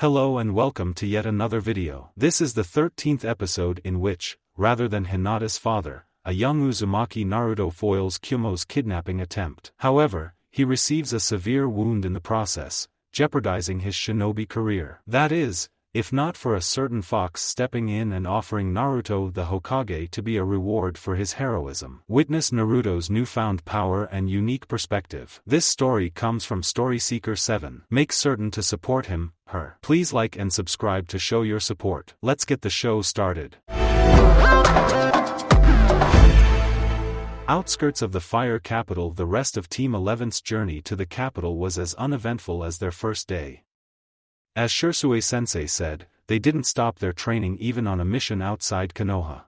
Hello and welcome to yet another video. This is the 13th episode in which, rather than Hinata's father, a young Uzumaki Naruto foils Kumo's kidnapping attempt. However, he receives a severe wound in the process, jeopardizing his shinobi career. That is, if not for a certain fox stepping in and offering Naruto the Hokage to be a reward for his heroism. Witness Naruto's newfound power and unique perspective. This story comes from Story Seeker 7. Make certain to support him, her. Please like and subscribe to show your support. Let's get the show started. Outskirts of the fire capital. The rest of Team 11's journey to the capital was as uneventful as their first day. As Shisui-sensei said, they didn't stop their training even on a mission outside Konoha.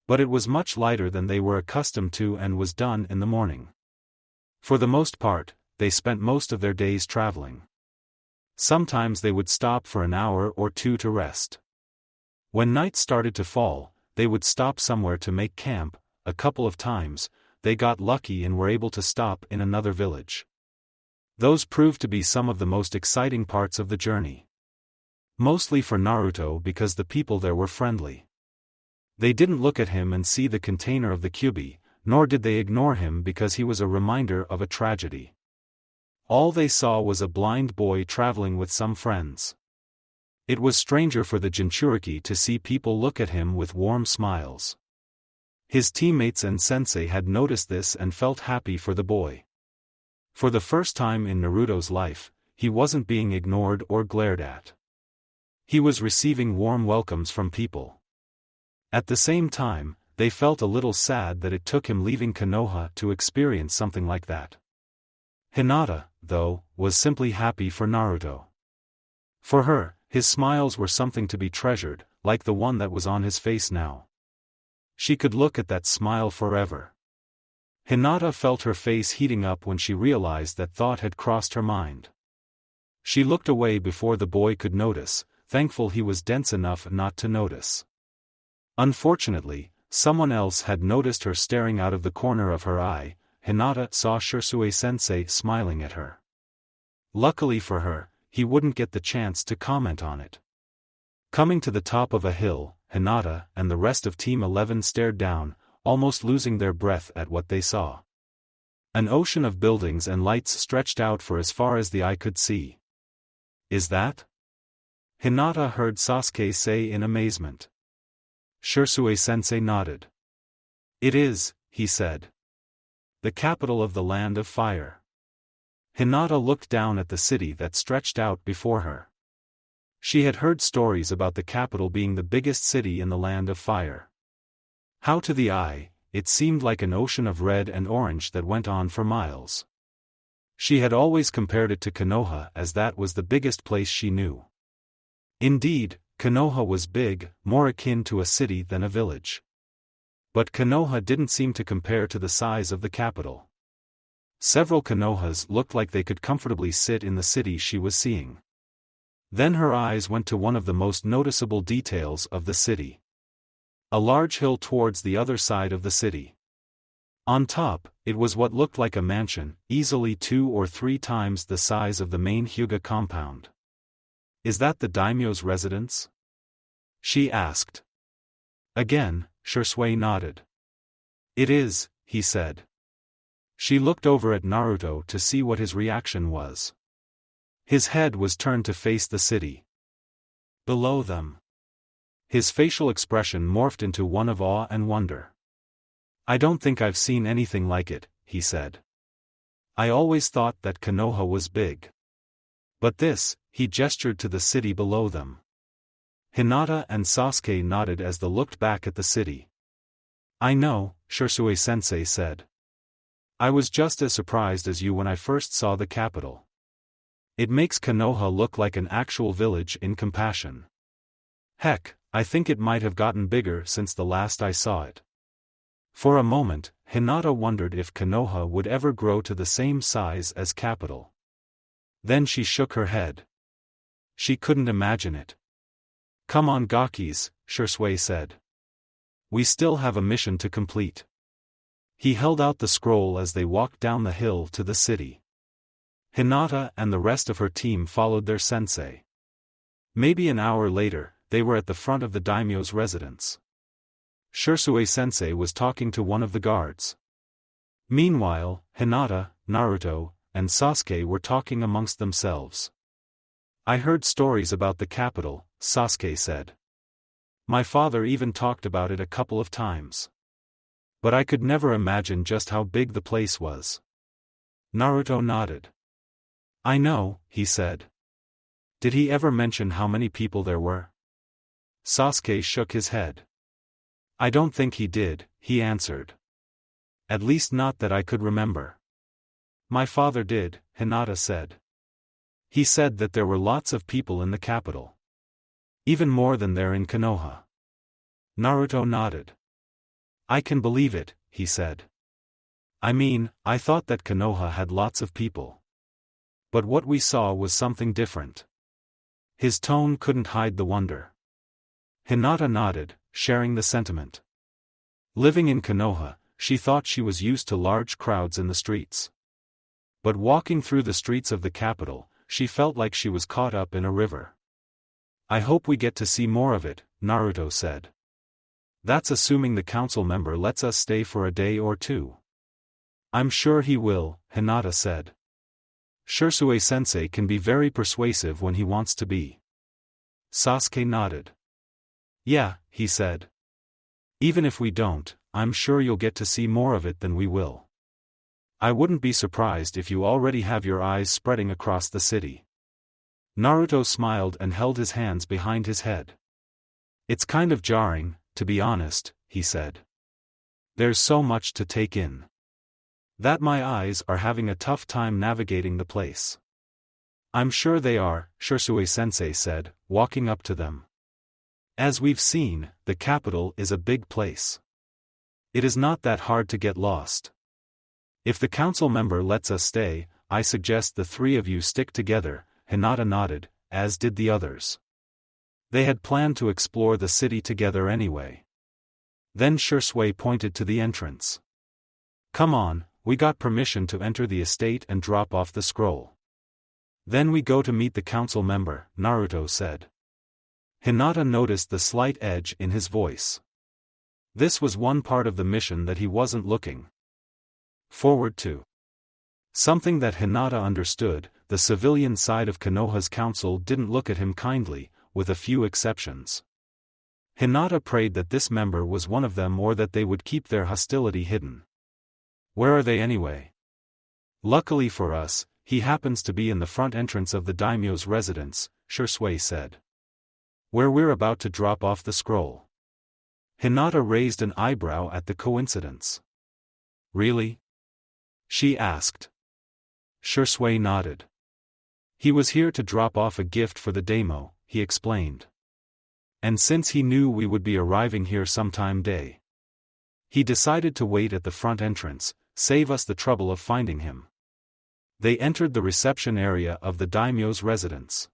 But it was much lighter than they were accustomed to and was done in the morning. For the most part, they spent most of their days traveling. Sometimes they would stop for an hour or two to rest. When night started to fall, they would stop somewhere to make camp. A couple of times, they got lucky and were able to stop in another village. Those proved to be some of the most exciting parts of the journey. Mostly for Naruto because the people there were friendly. They didn't look at him and see the container of the Kyuubi, nor did they ignore him because he was a reminder of a tragedy. All they saw was a blind boy traveling with some friends. It was stranger for the Jinchuriki to see people look at him with warm smiles. His teammates and sensei had noticed this and felt happy for the boy. For the first time in Naruto's life, he wasn't being ignored or glared at. He was receiving warm welcomes from people. At the same time, they felt a little sad that it took him leaving Konoha to experience something like that. Hinata, though, was simply happy for Naruto. For her, his smiles were something to be treasured, like the one that was on his face now. She could look at that smile forever. Hinata felt her face heating up when she realized that thought had crossed her mind. She looked away before the boy could notice, thankful he was dense enough not to notice. Unfortunately, someone else had noticed her staring out of the corner of her eye. Hinata saw Shisui-sensei smiling at her. Luckily for her, he wouldn't get the chance to comment on it. Coming to the top of a hill, Hinata and the rest of Team 11 stared down, almost losing their breath at what they saw. An ocean of buildings and lights stretched out for as far as the eye could see. Is that? Hinata heard Sasuke say in amazement. Shisui-sensei nodded. It is, he said. The capital of the land of fire. Hinata looked down at the city that stretched out before her. She had heard stories about the capital being the biggest city in the land of fire. How to the eye, it seemed like an ocean of red and orange that went on for miles. She had always compared it to Konoha as that was the biggest place she knew. Indeed, Konoha was big, more akin to a city than a village. But Konoha didn't seem to compare to the size of the capital. Several Konohas looked like they could comfortably sit in the city she was seeing. Then her eyes went to one of the most noticeable details of the city. A large hill towards the other side of the city. On top, it was what looked like a mansion, easily 2 or 3 times the size of the main Hyuga compound. Is that the daimyo's residence? She asked. Again, Shisui nodded. It is, he said. She looked over at Naruto to see what his reaction was. His head was turned to face the city. Below them. His facial expression morphed into one of awe and wonder. I don't think I've seen anything like it, he said. I always thought that Konoha was big. But this, he gestured to the city below them. Hinata and Sasuke nodded as they looked back at the city. I know, Shisui-sensei said. I was just as surprised as you when I first saw the capital. It makes Konoha look like an actual village in comparison. Heck, I think it might have gotten bigger since the last I saw it. For a moment, Hinata wondered if Konoha would ever grow to the same size as capital. Then she shook her head. She couldn't imagine it. Come on Gakis, Shisui said. We still have a mission to complete. He held out the scroll as they walked down the hill to the city. Hinata and the rest of her team followed their sensei. Maybe an hour later, they were at the front of the daimyo's residence. Shisui-sensei was talking to one of the guards. Meanwhile, Hinata, Naruto, and Sasuke were talking amongst themselves. I heard stories about the capital, Sasuke said. My father even talked about it a couple of times. But I could never imagine just how big the place was. Naruto nodded. I know, he said. Did he ever mention how many people there were? Sasuke shook his head. I don't think he did, he answered. At least not that I could remember. My father did, Hinata said. He said that there were lots of people in the capital. Even more than there in Konoha. Naruto nodded. I can believe it, he said. I mean, I thought that Konoha had lots of people. But what we saw was something different. His tone couldn't hide the wonder. Hinata nodded, sharing the sentiment. Living in Konoha, she thought she was used to large crowds in the streets. But walking through the streets of the capital, she felt like she was caught up in a river. I hope we get to see more of it, Naruto said. That's assuming the council member lets us stay for a day or two. I'm sure he will, Hinata said. Shisui-sensei can be very persuasive when he wants to be. Sasuke nodded. Yeah, he said. Even if we don't, I'm sure you'll get to see more of it than we will. I wouldn't be surprised if you already have your eyes spreading across the city. Naruto smiled and held his hands behind his head. It's kind of jarring, to be honest, he said. There's so much to take in. That my eyes are having a tough time navigating the place. I'm sure they are, Shisui-sensei said, walking up to them. As we've seen, the capital is a big place. It is not that hard to get lost. If the council member lets us stay, I suggest the three of you stick together, Hinata nodded, as did the others. They had planned to explore the city together anyway. Then Shisui pointed to the entrance. Come on, we got permission to enter the estate and drop off the scroll. Then we go to meet the council member, Naruto said. Hinata noticed the slight edge in his voice. This was one part of the mission that he wasn't looking forward to. Something that Hinata understood, the civilian side of Konoha's council didn't look at him kindly, with a few exceptions. Hinata prayed that this member was one of them or that they would keep their hostility hidden. Where are they anyway? Luckily for us, he happens to be in the front entrance of the daimyo's residence, Shisui said. Where we're about to drop off the scroll. Hinata raised an eyebrow at the coincidence. Really? She asked. Shisui nodded. He was here to drop off a gift for the daimyo, he explained. And since he knew we would be arriving here sometime day, he decided to wait at the front entrance, save us the trouble of finding him. They entered the reception area of the daimyo's residence.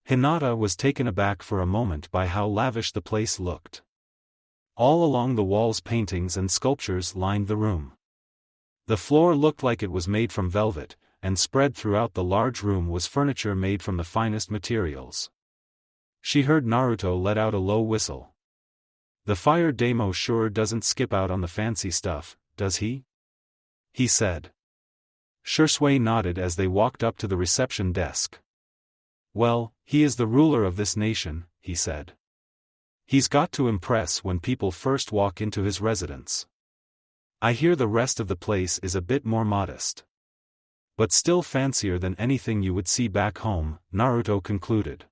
Hinata was taken aback for a moment by how lavish the place looked. All along the walls paintings and sculptures lined the room. The floor looked like it was made from velvet, and spread throughout the large room was furniture made from the finest materials. She heard Naruto let out a low whistle. The fire daimyo sure doesn't skip out on the fancy stuff, does he? He said. Shisui nodded as they walked up to the reception desk. Well, he is the ruler of this nation, he said. He's got to impress when people first walk into his residence. I hear the rest of the place is a bit more modest. But still fancier than anything you would see back home, Naruto concluded.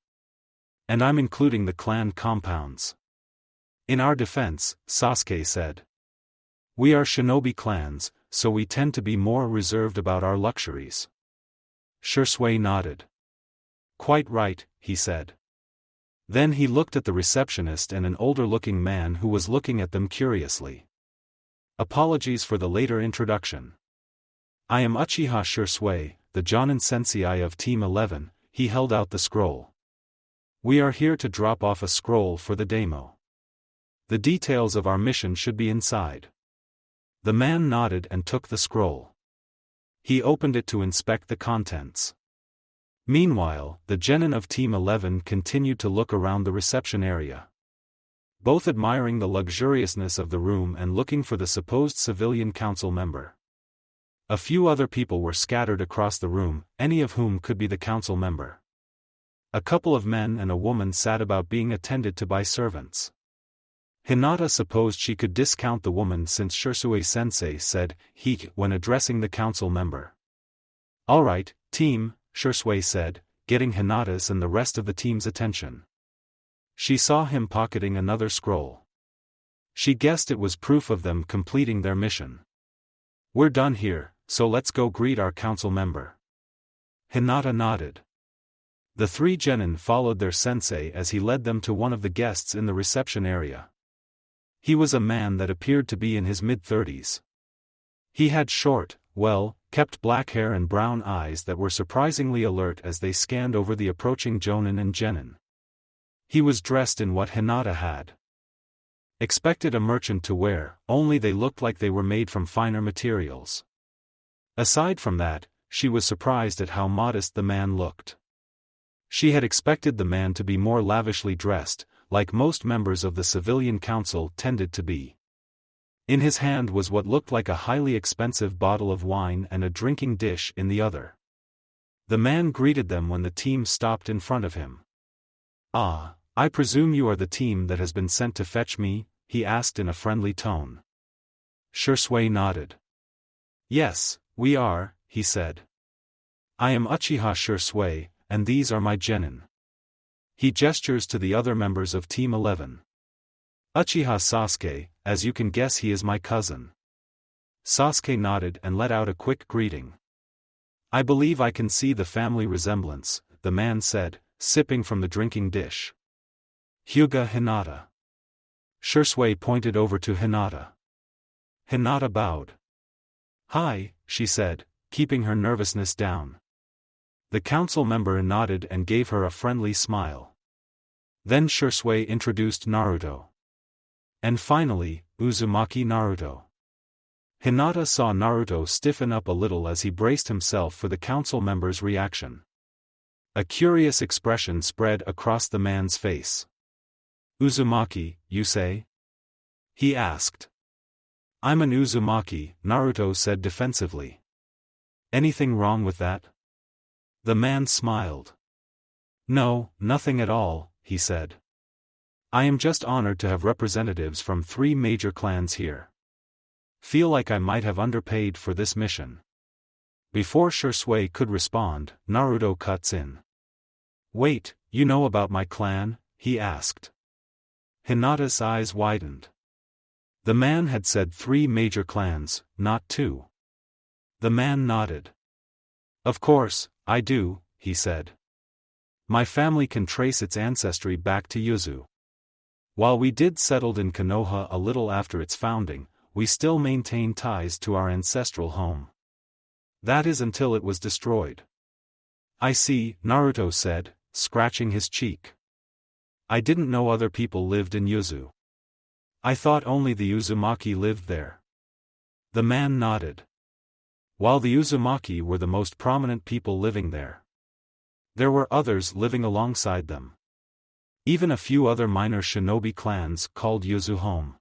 And I'm including the clan compounds. In our defense, Sasuke said. We are shinobi clans, so we tend to be more reserved about our luxuries. Shisui nodded. Quite right, he said. Then he looked at the receptionist and an older-looking man who was looking at them curiously. Apologies for the later introduction. I am Uchiha Shisui, the Jonin Sensei of Team 11, he held out the scroll. We are here to drop off a scroll for the daimyo. The details of our mission should be inside. The man nodded and took the scroll. He opened it to inspect the contents. Meanwhile, the genin of Team 11 continued to look around the reception area, both admiring the luxuriousness of the room and looking for the supposed civilian council member. A few other people were scattered across the room, any of whom could be the council member. A couple of men and a woman sat about being attended to by servants. Hinata supposed she could discount the woman since Shisui-sensei said, "He," when addressing the council member. "All right, team," Shisui said, getting Hinata's and the rest of the team's attention. She saw him pocketing another scroll. She guessed it was proof of them completing their mission. "We're done here, so let's go greet our council member." Hinata nodded. The three genin followed their sensei as he led them to one of the guests in the reception area. He was a man that appeared to be in his mid-30s. He had short, well-kept black hair and brown eyes that were surprisingly alert as they scanned over the approaching jonin and genin. He was dressed in what Hinata had expected a merchant to wear, only they looked like they were made from finer materials. Aside from that, she was surprised at how modest the man looked. She had expected the man to be more lavishly dressed, like most members of the civilian council tended to be. In his hand was what looked like a highly expensive bottle of wine and a drinking dish in the other. The man greeted them when the team stopped in front of him. "Ah, I presume you are the team that has been sent to fetch me?" he asked in a friendly tone. Shisui nodded. "Yes, we are," he said. "I am Uchiha Shisui, and these are my genin." He gestures to the other members of Team 11. "Uchiha Sasuke, as you can guess he is my cousin." Sasuke nodded and let out a quick greeting. "I believe I can see the family resemblance," the man said, sipping from the drinking dish. "Hyuga Hinata." Shisui pointed over to Hinata. Hinata bowed. "Hi," she said, keeping her nervousness down. The council member nodded and gave her a friendly smile. Then Shisui introduced Naruto. And finally, Uzumaki Naruto. Hinata saw Naruto stiffen up a little as he braced himself for the council member's reaction. A curious expression spread across the man's face. "Uzumaki, you say?" he asked. "I'm an Uzumaki," Naruto said defensively. "Anything wrong with that?" The man smiled. "No, nothing at all," he said. "I am just honored to have representatives from 3 major clans here. Feel like I might have underpaid for this mission." Before Shisui could respond, Naruto cuts in. "Wait, you know about my clan?" he asked. Hinata's eyes widened. The man had said 3 major clans, not 2. The man nodded. "Of course, I do," he said. "My family can trace its ancestry back to Yuzu. While we did settled in Konoha a little after its founding, we still maintain ties to our ancestral home. That is until it was destroyed." "I see," Naruto said, scratching his cheek. "I didn't know other people lived in Yuzu. I thought only the Uzumaki lived there." The man nodded. While the Uzumaki were the most prominent people living there, there were others living alongside them. Even a few other minor shinobi clans called Yuzu home.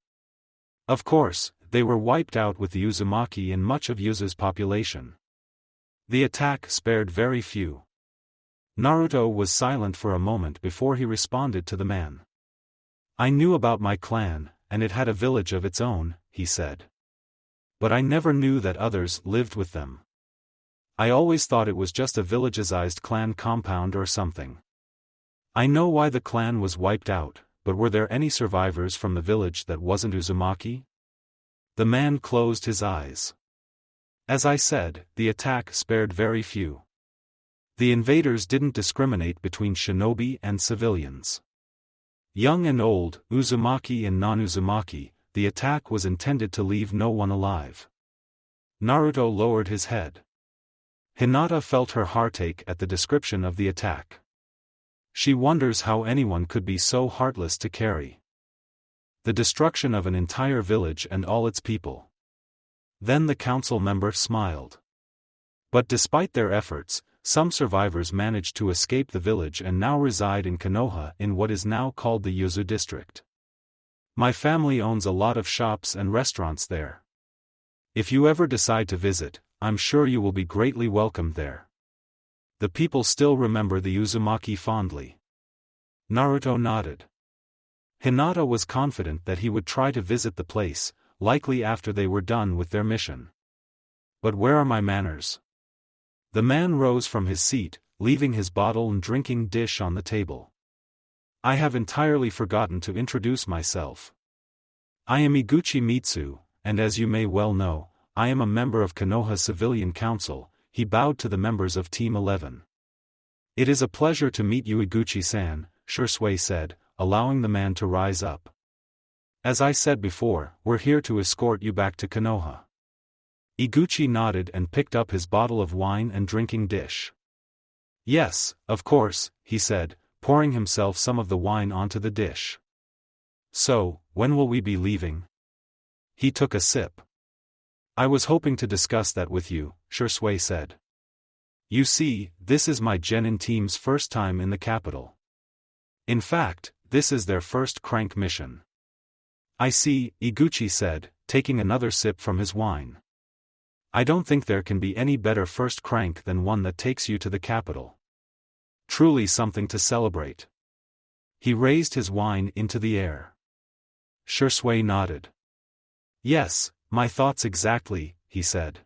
Of course, they were wiped out with the Uzumaki in much of Yuzu's population. The attack spared very few. Naruto was silent for a moment before he responded to the man. "I knew about my clan, and it had a village of its own," he said. "But I never knew that others lived with them. I always thought it was just a villagized clan compound or something. I know why the clan was wiped out, but were there any survivors from the village that wasn't Uzumaki?" The man closed his eyes. "As I said, the attack spared very few. The invaders didn't discriminate between shinobi and civilians. Young and old, Uzumaki and non-Uzumaki, the attack was intended to leave no one alive." Naruto lowered his head. Hinata felt her heartache at the description of the attack. She wonders how anyone could be so heartless to carry the destruction of an entire village and all its people. Then the council member smiled. "But despite their efforts, Some survivors managed to escape the village and now reside in Konoha in what is now called the Yuzu district. My family owns a lot of shops and restaurants there. If you ever decide to visit, I'm sure you will be greatly welcomed there. The people still remember the Uzumaki fondly. Naruto nodded. Hinata was confident that he would try to visit the place, likely after they were done with their mission. But where are my manners? The man rose from his seat, leaving his bottle and drinking dish on the table. I have entirely forgotten to introduce myself. I am Iguchi Mitsu, and as you may well know, I am a member of Konoha Civilian Council. He bowed to the members of Team 11. It is a pleasure to meet you, Iguchi-san, Shursui said, allowing the man to rise up. As I said before, we're here to escort you back to Konoha. Iguchi nodded and picked up his bottle of wine and drinking dish. Yes, of course, he said, pouring himself some of the wine onto the dish. So, when will we be leaving? He took a sip. I was hoping to discuss that with you, Shursui said. You see, this is my genin team's first time in the capital. In fact, this is their first crank mission. I see, Iguchi said, taking another sip from his wine. I don't think there can be any better first crank than one that takes you to the capital. Truly something to celebrate. He raised his wine into the air. Shursui nodded. Yes, my thoughts exactly, he said.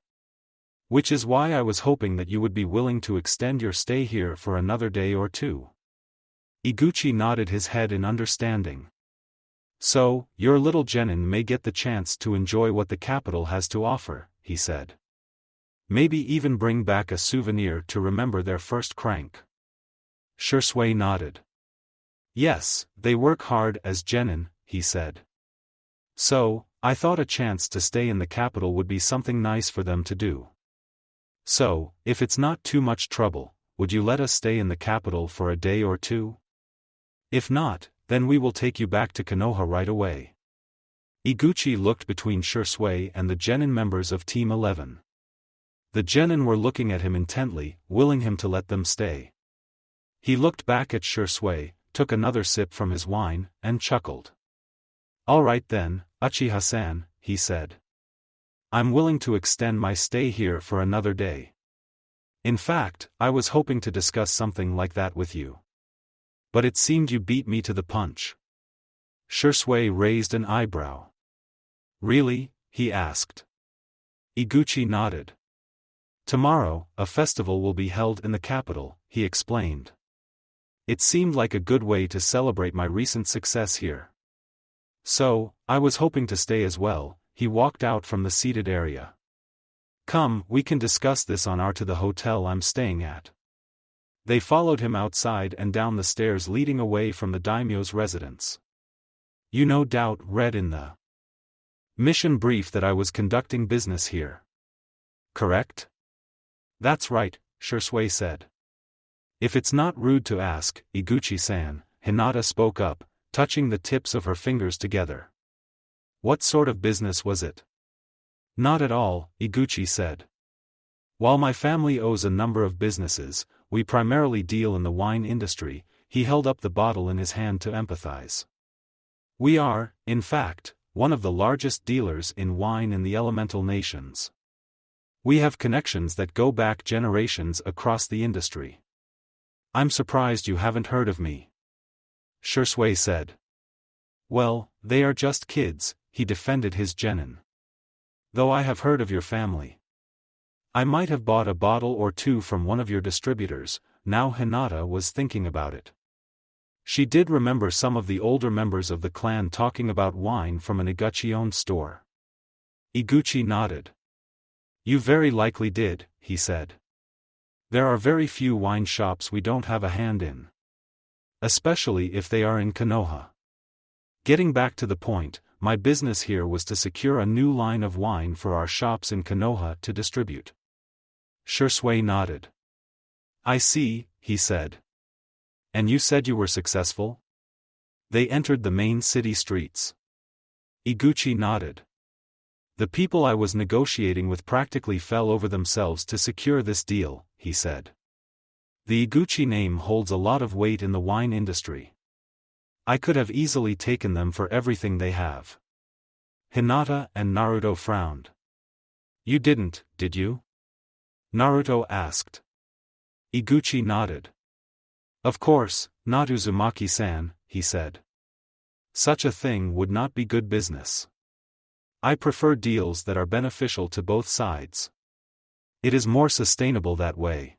Which is why I was hoping that you would be willing to extend your stay here for another day or two. Iguchi nodded his head in understanding. So, your little genin may get the chance to enjoy what the capital has to offer, he said. Maybe even bring back a souvenir to remember their first crank. Shursui nodded. Yes, they work hard as genin, he said. So, I thought a chance to stay in the capital would be something nice for them to do. So, if it's not too much trouble, would you let us stay in the capital for a day or two? If not, then we will take you back to Konoha right away. Iguchi looked between Shursui and the genin members of Team 11. The genin were looking at him intently, willing him to let them stay. He looked back at Shursui, took another sip from his wine, and chuckled. All right then, Uchiha-san, he said. I'm willing to extend my stay here for another day. In fact, I was hoping to discuss something like that with you. But it seemed you beat me to the punch. Shursui raised an eyebrow. Really? He asked. Iguchi nodded. Tomorrow, a festival will be held in the capital, he explained. It seemed like a good way to celebrate my recent success here. So, I was hoping to stay as well. He walked out from the seated area. Come, we can discuss this on our to the hotel I'm staying at. They followed him outside and down the stairs leading away from the daimyo's residence. You no doubt read in the mission brief that I was conducting business here. Correct? That's right, Shursui said. If it's not rude to ask, Iguchi-san, Hinata spoke up, touching the tips of her fingers together. What sort of business was it? Not at all, Iguchi said. While my family owes a number of businesses, we primarily deal in the wine industry. He held up the bottle in his hand to empathize. We are, in fact, one of the largest dealers in wine in the elemental nations. We have connections that go back generations across the industry. I'm surprised you haven't heard of me. Shursui said. Well, they are just kids, he defended his genin. Though I have heard of your family. I might have bought a bottle or two from one of your distributors. Now Hinata was thinking about it. She did remember some of the older members of the clan talking about wine from an Iguchi-owned store. Iguchi nodded. You very likely did, he said. There are very few wine shops we don't have a hand in. Especially if they are in Konoha. Getting back to the point, my business here was to secure a new line of wine for our shops in Konoha to distribute. Shursui nodded. I see, he said. And you said you were successful? They entered the main city streets. Iguchi nodded. The people I was negotiating with practically fell over themselves to secure this deal, he said. The Iguchi name holds a lot of weight in the wine industry. I could have easily taken them for everything they have. Hinata and Naruto frowned. You didn't, did you? Naruto asked. Iguchi nodded. Of course, not Uzumaki-san, he said. Such a thing would not be good business. I prefer deals that are beneficial to both sides. It is more sustainable that way.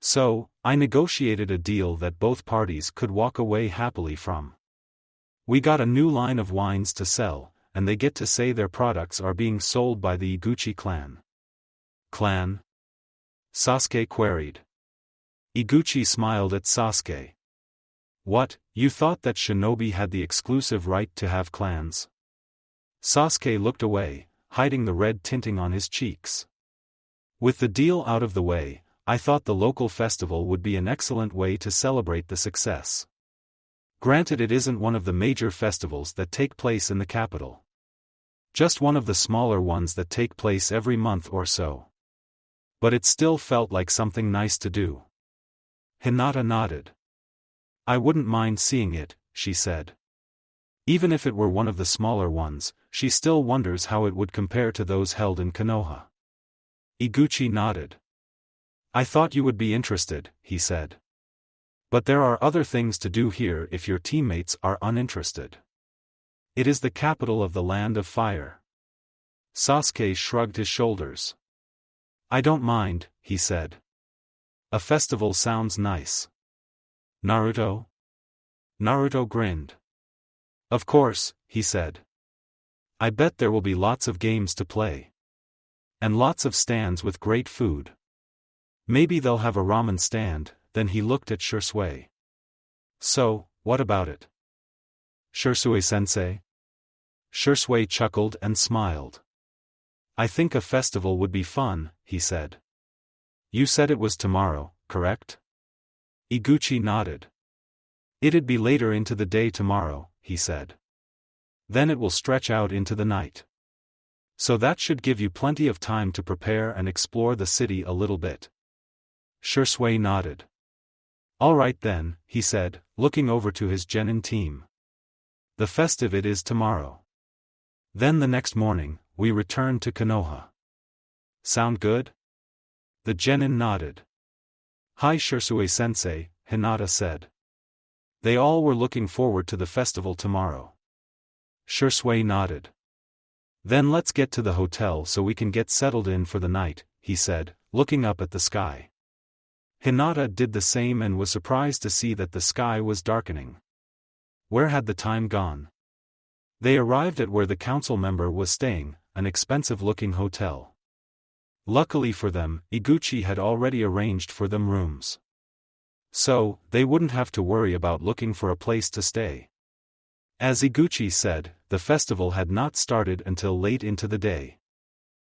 So, I negotiated a deal that both parties could walk away happily from. We got a new line of wines to sell, and they get to say their products are being sold by the Iguchi clan. Clan? Sasuke queried. Iguchi smiled at Sasuke. What, you thought that Shinobi had the exclusive right to have clans? Sasuke looked away, hiding the red tinting on his cheeks. With the deal out of the way, I thought the local festival would be an excellent way to celebrate the success. Granted, it isn't one of the major festivals that take place in the capital. Just one of the smaller ones that take place every month or so. But it still felt like something nice to do. Hinata nodded. I wouldn't mind seeing it, she said. Even if it were one of the smaller ones, she still wonders how it would compare to those held in Konoha. Iguchi nodded. I thought you would be interested, he said. But there are other things to do here if your teammates are uninterested. It is the capital of the Land of Fire. Sasuke shrugged his shoulders. I don't mind, he said. A festival sounds nice. Naruto? Naruto grinned. Of course, he said. I bet there will be lots of games to play. And lots of stands with great food. Maybe they'll have a ramen stand. Then he looked at Shursui. So, what about it? Shursui-sensei? Shursui chuckled and smiled. I think a festival would be fun, he said. You said it was tomorrow, correct? Iguchi nodded. It'd be later into the day tomorrow, he said. Then it will stretch out into the night. So that should give you plenty of time to prepare and explore the city a little bit. Shursui nodded. All right then, he said, looking over to his genin team. The festive it is tomorrow. Then the next morning, we return to Konoha. Sound good? The genin nodded. Hi Shursui-sensei, Hinata said. They all were looking forward to the festival tomorrow. Shursui nodded. Then let's get to the hotel so we can get settled in for the night, he said, looking up at the sky. Hinata did the same and was surprised to see that the sky was darkening. Where had the time gone? They arrived at where the council member was staying, an expensive-looking hotel. Luckily for them, Iguchi had already arranged for them rooms. So, they wouldn't have to worry about looking for a place to stay. As Iguchi said, the festival had not started until late into the day.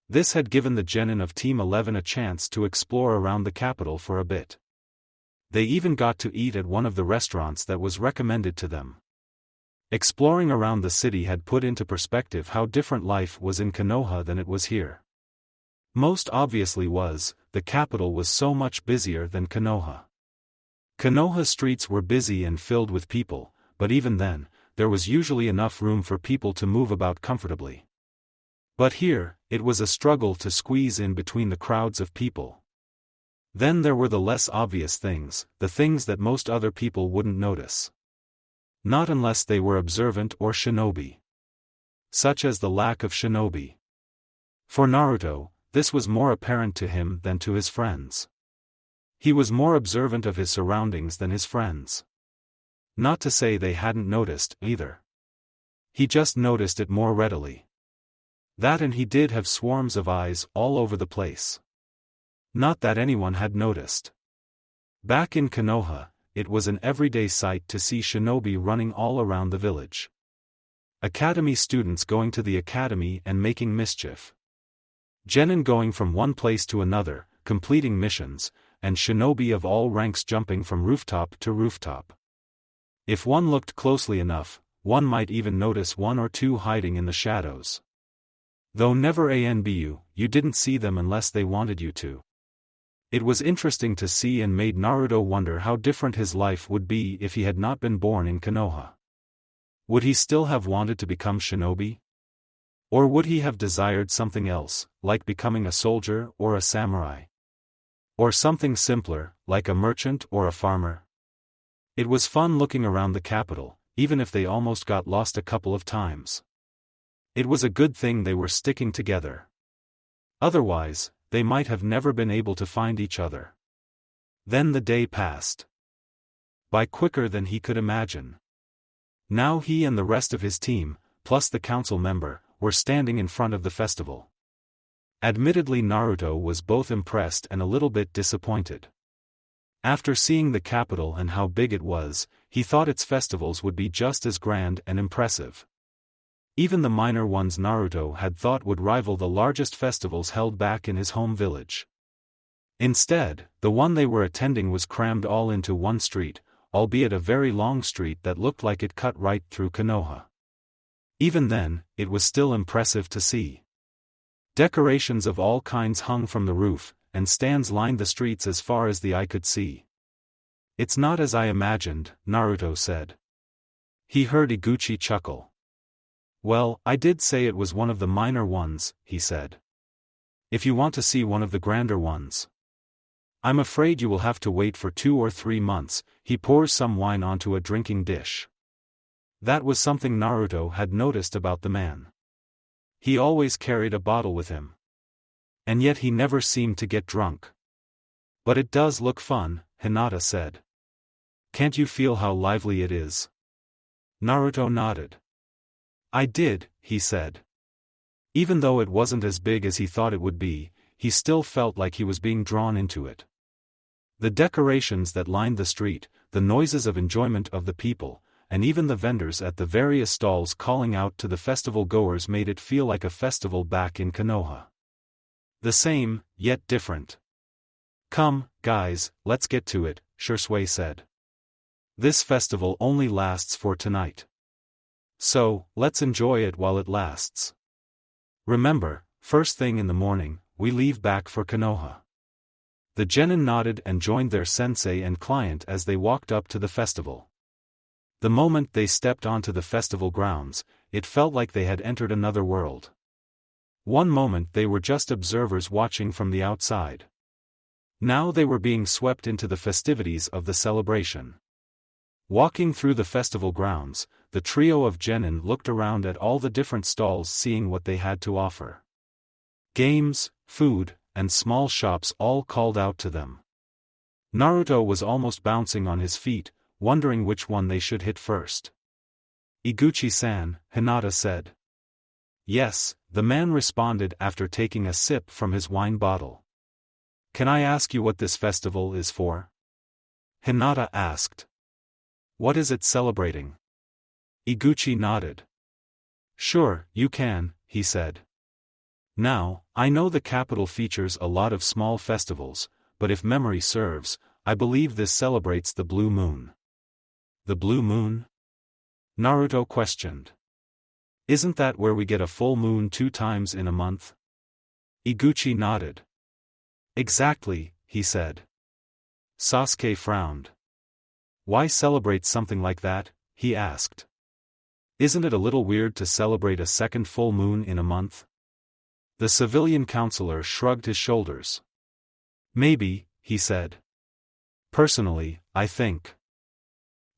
This had given the genin of Team 11 a chance to explore around the capital for a bit. They even got to eat at one of the restaurants that was recommended to them. Exploring around the city had put into perspective how different life was in Konoha than it was here. Most obviously the capital was so much busier than Konoha. Konoha streets were busy and filled with people, but even then, there was usually enough room for people to move about comfortably. But here, it was a struggle to squeeze in between the crowds of people. Then there were the less obvious things, the things that most other people wouldn't notice. Not unless they were observant or shinobi. Such as the lack of shinobi. For Naruto, this was more apparent to him than to his friends. He was more observant of his surroundings than his friends. Not to say they hadn't noticed, either. He just noticed it more readily. That and he did have swarms of eyes all over the place. Not that anyone had noticed. Back in Konoha, it was an everyday sight to see shinobi running all around the village. Academy students going to the academy and making mischief. Genin going from one place to another, completing missions, and shinobi of all ranks jumping from rooftop to rooftop. If one looked closely enough, one might even notice one or two hiding in the shadows. Though never anbu, you didn't see them unless they wanted you to. It was interesting to see and made Naruto wonder how different his life would be if he had not been born in Konoha. Would he still have wanted to become shinobi? Or would he have desired something else, like becoming a soldier or a samurai? Or something simpler, like a merchant or a farmer? It was fun looking around the capital, even if they almost got lost a couple of times. It was a good thing they were sticking together. Otherwise, they might have never been able to find each other. Then the day passed by quicker than he could imagine. Now he and the rest of his team, plus the council member, were standing in front of the festival. Admittedly, Naruto was both impressed and a little bit disappointed. After seeing the capital and how big it was, he thought its festivals would be just as grand and impressive. Even the minor ones Naruto had thought would rival the largest festivals held back in his home village. Instead, the one they were attending was crammed all into one street, albeit a very long street that looked like it cut right through Konoha. Even then, it was still impressive to see. Decorations of all kinds hung from the roof, and stands lined the streets as far as the eye could see. "It's not as I imagined," Naruto said. He heard Iguchi chuckle. "Well, I did say it was one of the minor ones," he said. "If you want to see one of the grander ones, I'm afraid you will have to wait for 2 or 3 months." He pours some wine onto a drinking dish. That was something Naruto had noticed about the man. He always carried a bottle with him. And yet he never seemed to get drunk. "But it does look fun," Hinata said. "Can't you feel how lively it is?" Naruto nodded. "I did," he said. Even though it wasn't as big as he thought it would be, he still felt like he was being drawn into it. The decorations that lined the street, the noises of enjoyment of the people, and even the vendors at the various stalls calling out to the festival goers made it feel like a festival back in Konoha. The same, yet different. "Come, guys, let's get to it," Shisui said. "This festival only lasts for tonight. So, let's enjoy it while it lasts. Remember, first thing in the morning, we leave back for Konoha." The genin nodded and joined their sensei and client as they walked up to the festival. The moment they stepped onto the festival grounds, it felt like they had entered another world. One moment they were just observers watching from the outside. Now they were being swept into the festivities of the celebration. Walking through the festival grounds, the trio of genin looked around at all the different stalls, seeing what they had to offer. Games, food, and small shops all called out to them. Naruto was almost bouncing on his feet, wondering which one they should hit first. "Iguchi-san," Hinata said. "Yes," the man responded after taking a sip from his wine bottle. "Can I ask you what this festival is for?" Hinata asked. "What is it celebrating?" Iguchi nodded. "Sure, you can," he said. "Now, I know the capital features a lot of small festivals, but if memory serves, I believe this celebrates the blue moon." "The blue moon?" Naruto questioned. "Isn't that where we get a full moon 2 times in a month?" Iguchi nodded. "Exactly," he said. Sasuke frowned. "Why celebrate something like that?" he asked. "Isn't it a little weird to celebrate a second full moon in a month?" The civilian counselor shrugged his shoulders. "Maybe," he said. "Personally, I think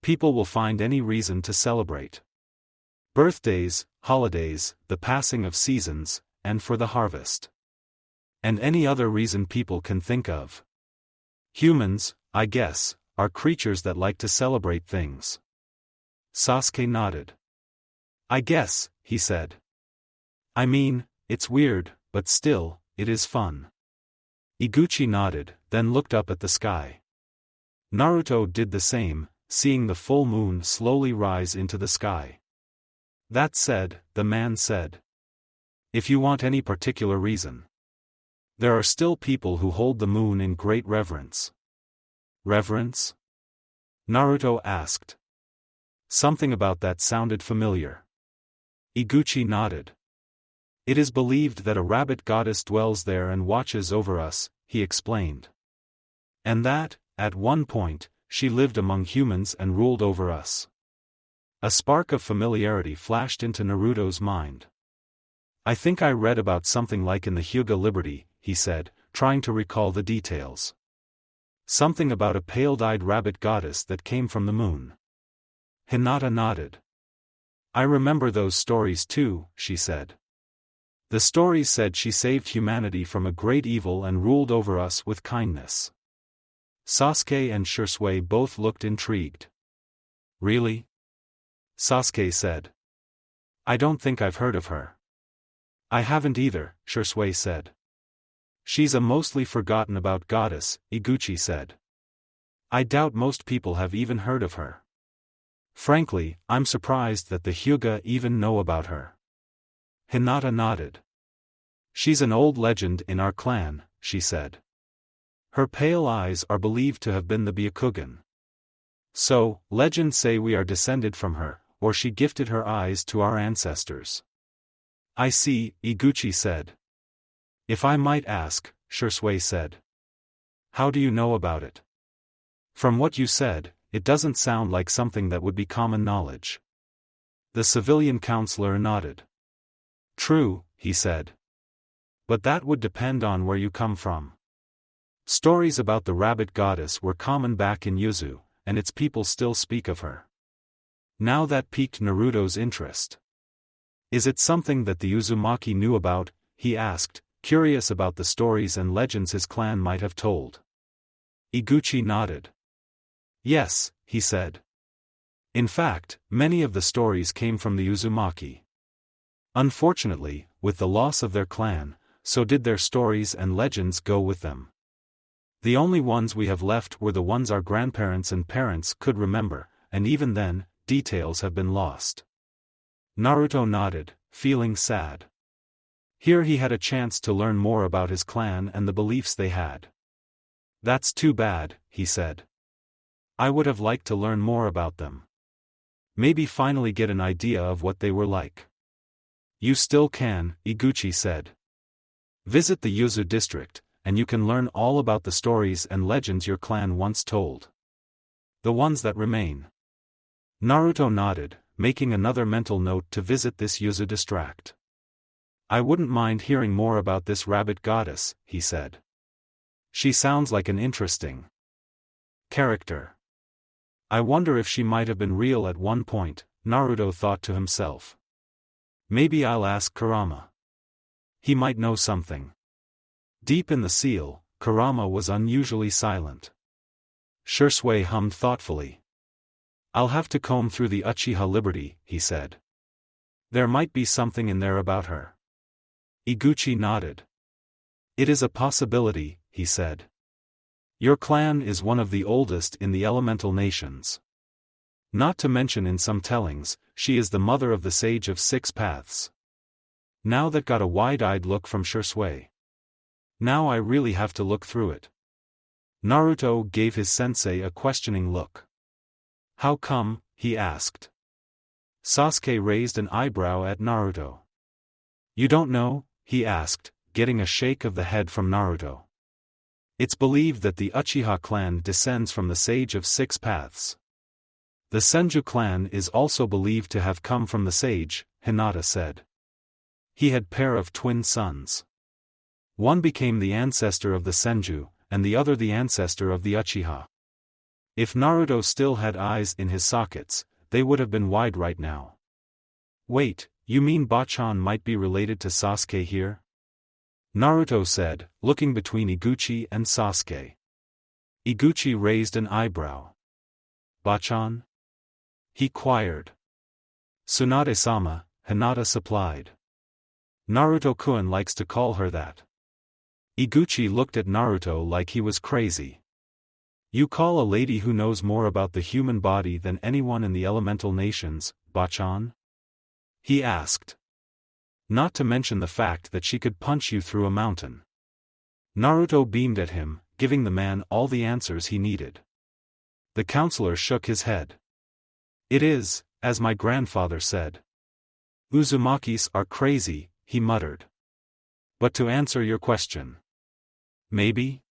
people will find any reason to celebrate. Birthdays, holidays, the passing of seasons, and for the harvest. And any other reason people can think of. Humans, I guess, are creatures that like to celebrate things." Sasuke nodded. "I guess," he said. "I mean, it's weird, but still, it is fun." Iguchi nodded, then looked up at the sky. Naruto did the same, seeing the full moon slowly rise into the sky. "That said," the man said, "if you want any particular reason, there are still people who hold the moon in great reverence." "Reverence?" Naruto asked. Something about that sounded familiar. Iguchi nodded. "It is believed that a rabbit goddess dwells there and watches over us," he explained. And that, at one point, she lived among humans and ruled over us. A spark of familiarity flashed into Naruto's mind. I think I read about something like in the Hyuga Liberty, he said, trying to recall the details. Something about a pale-dyed rabbit goddess that came from the moon. Hinata nodded. I remember those stories too, she said. The stories said she saved humanity from a great evil and ruled over us with kindness. Sasuke and Shisui both looked intrigued. Really? Sasuke said. I don't think I've heard of her. I haven't either, Shisui said. She's a mostly forgotten about goddess, Iguchi said. I doubt most people have even heard of her. Frankly, I'm surprised that the Hyuga even know about her. Hinata nodded. She's an old legend in our clan, she said. Her pale eyes are believed to have been the Byakugan. So, legends say we are descended from her, or she gifted her eyes to our ancestors. I see, Iguchi said. If I might ask, Shisui said. How do you know about it? From what you said, it doesn't sound like something that would be common knowledge. The civilian counselor nodded. True, he said. But that would depend on where you come from. Stories about the rabbit goddess were common back in Yuzu, and its people still speak of her. Now that piqued Naruto's interest. Is it something that the Uzumaki knew about, he asked, curious about the stories and legends his clan might have told. Iguchi nodded. Yes, he said. In fact, many of the stories came from the Uzumaki. Unfortunately, with the loss of their clan, so did their stories and legends go with them. The only ones we have left were the ones our grandparents and parents could remember, and even then, details have been lost. Naruto nodded, feeling sad. Here he had a chance to learn more about his clan and the beliefs they had. That's too bad, he said. I would have liked to learn more about them. Maybe finally get an idea of what they were like. You still can, Iguchi said. Visit the Yuzu district, and you can learn all about the stories and legends your clan once told. The ones that remain. Naruto nodded, making another mental note to visit this Yuzu district. I wouldn't mind hearing more about this rabbit goddess, he said. She sounds like an interesting character. I wonder if she might have been real at one point, Naruto thought to himself. Maybe I'll ask Kurama. He might know something. Deep in the seal, Kurama was unusually silent. Shisui hummed thoughtfully. I'll have to comb through the Uchiha Liberty, he said. There might be something in there about her. Iguchi nodded. It is a possibility, he said. Your clan is one of the oldest in the elemental nations. Not to mention in some tellings, she is the mother of the Sage of Six Paths. Now that got a wide-eyed look from Shisui. Now I really have to look through it. Naruto gave his sensei a questioning look. How come, he asked. Sasuke raised an eyebrow at Naruto. You don't know, he asked, getting a shake of the head from Naruto. It's believed that the Uchiha clan descends from the Sage of Six Paths. The Senju clan is also believed to have come from the sage, Hinata said. He had pair of twin sons. One became the ancestor of the Senju, and the other the ancestor of the Uchiha. If Naruto still had eyes in his sockets, they would have been wide right now. Wait, you mean Bachan might be related to Sasuke here? Naruto said, looking between Iguchi and Sasuke. Iguchi raised an eyebrow. Bachan? He queried. Tsunade-sama, Hinata supplied. Naruto-kun likes to call her that. Iguchi looked at Naruto like he was crazy. You call a lady who knows more about the human body than anyone in the elemental nations, Bachan? He asked. Not to mention the fact that she could punch you through a mountain. Naruto beamed at him, giving the man all the answers he needed. The counselor shook his head. It is, as my grandfather said. Uzumakis are crazy, he muttered. But to answer your question. Maybe?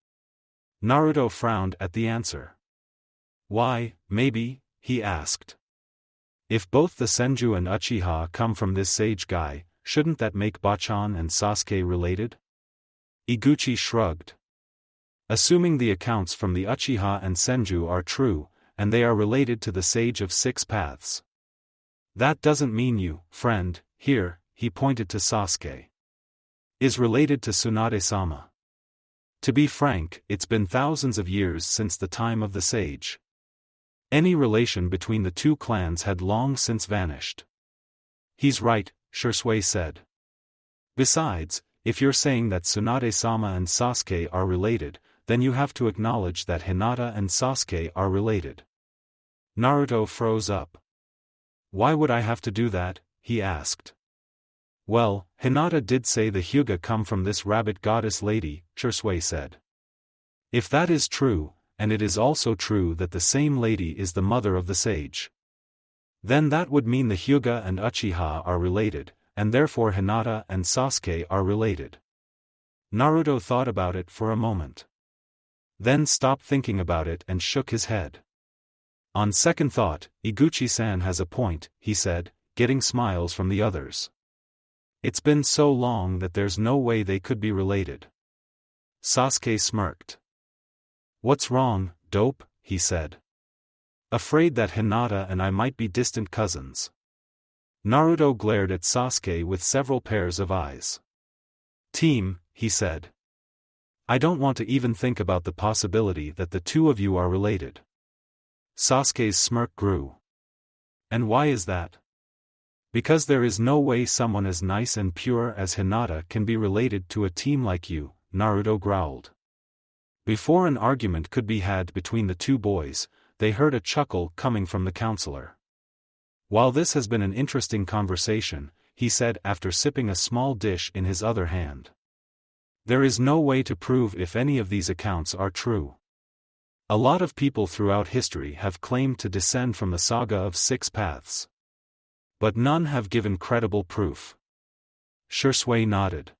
Naruto frowned at the answer. Why, maybe, he asked. If both the Senju and Uchiha come from this sage guy, shouldn't that make Bachan and Sasuke related? Iguchi shrugged. Assuming the accounts from the Uchiha and Senju are true, and they are related to the Sage of Six Paths. That doesn't mean you, friend, here, he pointed to Sasuke, is related to Tsunade-sama. To be frank, it's been thousands of years since the time of the sage. Any relation between the two clans had long since vanished. He's right, Shisui said. Besides, if you're saying that Tsunade-sama and Sasuke are related, then you have to acknowledge that Hinata and Sasuke are related. Naruto froze up. Why would I have to do that? He asked. Well, Hinata did say the Hyuga come from this rabbit goddess lady, Shisui said. If that is true, and it is also true that the same lady is the mother of the sage, then that would mean the Hyuga and Uchiha are related, and therefore Hinata and Sasuke are related. Naruto thought about it for a moment. Then stopped thinking about it and shook his head. On second thought, Iguchi-san has a point, he said, getting smiles from the others. It's been so long that there's no way they could be related. Sasuke smirked. What's wrong, dope? He said. Afraid that Hinata and I might be distant cousins. Naruto glared at Sasuke with several pairs of eyes. Team, he said. I don't want to even think about the possibility that the two of you are related. Sasuke's smirk grew. And why is that? Because there is no way someone as nice and pure as Hinata can be related to a team like you, Naruto growled. Before an argument could be had between the two boys, they heard a chuckle coming from the counselor. While this has been an interesting conversation, he said after sipping a small dish in his other hand. There is no way to prove if any of these accounts are true. A lot of people throughout history have claimed to descend from the saga of Six Paths. But none have given credible proof. Shisui nodded.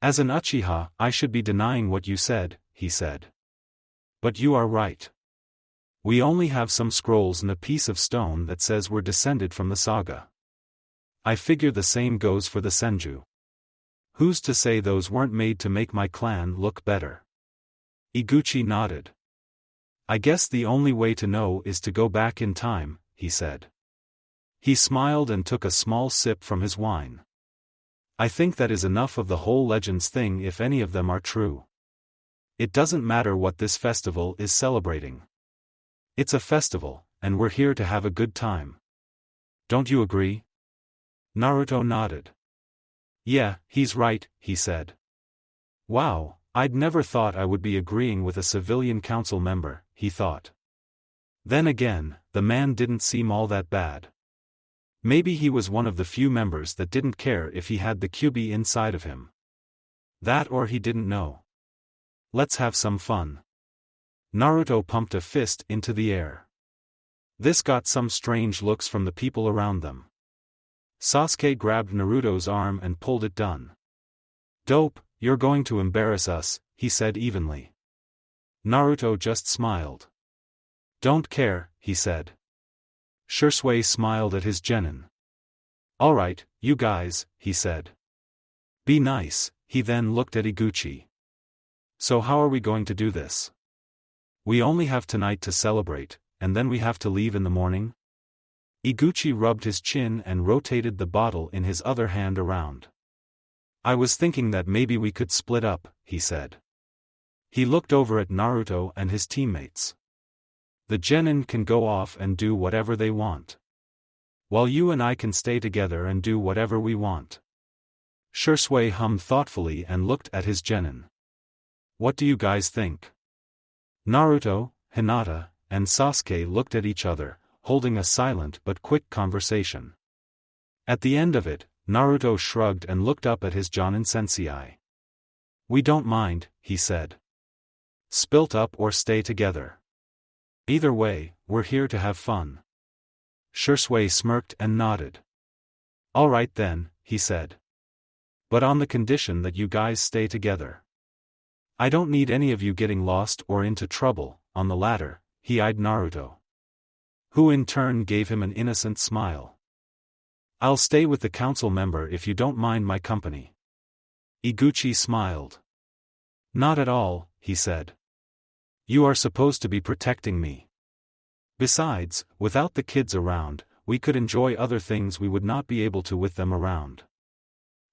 As an Uchiha, I should be denying what you said, he said. But you are right. We only have some scrolls and a piece of stone that says we're descended from the saga. I figure the same goes for the Senju. Who's to say those weren't made to make my clan look better? Iguchi nodded. I guess the only way to know is to go back in time, he said. He smiled and took a small sip from his wine. I think that is enough of the whole legends thing if any of them are true. It doesn't matter what this festival is celebrating. It's a festival, and we're here to have a good time. Don't you agree? Naruto nodded. Yeah, he's right, he said. Wow, I'd never thought I would be agreeing with a civilian council member, he thought. Then again, the man didn't seem all that bad. Maybe he was one of the few members that didn't care if he had the Kyuubi inside of him. That or he didn't know. Let's have some fun. Naruto pumped a fist into the air. This got some strange looks from the people around them. Sasuke grabbed Naruto's arm and pulled it down. Dope, you're going to embarrass us, he said evenly. Naruto just smiled. Don't care, he said. Shisui smiled at his genin. Alright, you guys, he said. Be nice, he then looked at Iguchi. So how are we going to do this? We only have tonight to celebrate, and then we have to leave in the morning? Iguchi rubbed his chin and rotated the bottle in his other hand around. I was thinking that maybe we could split up, he said. He looked over at Naruto and his teammates. The genin can go off and do whatever they want, while you and I can stay together and do whatever we want. Shisui hummed thoughtfully and looked at his genin. What do you guys think? Naruto, Hinata, and Sasuke looked at each other, holding a silent but quick conversation. At the end of it, Naruto shrugged and looked up at his Jonin sensei. We don't mind, he said. Split up or stay together. Either way, we're here to have fun. Shisui smirked and nodded. Alright then, he said. But on the condition that you guys stay together. I don't need any of you getting lost or into trouble. On the latter, he eyed Naruto, who in turn gave him an innocent smile. I'll stay with the council member if you don't mind my company. Iguchi smiled. Not at all, he said. You are supposed to be protecting me. Besides, without the kids around, we could enjoy other things we would not be able to with them around.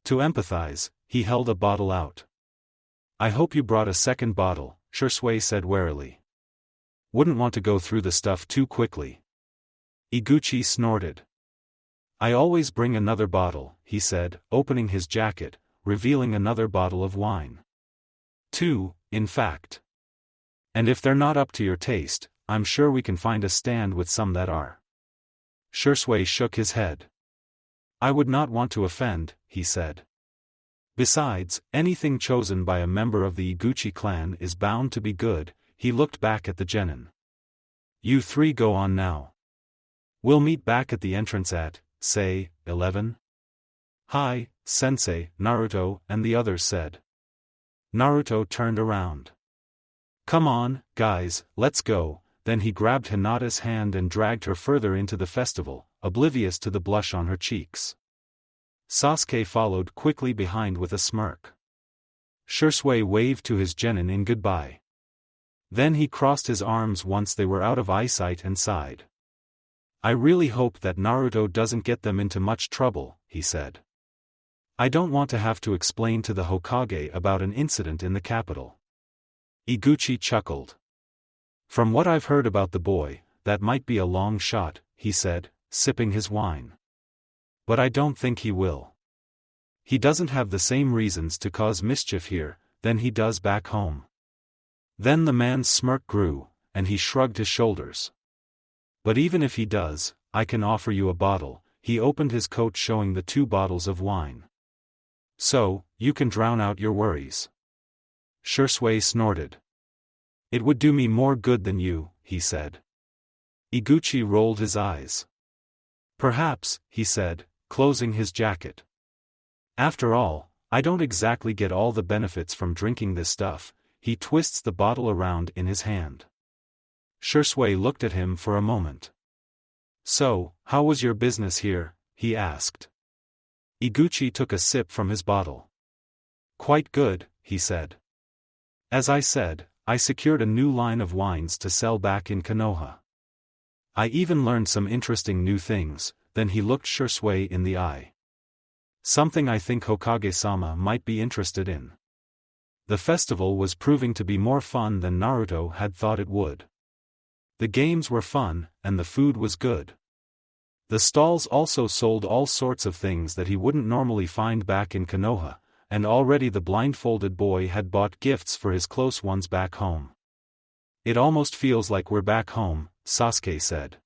To empathize, he held a bottle out. I hope you brought a second bottle, Shisui said warily. Wouldn't want to go through the stuff too quickly. Iguchi snorted. I always bring another bottle, he said, opening his jacket, revealing another bottle of wine. 2, in fact. And if they're not up to your taste, I'm sure we can find a stand with some that are. Shisui shook his head. I would not want to offend, he said. Besides, anything chosen by a member of the Iguchi clan is bound to be good. He looked back at the genin. You three go on now. We'll meet back at the entrance at, say, 11? Hi, sensei, Naruto and the others said. Naruto turned around. Come on, guys, let's go. Then he grabbed Hinata's hand and dragged her further into the festival, oblivious to the blush on her cheeks. Sasuke followed quickly behind with a smirk. Shisui waved to his genin in goodbye. Then he crossed his arms once they were out of eyesight and sighed. I really hope that Naruto doesn't get them into much trouble, he said. I don't want to have to explain to the Hokage about an incident in the capital. Iguchi chuckled. From what I've heard about the boy, that might be a long shot, he said, sipping his wine. But I don't think he will. He doesn't have the same reasons to cause mischief here than he does back home. Then the man's smirk grew, and he shrugged his shoulders. But even if he does, I can offer you a bottle. He opened his coat showing the 2 bottles of wine. So, you can drown out your worries. Shisui snorted. It would do me more good than you, he said. Iguchi rolled his eyes. Perhaps, he said, closing his jacket. After all, I don't exactly get all the benefits from drinking this stuff. He twists the bottle around in his hand. Shisui looked at him for a moment. So, how was your business here? He asked. Iguchi took a sip from his bottle. Quite good, he said. As I said, I secured a new line of wines to sell back in Konoha. I even learned some interesting new things. Then he looked Shisui in the eye. Something I think Hokage-sama might be interested in. The festival was proving to be more fun than Naruto had thought it would. The games were fun, and the food was good. The stalls also sold all sorts of things that he wouldn't normally find back in Konoha, and already the blindfolded boy had bought gifts for his close ones back home. It almost feels like we're back home, Sasuke said.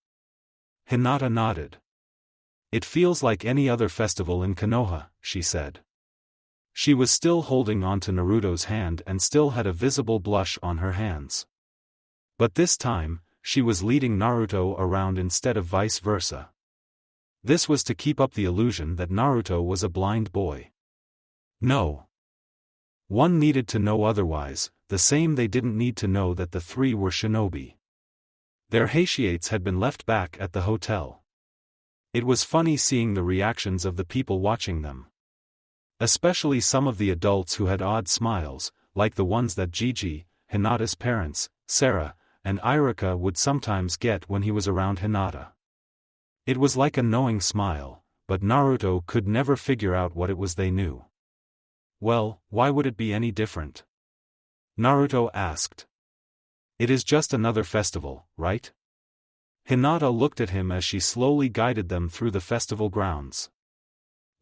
Hinata nodded. It feels like any other festival in Konoha, she said. She was still holding on to Naruto's hand and still had a visible blush on her hands. But this time, she was leading Naruto around instead of vice versa. This was to keep up the illusion that Naruto was a blind boy. No. One needed to know otherwise, the same they didn't need to know that the 3 were shinobi. Their Haitiates had been left back at the hotel. It was funny seeing the reactions of the people watching them. Especially some of the adults who had odd smiles, like the ones that Gigi, Hinata's parents, Sarah, and Irika would sometimes get when he was around Hinata. It was like a knowing smile, but Naruto could never figure out what it was they knew. Well, why would it be any different? Naruto asked. It is just another festival, right? Hinata looked at him as she slowly guided them through the festival grounds.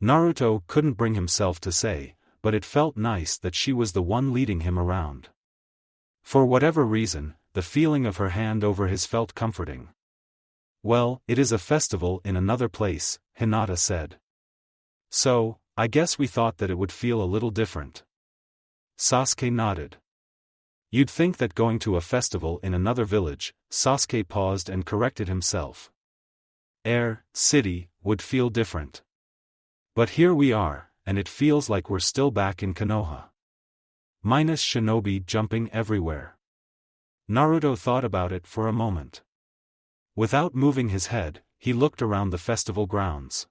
Naruto couldn't bring himself to say, but it felt nice that she was the one leading him around. For whatever reason, the feeling of her hand over his felt comforting. Well, it is a festival in another place, Hinata said. So, I guess we thought that it would feel a little different. Sasuke nodded. You'd think that going to a festival in another village, Sasuke paused and corrected himself. City, would feel different. But here we are, and it feels like we're still back in Konoha. Minus Shinobi jumping everywhere. Naruto thought about it for a moment. Without moving his head, he looked around the festival grounds.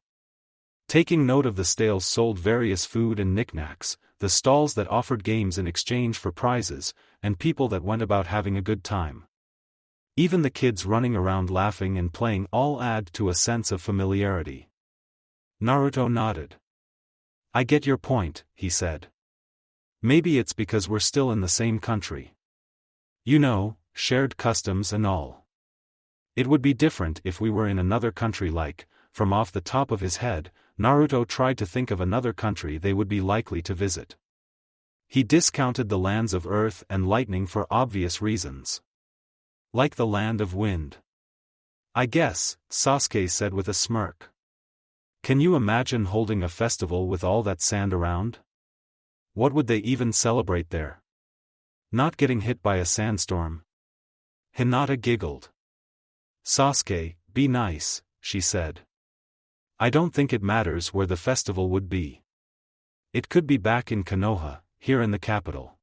Taking note of the stalls sold various food and knickknacks, the stalls that offered games in exchange for prizes, and people that went about having a good time. Even the kids running around laughing and playing all add to a sense of familiarity. Naruto nodded. I get your point, he said. Maybe it's because we're still in the same country. You know, shared customs and all. It would be different if we were in another country like, from off the top of his head, Naruto tried to think of another country they would be likely to visit. He discounted the lands of earth and lightning for obvious reasons. Like the land of wind. I guess, Sasuke said with a smirk. Can you imagine holding a festival with all that sand around? What would they even celebrate there? Not getting hit by a sandstorm? Hinata giggled. Sasuke, be nice, she said. I don't think it matters where the festival would be. It could be back in Konoha, here in the capital.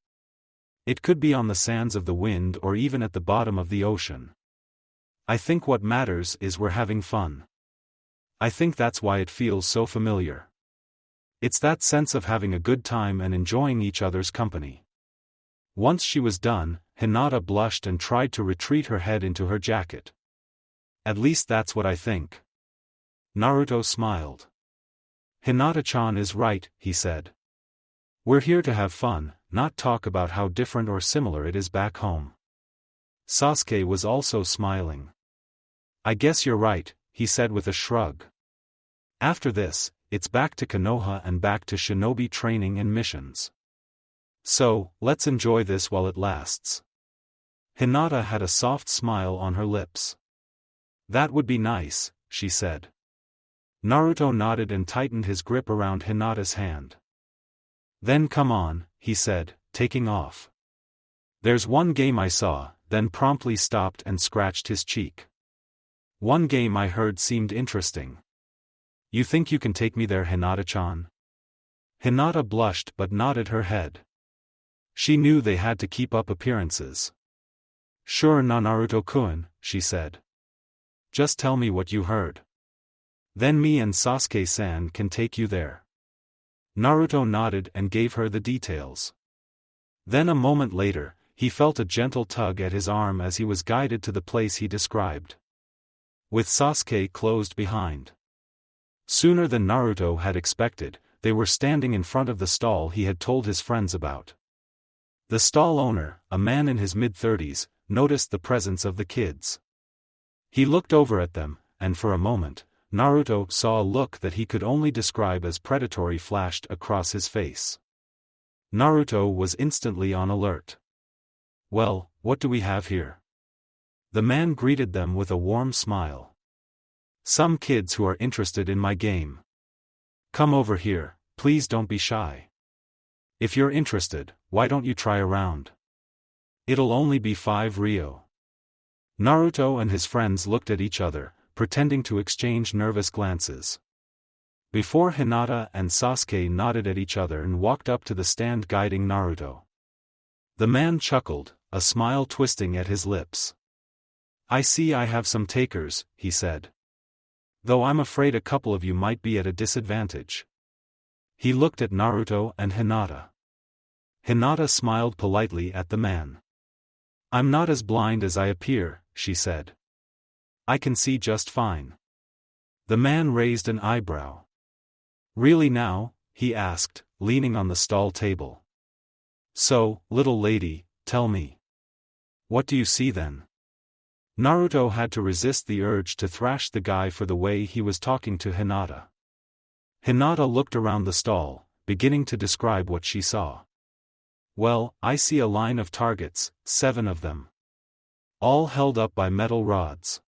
It could be on the sands of the wind or even at the bottom of the ocean. I think what matters is we're having fun. I think that's why it feels so familiar. It's that sense of having a good time and enjoying each other's company. Once she was done, Hinata blushed and tried to retreat her head into her jacket. At least that's what I think. Naruto smiled. Hinata-chan is right, he said. We're here to have fun, not talk about how different or similar it is back home. Sasuke was also smiling. I guess you're right, he said with a shrug. After this, it's back to Konoha and back to Shinobi training and missions. So, let's enjoy this while it lasts. Hinata had a soft smile on her lips. That would be nice, she said. Naruto nodded and tightened his grip around Hinata's hand. Then come on, he said, taking off. There's one game I saw, then promptly stopped and scratched his cheek. One game I heard seemed interesting. You think you can take me there, Hinata-chan? Hinata blushed but nodded her head. She knew they had to keep up appearances. Sure, Naruto-kun, she said. Just tell me what you heard. Then me and Sasuke-san can take you there. Naruto nodded and gave her the details. Then a moment later, he felt a gentle tug at his arm as he was guided to the place he described. With Sasuke closed behind. Sooner than Naruto had expected, they were standing in front of the stall he had told his friends about. The stall owner, a man in his mid-30s, noticed the presence of the kids. He looked over at them, and for a moment, Naruto saw a look that he could only describe as predatory flashed across his face. Naruto was instantly on alert. Well, what do we have here? The man greeted them with a warm smile. Some kids who are interested in my game. Come over here, please don't be shy. If you're interested, why don't you try a round? It'll only be 5 ryo. Naruto and his friends looked at each other, pretending to exchange nervous glances. Before Hinata and Sasuke nodded at each other and walked up to the stand guiding Naruto. The man chuckled, a smile twisting at his lips. I see I have some takers, he said. Though I'm afraid a couple of you might be at a disadvantage. He looked at Naruto and Hinata. Hinata smiled politely at the man. I'm not as blind as I appear, she said. I can see just fine. The man raised an eyebrow. Really now? He asked, leaning on the stall table. So, little lady, tell me. What do you see then? Naruto had to resist the urge to thrash the guy for the way he was talking to Hinata. Hinata looked around the stall, beginning to describe what she saw. Well, I see a line of targets, 7 of them. All held up by metal rods.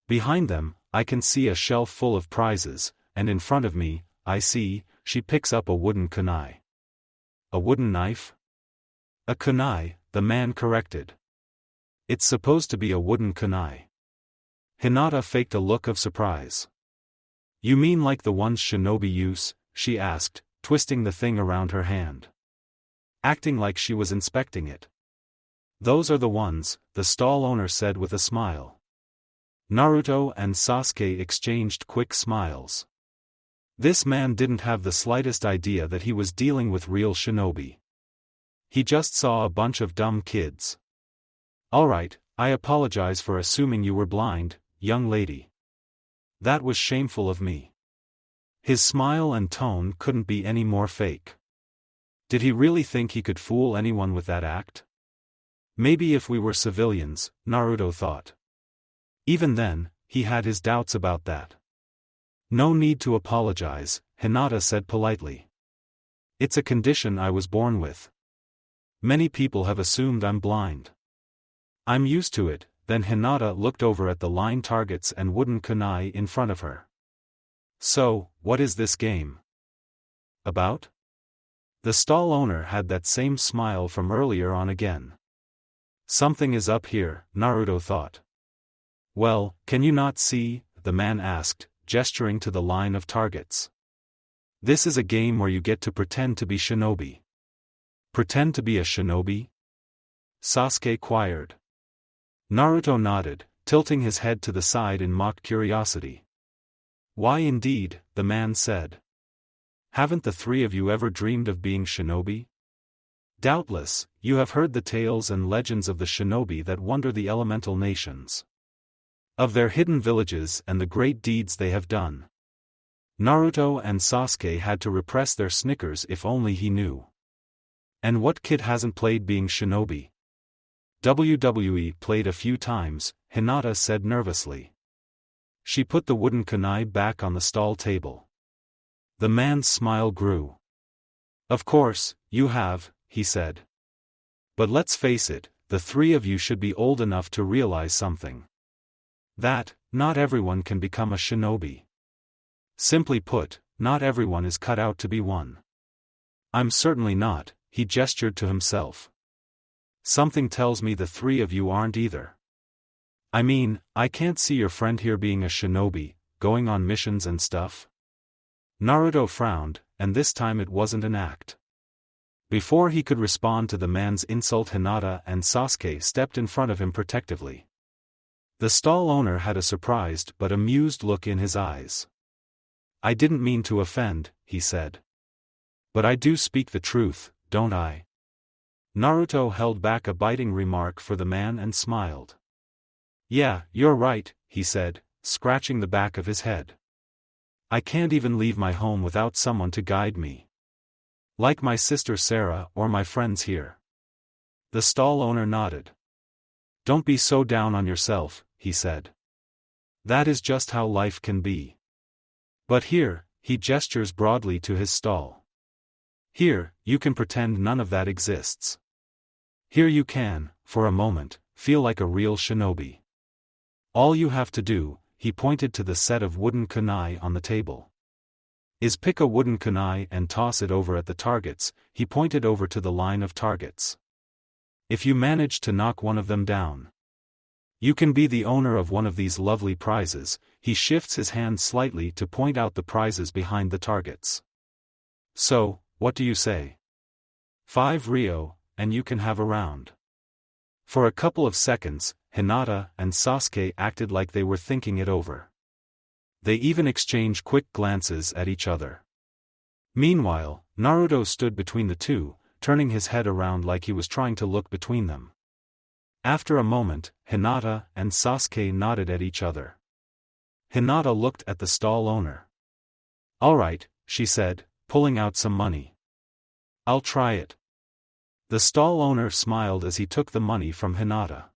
Behind them, I can see a shelf full of prizes, and in front of me, I see, she picks up a wooden kunai. A wooden knife? A kunai, the man corrected. It's supposed to be a wooden kunai. Hinata faked a look of surprise. You mean like the ones Shinobi use? She asked, twisting the thing around her hand. acting like she was inspecting it. "Those are the ones," the stall owner said with a smile. Naruto and Sasuke exchanged quick smiles. This man didn't have the slightest idea that he was dealing with real shinobi. He just saw a bunch of dumb kids. "Alright, I apologize for assuming you were blind, young lady. That was shameful of me." His smile and tone couldn't be any more fake. Did he really think he could fool anyone with that act? Maybe if we were civilians, Naruto thought. Even then, he had his doubts about that. "No need to apologize," Hinata said politely. "It's a condition I was born with. Many people have assumed I'm blind. I'm used to it." Then Hinata looked over at the line targets and wooden kunai in front of her. "So, what is this game about?" The stall owner had that same smile from earlier on again. "Something is up here," Naruto thought. "Well, can you not see?" the man asked, gesturing to the line of targets. "This is a game where you get to pretend to be shinobi." "Pretend to be a shinobi?" Sasuke queried. Naruto nodded, tilting his head to the side in mock curiosity. "Why indeed," the man said. "Haven't the three of you ever dreamed of being shinobi? Doubtless, you have heard the tales and legends of the shinobi that wander the elemental nations. Of their hidden villages and the great deeds they have done." Naruto and Sasuke had to repress their snickers if only he knew. "And what kid hasn't played being shinobi?" "WWE played a few times," Hinata said nervously. She put the wooden kunai back on the stall table. The man's smile grew. "Of course, you have," he said. "But let's face it, the three of you should be old enough to realize something. That, not everyone can become a shinobi. Simply put, not everyone is cut out to be one. I'm certainly not," he gestured to himself. "Something tells me the three of you aren't either. I mean, I can't see your friend here being a shinobi, going on missions and stuff." Naruto frowned, and this time it wasn't an act. Before he could respond to the man's insult, Hinata and Sasuke stepped in front of him protectively. The stall owner had a surprised but amused look in his eyes. "I didn't mean to offend," he said. "But I do speak the truth, don't I?" Naruto held back a biting remark for the man and smiled. "Yeah, you're right," he said, scratching the back of his head. "I can't even leave my home without someone to guide me. Like my sister Sarah or my friends here." The stall owner nodded. "Don't be so down on yourself," he said. "That is just how life can be. But here," he gestures broadly to his stall. "Here, you can pretend none of that exists. Here you can, for a moment, feel like a real shinobi. All you have to do," he pointed to the set of wooden kunai on the table, "is pick a wooden kunai and toss it over at the targets." He pointed over to the line of targets. "If you manage to knock one of them down, you can be the owner of one of these lovely prizes." He shifts his hand slightly to point out the prizes behind the targets. "So, what do you say? 5 Rio, and you can have a round." For a couple of seconds, Hinata and Sasuke acted like they were thinking it over. They even exchanged quick glances at each other. Meanwhile, Naruto stood between the two, turning his head around like he was trying to look between them. After a moment, Hinata and Sasuke nodded at each other. Hinata looked at the stall owner. "All right," she said, pulling out some money. "I'll try it." The stall owner smiled as he took the money from Hinata.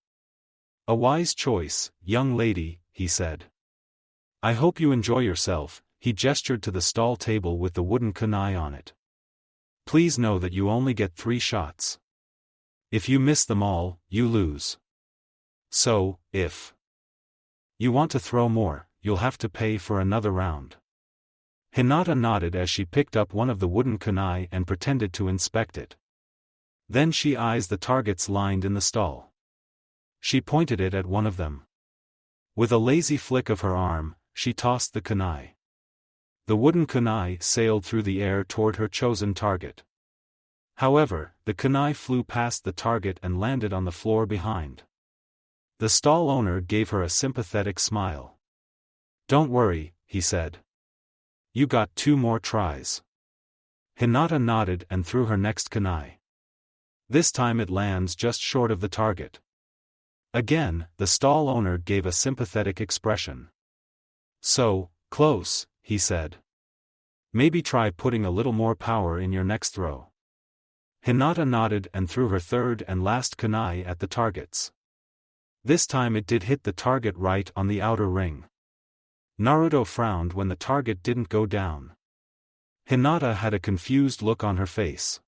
"A wise choice, young lady," he said. "I hope you enjoy yourself." He gestured to the stall table with the wooden kunai on it. "Please know that you only get 3 shots. If you miss them all, you lose. So, if you want to throw more, you'll have to pay for another round." Hinata nodded as she picked up one of the wooden kunai and pretended to inspect it. Then she eyes the targets lined in the stall. She pointed it at one of them. With a lazy flick of her arm, she tossed the kunai. The wooden kunai sailed through the air toward her chosen target. However, the kunai flew past the target and landed on the floor behind. The stall owner gave her a sympathetic smile. "Don't worry," he said. "You got 2 more tries." Hinata nodded and threw her next kunai. This time it lands just short of the target. Again, the stall owner gave a sympathetic expression. "So, close," he said. "Maybe try putting a little more power in your next throw." Hinata nodded and threw her third and last kunai at the targets. This time it did hit the target right on the outer ring. Naruto frowned when the target didn't go down. Hinata had a confused look on her face.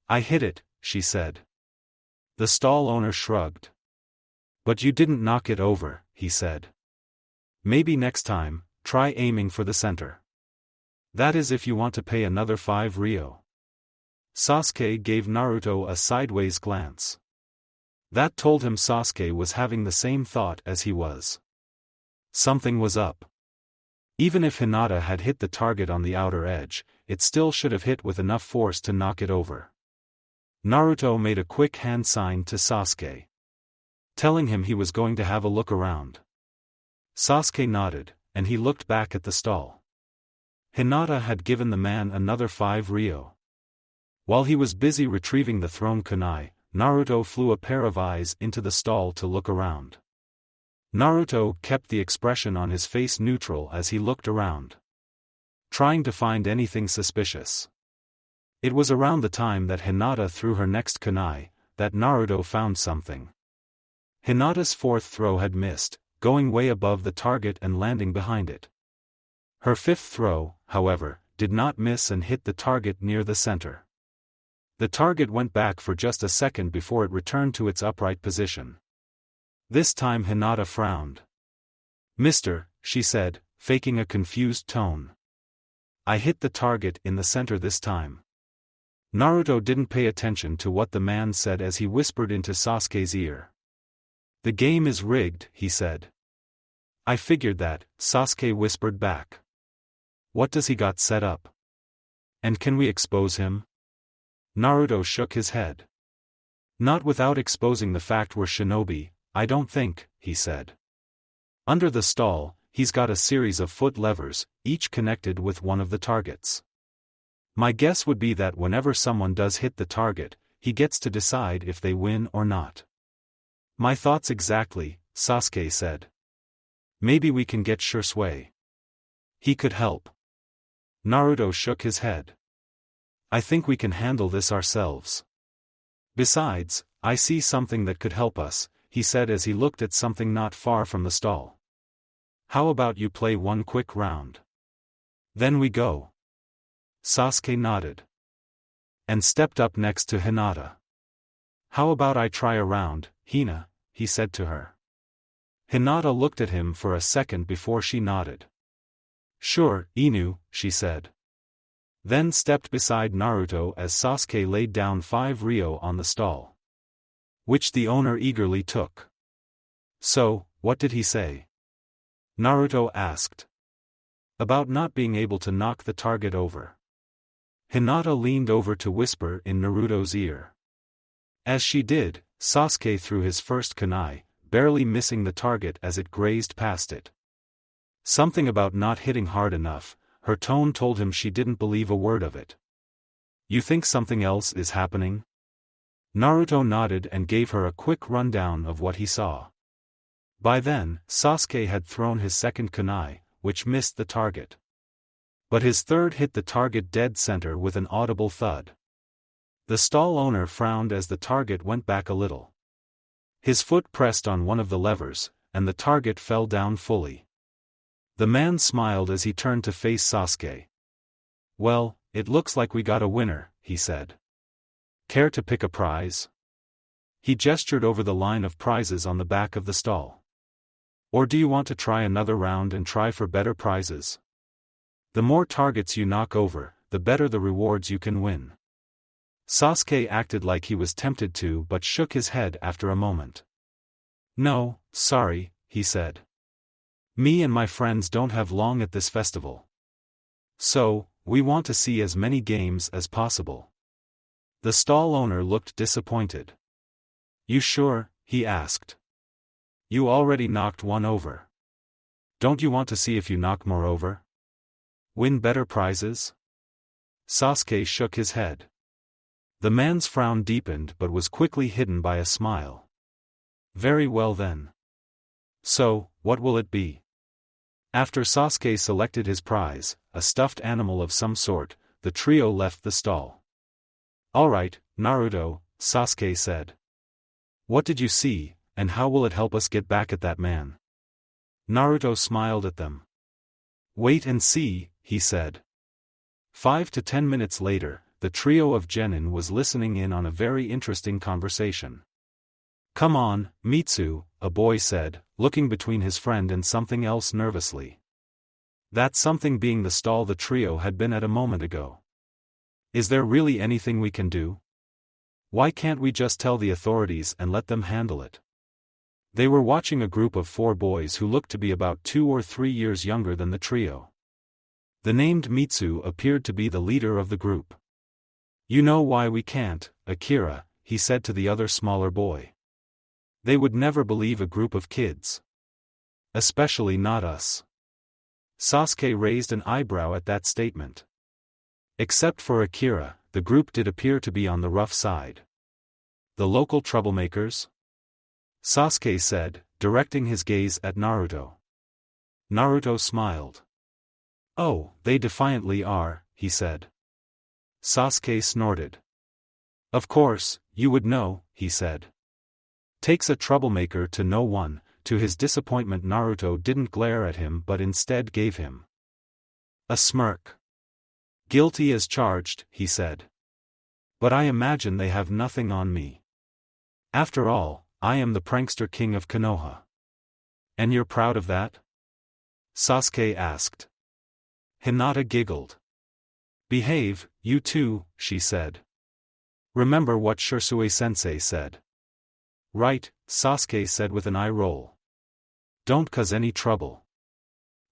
"I hit it," she said. The stall owner shrugged. "But you didn't knock it over," he said. "Maybe next time, try aiming for the center. That is if you want to pay another 5 ryo." Sasuke gave Naruto a sideways glance. That told him Sasuke was having the same thought as he was. Something was up. Even if Hinata had hit the target on the outer edge, it still should have hit with enough force to knock it over. Naruto made a quick hand sign to Sasuke, telling him he was going to have a look around. Sasuke nodded, and he looked back at the stall. Hinata had given the man another 5 ryo. While he was busy retrieving the thrown kunai, Naruto flew a pair of eyes into the stall to look around. Naruto kept the expression on his face neutral as he looked around, trying to find anything suspicious. It was around the time that Hinata threw her next kunai that Naruto found something. Hinata's 4th throw had missed, going way above the target and landing behind it. Her 5th throw, however, did not miss and hit the target near the center. The target went back for just a second before it returned to its upright position. This time Hinata frowned. "Mister," she said, faking a confused tone. "I hit the target in the center this time." Naruto didn't pay attention to what the man said as he whispered into Sasuke's ear. "The game is rigged," he said. "I figured that," Sasuke whispered back. "What does he got set up? And can we expose him?" Naruto shook his head. "Not without exposing the fact we're shinobi, I don't think," he said. "Under the stall, he's got a series of foot levers, each connected with one of the targets. My guess would be that whenever someone does hit the target, he gets to decide if they win or not." "My thoughts exactly," Sasuke said. "Maybe we can get Shisui. He could help." Naruto shook his head. "I think we can handle this ourselves. Besides, I see something that could help us," he said as he looked at something not far from the stall. "How about you play one quick round? Then we go." Sasuke nodded and stepped up next to Hinata. "How about I try a round, Hina?" he said to her. Hinata looked at him for a second before she nodded. "Sure, Inu," she said. Then stepped beside Naruto as Sasuke laid down 5 ryo on the stall, which the owner eagerly took. "So, what did he say?" Naruto asked. "About not being able to knock the target over." Hinata leaned over to whisper in Naruto's ear. As she did, Sasuke threw his first kunai, barely missing the target as it grazed past it. Something about not hitting hard enough, her tone told him she didn't believe a word of it. "You think something else is happening?" Naruto nodded and gave her a quick rundown of what he saw. By then, Sasuke had thrown his second kunai, which missed the target. But his third hit the target dead center with an audible thud. The stall owner frowned as the target went back a little. His foot pressed on one of the levers, and the target fell down fully. The man smiled as he turned to face Sasuke. "Well, it looks like we got a winner," he said. "Care to pick a prize?" He gestured over the line of prizes on the back of the stall. "Or do you want to try another round and try for better prizes? The more targets you knock over, the better the rewards you can win." Sasuke acted like he was tempted to but shook his head after a moment. "No, sorry," he said. "Me and my friends don't have long at this festival. So, we want to see as many games as possible." The stall owner looked disappointed. You sure? He asked. You already knocked one over. Don't you want to see if you knock more over? Win better prizes? Sasuke shook his head. The man's frown deepened but was quickly hidden by a smile. Very well then. So, what will it be? After Sasuke selected his prize, a stuffed animal of some sort, the trio left the stall. Alright, Naruto, Sasuke said. What did you see, and how will it help us get back at that man? Naruto smiled at them. Wait and see, he said. 5 to 10 minutes later, the trio of genin was listening in on a very interesting conversation. Come on, Mitsu, a boy said, looking between his friend and something else nervously. That something being the stall the trio had been at a moment ago. Is there really anything we can do? Why can't we just tell the authorities and let them handle it? They were watching a group of 4 boys who looked to be about 2 or 3 years younger than the trio. The named Mitsu appeared to be the leader of the group. You know why we can't, Akira, he said to the other smaller boy. They would never believe a group of kids. Especially not us. Sasuke raised an eyebrow at that statement. Except for Akira, the group did appear to be on the rough side. The local troublemakers? Sasuke said, directing his gaze at Naruto. Naruto smiled. Oh, they defiantly are, he said. Sasuke snorted. Of course, you would know, he said. Takes a troublemaker to know one. To his disappointment, Naruto didn't glare at him but instead gave him a smirk. Guilty as charged, he said. But I imagine they have nothing on me. After all, I am the prankster king of Konoha. And you're proud of that? Sasuke asked. Hinata giggled. Behave, you two, she said. Remember what Shisui-sensei said. Right, Sasuke said with an eye roll. Don't cause any trouble.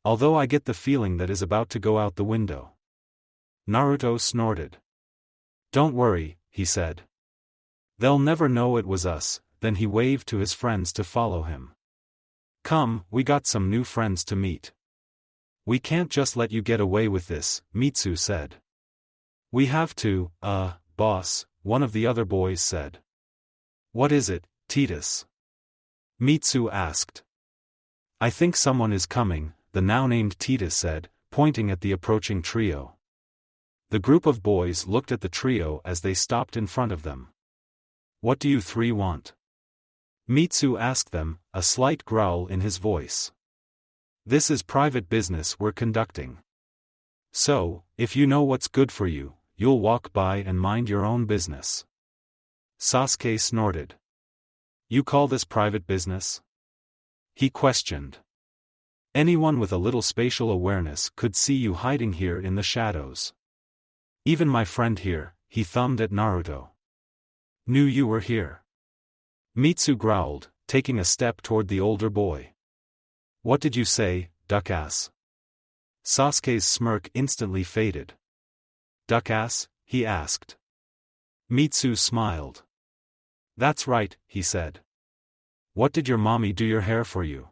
Although I get the feeling that is about to go out the window. Naruto snorted. Don't worry, he said. They'll never know it was us. Then he waved to his friends to follow him. Come, we got some new friends to meet. We can't just let you get away with this, Mitsu said. We have to, boss, one of the other boys said. What is it, Titus? Mitsu asked. I think someone is coming, the now named Titus said, pointing at the approaching trio. The group of boys looked at the trio as they stopped in front of them. What do you 3 want? Mitsu asked them, a slight growl in his voice. This is private business we're conducting. So, if you know what's good for you, you'll walk by and mind your own business. Sasuke snorted. You call this private business? He questioned. Anyone with a little spatial awareness could see you hiding here in the shadows. Even my friend here, he thumbed at Naruto. Knew you were here. Mitsu growled, taking a step toward the older boy. What did you say, duckass? Sasuke's smirk instantly faded. Duckass? He asked. Mitsu smiled. That's right, he said. What did your mommy do your hair for you?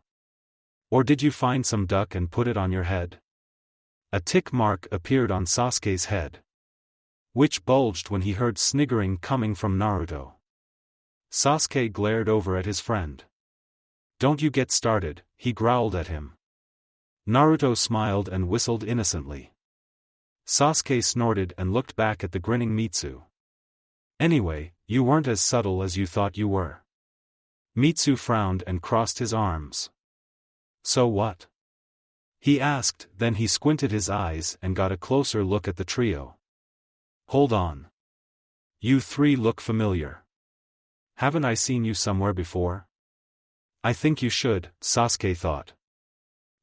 Or did you find some duck and put it on your head? A tick mark appeared on Sasuke's head, which bulged when he heard sniggering coming from Naruto. Sasuke glared over at his friend. Don't you get started, he growled at him. Naruto smiled and whistled innocently. Sasuke snorted and looked back at the grinning Mitsu. Anyway, you weren't as subtle as you thought you were. Mitsu frowned and crossed his arms. So what? He asked, then he squinted his eyes and got a closer look at the trio. Hold on. You 3 look familiar. Haven't I seen you somewhere before? I think you should, Sasuke thought.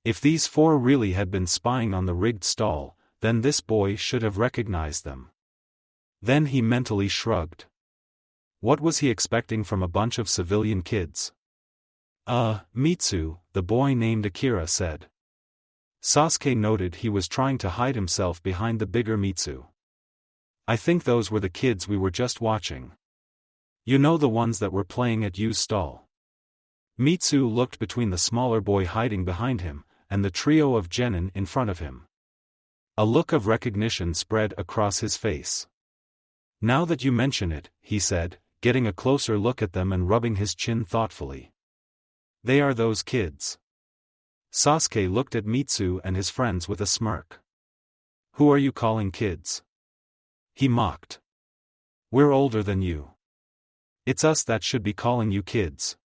If these 4 really had been spying on the rigged stall, then this boy should have recognized them. Then he mentally shrugged. What was he expecting from a bunch of civilian kids? Mitsu, the boy named Akira said. Sasuke noted he was trying to hide himself behind the bigger Mitsu. I think those were the kids we were just watching. You know, the ones that were playing at Yu's stall. Mitsu looked between the smaller boy hiding behind him, and the trio of genin in front of him. A look of recognition spread across his face. Now that you mention it, he said, getting a closer look at them and rubbing his chin thoughtfully. They are those kids. Sasuke looked at Mitsu and his friends with a smirk. Who are you calling kids? He mocked. We're older than you. It's us that should be calling you kids.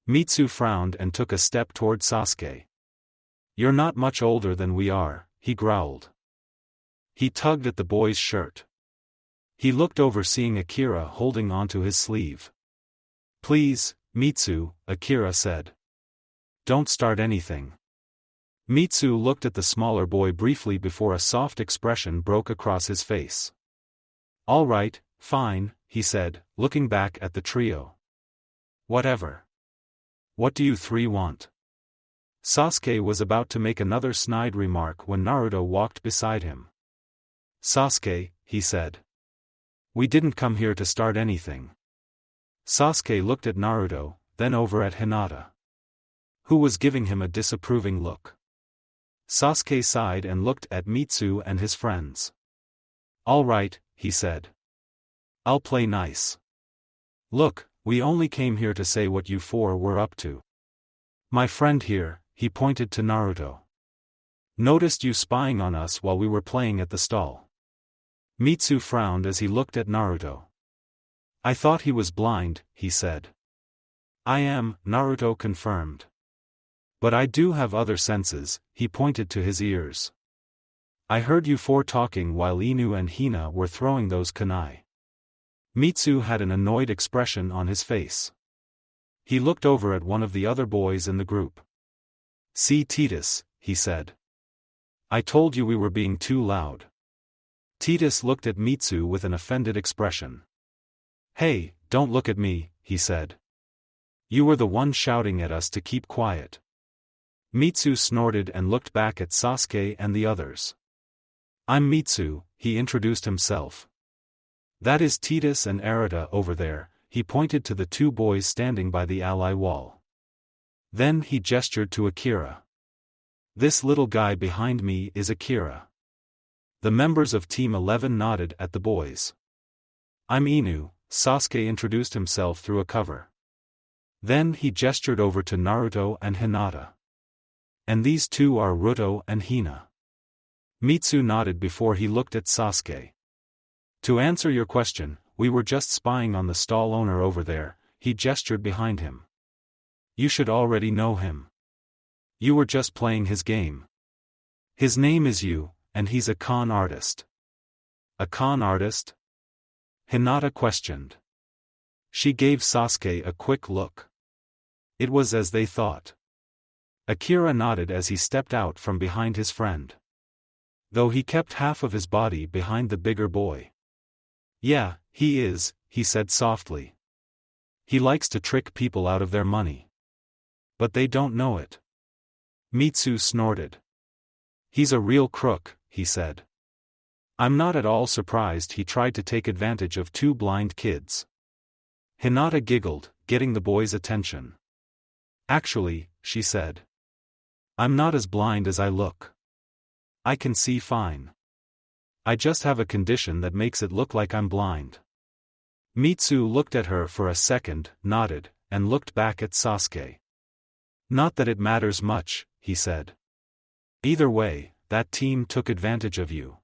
Mitsu frowned and took a step toward Sasuke. You're not much older than we are, he growled. He tugged at the boy's shirt. He looked over, seeing Akira holding onto his sleeve. Please, Mitsu, Akira said. Don't start anything. Mitsu looked at the smaller boy briefly before a soft expression broke across his face. All right, fine, he said, looking back at the trio. Whatever. What do you three want? Sasuke was about to make another snide remark when Naruto walked beside him. Sasuke, he said. We didn't come here to start anything. Sasuke looked at Naruto, then over at Hinata, who was giving him a disapproving look. Sasuke sighed and looked at Mitsu and his friends. All right, he said. I'll play nice. Look, we only came here to say what you four were up to. My friend here, he pointed to Naruto, noticed you spying on us while we were playing at the stall. Mitsu frowned as he looked at Naruto. I thought he was blind, he said. I am, Naruto confirmed. But I do have other senses, he pointed to his ears. I heard you four talking while Inu and Hina were throwing those kunai. Mitsu had an annoyed expression on his face. He looked over at one of the other boys in the group. See Titus, he said. I told you we were being too loud. Titus looked at Mitsu with an offended expression. Hey, don't look at me, he said. You were the one shouting at us to keep quiet. Mitsu snorted and looked back at Sasuke and the others. I'm Mitsu, he introduced himself. That is Titus and Arata over there, he pointed to the two boys standing by the ally wall. Then he gestured to Akira. This little guy behind me is Akira. The members of Team 11 nodded at the boys. I'm Inu, Sasuke introduced himself through a cover. Then he gestured over to Naruto and Hinata. And these two are Ruto and Hina. Mitsu nodded before he looked at Sasuke. To answer your question, we were just spying on the stall owner over there, he gestured behind him. You should already know him. You were just playing his game. His name is Yu, and he's a con artist. A con artist? Hinata questioned. She gave Sasuke a quick look. It was as they thought. Akira nodded as he stepped out from behind his friend, though he kept half of his body behind the bigger boy. Yeah, he is, he said softly. He likes to trick people out of their money. But they don't know it. Mitsu snorted. He's a real crook, he said. I'm not at all surprised he tried to take advantage of two blind kids. Hinata giggled, getting the boy's attention. Actually, she said. I'm not as blind as I look. I can see fine. I just have a condition that makes it look like I'm blind. Mitsu looked at her for a second, nodded, and looked back at Sasuke. Not that it matters much, he said. Either way, that team took advantage of you.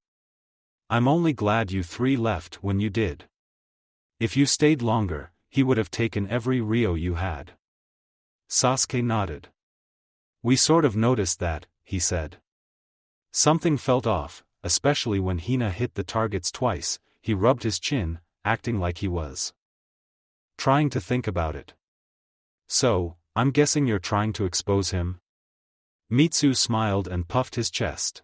I'm only glad you three left when you did. If you stayed longer, he would have taken every Ryo you had. Sasuke nodded. We sort of noticed that, he said. Something felt off, especially when Hina hit the targets twice. He rubbed his chin, acting like he was trying to think about it. So, I'm guessing you're trying to expose him? Mitsu smiled and puffed his chest.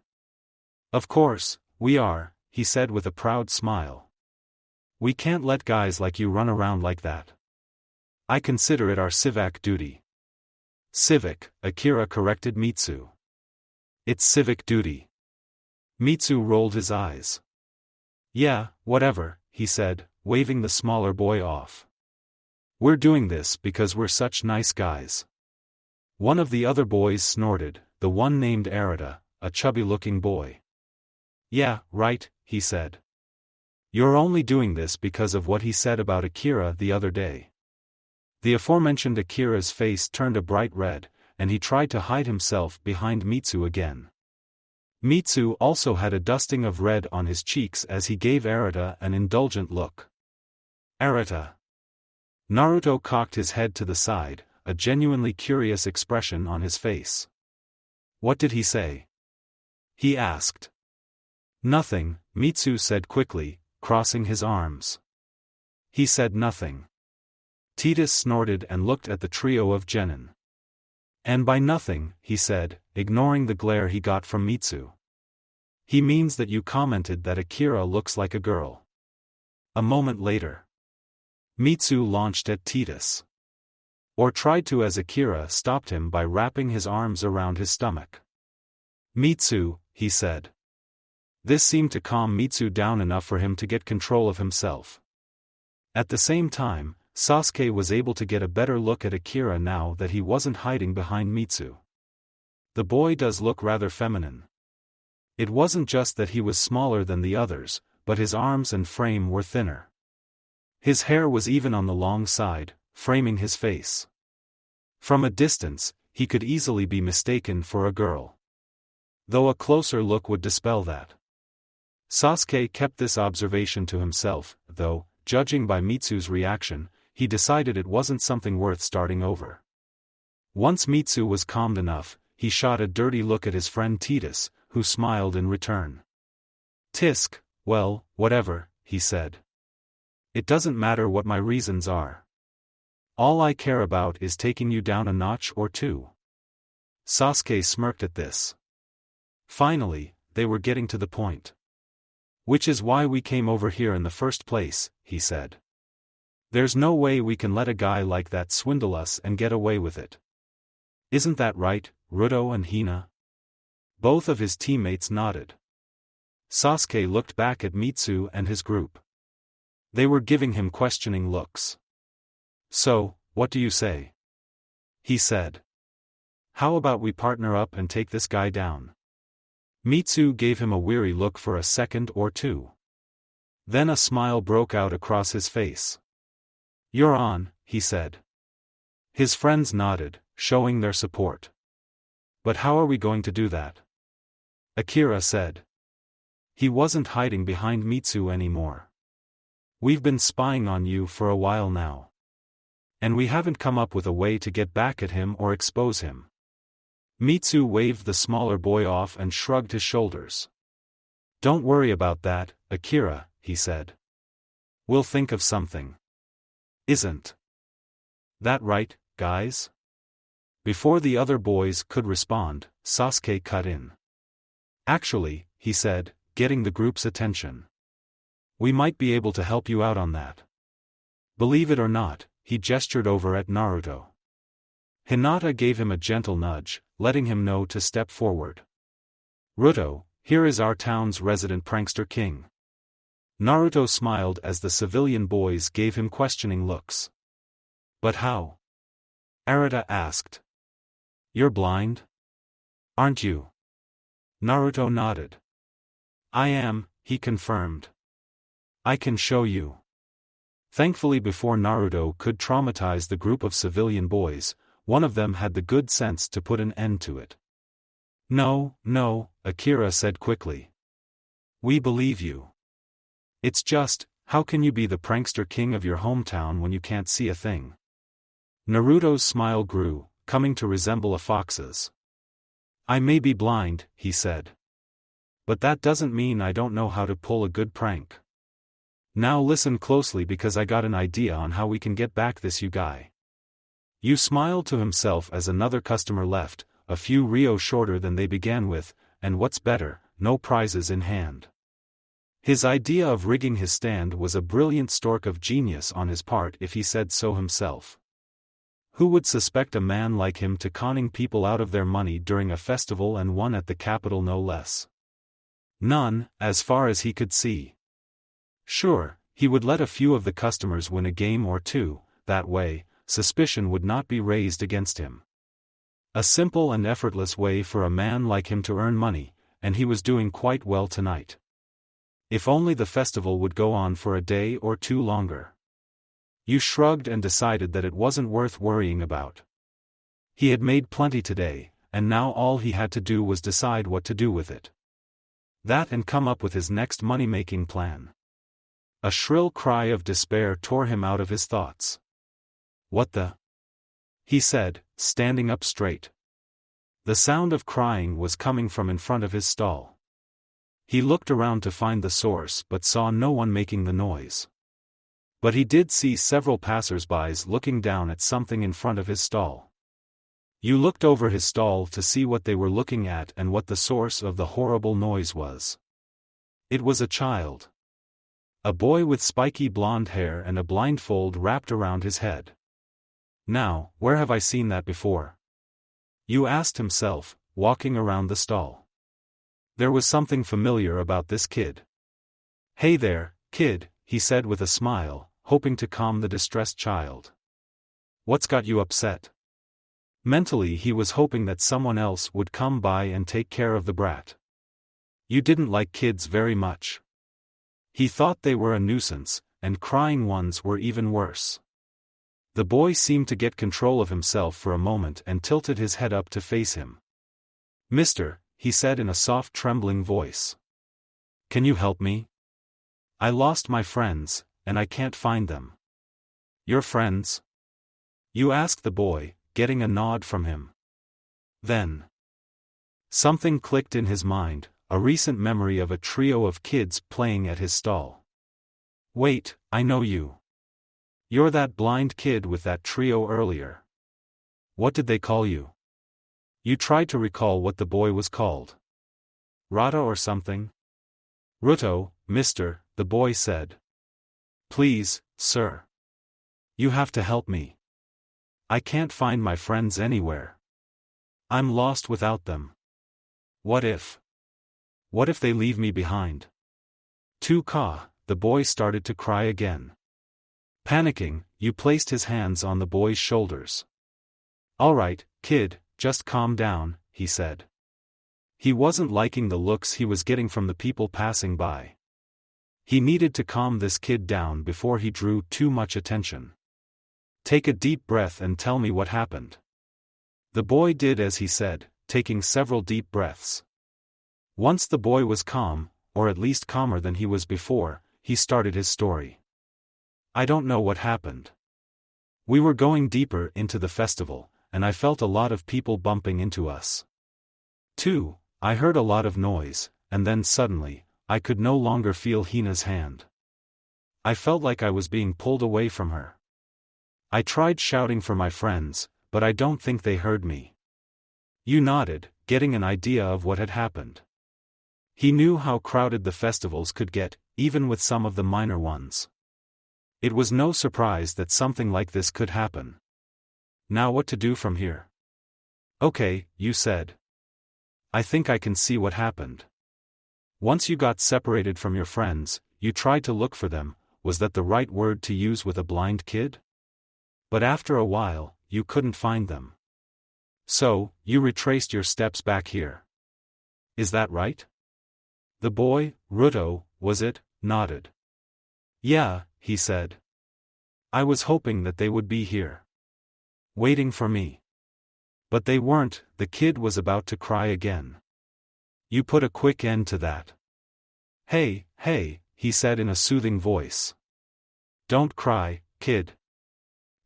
Of course, we are, he said with a proud smile. We can't let guys like you run around like that. I consider it our civic duty. Civic, Akira corrected Mitsu. It's civic duty. Mitsu rolled his eyes. Yeah, whatever, he said, waving the smaller boy off. We're doing this because we're such nice guys. One of the other boys snorted, the one named Arata, a chubby-looking boy. Yeah, right, he said. You're only doing this because of what he said about Akira the other day. The aforementioned Akira's face turned a bright red, and he tried to hide himself behind Mitsu again. Mitsu also had a dusting of red on his cheeks as he gave Arata an indulgent look. Arata. Naruto cocked his head to the side, a genuinely curious expression on his face. What did he say? He asked. Nothing, Mitsu said quickly, crossing his arms. He said nothing. Titus snorted and looked at the trio of genin. And by nothing, he said, ignoring the glare he got from Mitsu. He means that you commented that Akira looks like a girl. A moment later. Mitsu launched at Titus. Or tried to as Akira stopped him by wrapping his arms around his stomach. Mitsu, he said. This seemed to calm Mitsu down enough for him to get control of himself. At the same time, Sasuke was able to get a better look at Akira now that he wasn't hiding behind Mitsu. The boy does look rather feminine. It wasn't just that he was smaller than the others, but his arms and frame were thinner. His hair was even on the long side, framing his face. From a distance, he could easily be mistaken for a girl. Though a closer look would dispel that. Sasuke kept this observation to himself, though, judging by Mitsu's reaction, he decided it wasn't something worth starting over. Once Mitsu was calmed enough, he shot a dirty look at his friend Titus, who smiled in return. Tisk, well, whatever, he said. It doesn't matter what my reasons are. All I care about is taking you down a notch or two. Sasuke smirked at this. Finally, they were getting to the point. Which is why we came over here in the first place, he said. There's no way we can let a guy like that swindle us and get away with it. Isn't that right, Ruto and Hina? Both of his teammates nodded. Sasuke looked back at Mitsu and his group. They were giving him questioning looks. So, what do you say? He said. How about we partner up and take this guy down? Mitsu gave him a weary look for a second or two. Then a smile broke out across his face. You're on, he said. His friends nodded, showing their support. But how are we going to do that? Akira said. He wasn't hiding behind Mitsu anymore. We've been spying on you for a while now. And we haven't come up with a way to get back at him or expose him. Mitsu waved the smaller boy off and shrugged his shoulders. Don't worry about that, Akira, he said. We'll think of something. Isn't that right, guys? Before the other boys could respond, Sasuke cut in. Actually, he said, getting the group's attention. We might be able to help you out on that. Believe it or not, he gestured over at Naruto. Hinata gave him a gentle nudge, letting him know to step forward. Ruto, here is our town's resident prankster king. Naruto smiled as the civilian boys gave him questioning looks. But how? Arata asked. You're blind? Aren't you? Naruto nodded. I am, he confirmed. I can show you. Thankfully, before Naruto could traumatize the group of civilian boys, one of them had the good sense to put an end to it. No, Akira said quickly. We believe you. It's just, how can you be the prankster king of your hometown when you can't see a thing? Naruto's smile grew, coming to resemble a fox's. I may be blind, he said. But that doesn't mean I don't know how to pull a good prank. Now listen closely because I got an idea on how we can get back this you guy. Yu smiled to himself as another customer left, a few ryo shorter than they began with, and what's better, no prizes in hand. His idea of rigging his stand was a brilliant stroke of genius on his part if he said so himself. Who would suspect a man like him to conning people out of their money during a festival, and one at the capital no less? None, as far as he could see. Sure, he would let a few of the customers win a game or two, that way, suspicion would not be raised against him. A simple and effortless way for a man like him to earn money, and he was doing quite well tonight. If only the festival would go on for a day or two longer. You shrugged and decided that it wasn't worth worrying about. He had made plenty today, and now all he had to do was decide what to do with it. That and come up with his next money-making plan. A shrill cry of despair tore him out of his thoughts. "What the?" he said, standing up straight. The sound of crying was coming from in front of his stall. He looked around to find the source but saw no one making the noise. But he did see several passers-by looking down at something in front of his stall. You looked over his stall to see what they were looking at and what the source of the horrible noise was. It was a child. A boy with spiky blonde hair and a blindfold wrapped around his head. Now, where have I seen that before? You asked himself, walking around the stall. There was something familiar about this kid. "Hey there, kid," he said with a smile, hoping to calm the distressed child. "What's got you upset?" Mentally he was hoping that someone else would come by and take care of the brat. You didn't like kids very much. He thought they were a nuisance, and crying ones were even worse. The boy seemed to get control of himself for a moment and tilted his head up to face him. "Mister," he said in a soft trembling voice. "Can you help me? I lost my friends, and I can't find them." "Your friends?" You asked the boy, getting a nod from him. Then something clicked in his mind, a recent memory of a trio of kids playing at his stall. "Wait, I know you. You're that blind kid with that trio earlier. What did they call you?" You tried to recall what the boy was called. "Rata or something?" "Ruto, mister," the boy said. "Please, sir. You have to help me. I can't find my friends anywhere. I'm lost without them. What if they leave me behind?" The boy started to cry again. Panicking, you placed his hands on the boy's shoulders. "All right, kid, just calm down," he said. He wasn't liking the looks he was getting from the people passing by. He needed to calm this kid down before he drew too much attention. "Take a deep breath and tell me what happened." The boy did as he said, taking several deep breaths. Once the boy was calm, or at least calmer than he was before, he started his story. "I don't know what happened. We were going deeper into the festival, and I felt a lot of people bumping into us. I heard a lot of noise, and then suddenly, I could no longer feel Hina's hand. I felt like I was being pulled away from her. I tried shouting for my friends, but I don't think they heard me." You nodded, getting an idea of what had happened. He knew how crowded the festivals could get, even with some of the minor ones. It was no surprise that something like this could happen. Now what to do from here? "Okay," you said. "I think I can see what happened. Once you got separated from your friends, you tried to look for them. Was that the right word to use with a blind kid? But after a while, you couldn't find them. So, you retraced your steps back here. Is that right?" The boy, Ruto, was it, nodded. "Yeah," he said. "I was hoping that they would be here. Waiting for me. But they weren't." The kid was about to cry again. You put a quick end to that. Hey, he said in a soothing voice. "Don't cry, kid.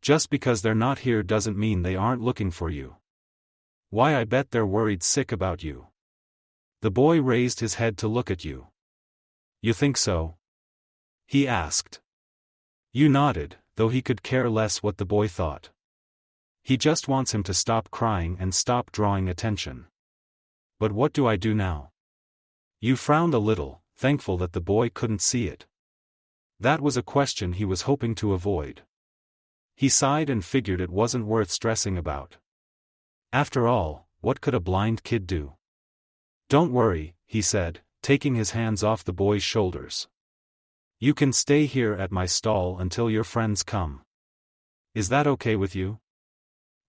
Just because they're not here doesn't mean they aren't looking for you. Why, I bet they're worried sick about you." The boy raised his head to look at you. "You think so?" he asked. You nodded, though he could care less what the boy thought. He just wants him to stop crying and stop drawing attention. "But what do I do now?" You frowned a little, thankful that the boy couldn't see it. That was a question he was hoping to avoid. He sighed and figured it wasn't worth stressing about. After all, what could a blind kid do? "Don't worry," he said, taking his hands off the boy's shoulders. You can stay here at my stall until your friends come. Is that okay with you?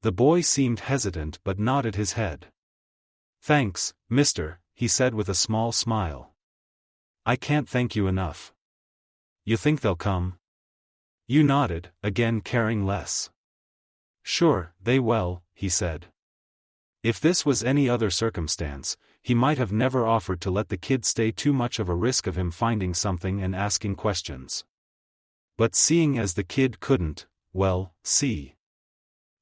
The boy seemed hesitant but nodded his head. Thanks, mister, he said with a small smile. I can't thank you enough. You think they'll come? You nodded, again caring less. Sure, they will, he said. If this was any other circumstance, he might have never offered to let the kid stay, too much of a risk of him finding something and asking questions. But seeing as the kid couldn't, well, see.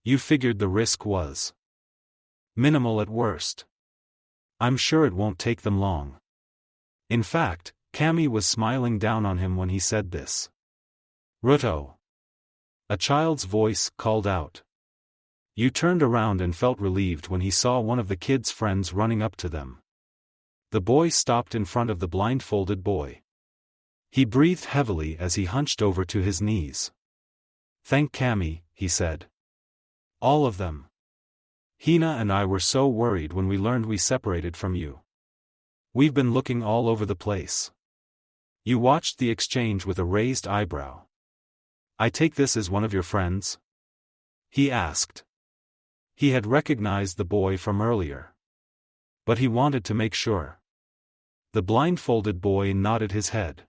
You figured the risk was minimal at worst. I'm sure it won't take them long. In fact, Kami was smiling down on him when he said this. Ruto. A child's voice called out. You turned around and felt relieved when he saw one of the kid's friends running up to them. The boy stopped in front of the blindfolded boy. He breathed heavily as he hunched over to his knees. Thank Kami, he said. All of them. Hina and I were so worried when we learned we separated from you. We've been looking all over the place. You watched the exchange with a raised eyebrow. I take this as one of your friends? He asked. He had recognized the boy from earlier. But he wanted to make sure. The blindfolded boy nodded his head.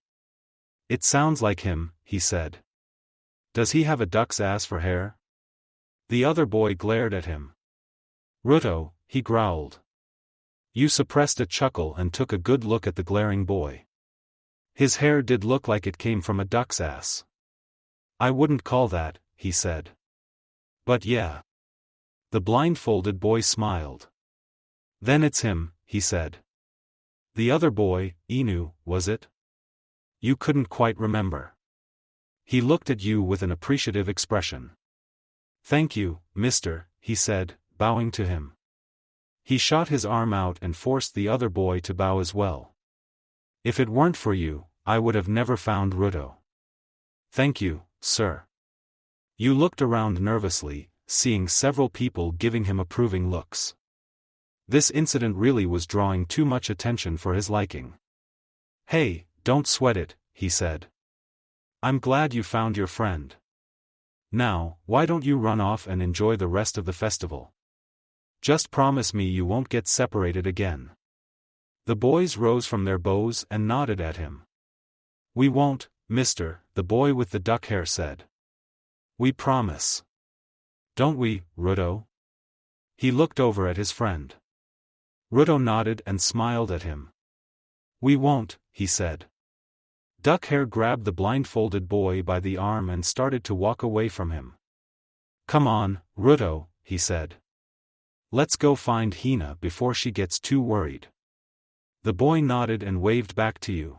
It sounds like him, he said. Does he have a duck's ass for hair? The other boy glared at him. Ruto, he growled. You suppressed a chuckle and took a good look at the glaring boy. His hair did look like it came from a duck's ass. I wouldn't call that, he said. But yeah. The blindfolded boy smiled. Then it's him, he said. The other boy, Inu, was it? You couldn't quite remember. He looked at you with an appreciative expression. Thank you, mister, he said, bowing to him. He shot his arm out and forced the other boy to bow as well. If it weren't for you, I would have never found Ruto. Thank you, sir. You looked around nervously, seeing several people giving him approving looks. This incident really was drawing too much attention for his liking. Hey, don't sweat it, he said. I'm glad you found your friend. Now, why don't you run off and enjoy the rest of the festival? Just promise me you won't get separated again. The boys rose from their bows and nodded at him. We won't, mister, the boy with the duck hair said. We promise. Don't we, Ruto? He looked over at his friend. Ruto nodded and smiled at him. We won't, he said. Duck hair grabbed the blindfolded boy by the arm and started to walk away from him. Come on, Ruto, he said. Let's go find Hina before she gets too worried. The boy nodded and waved back to you.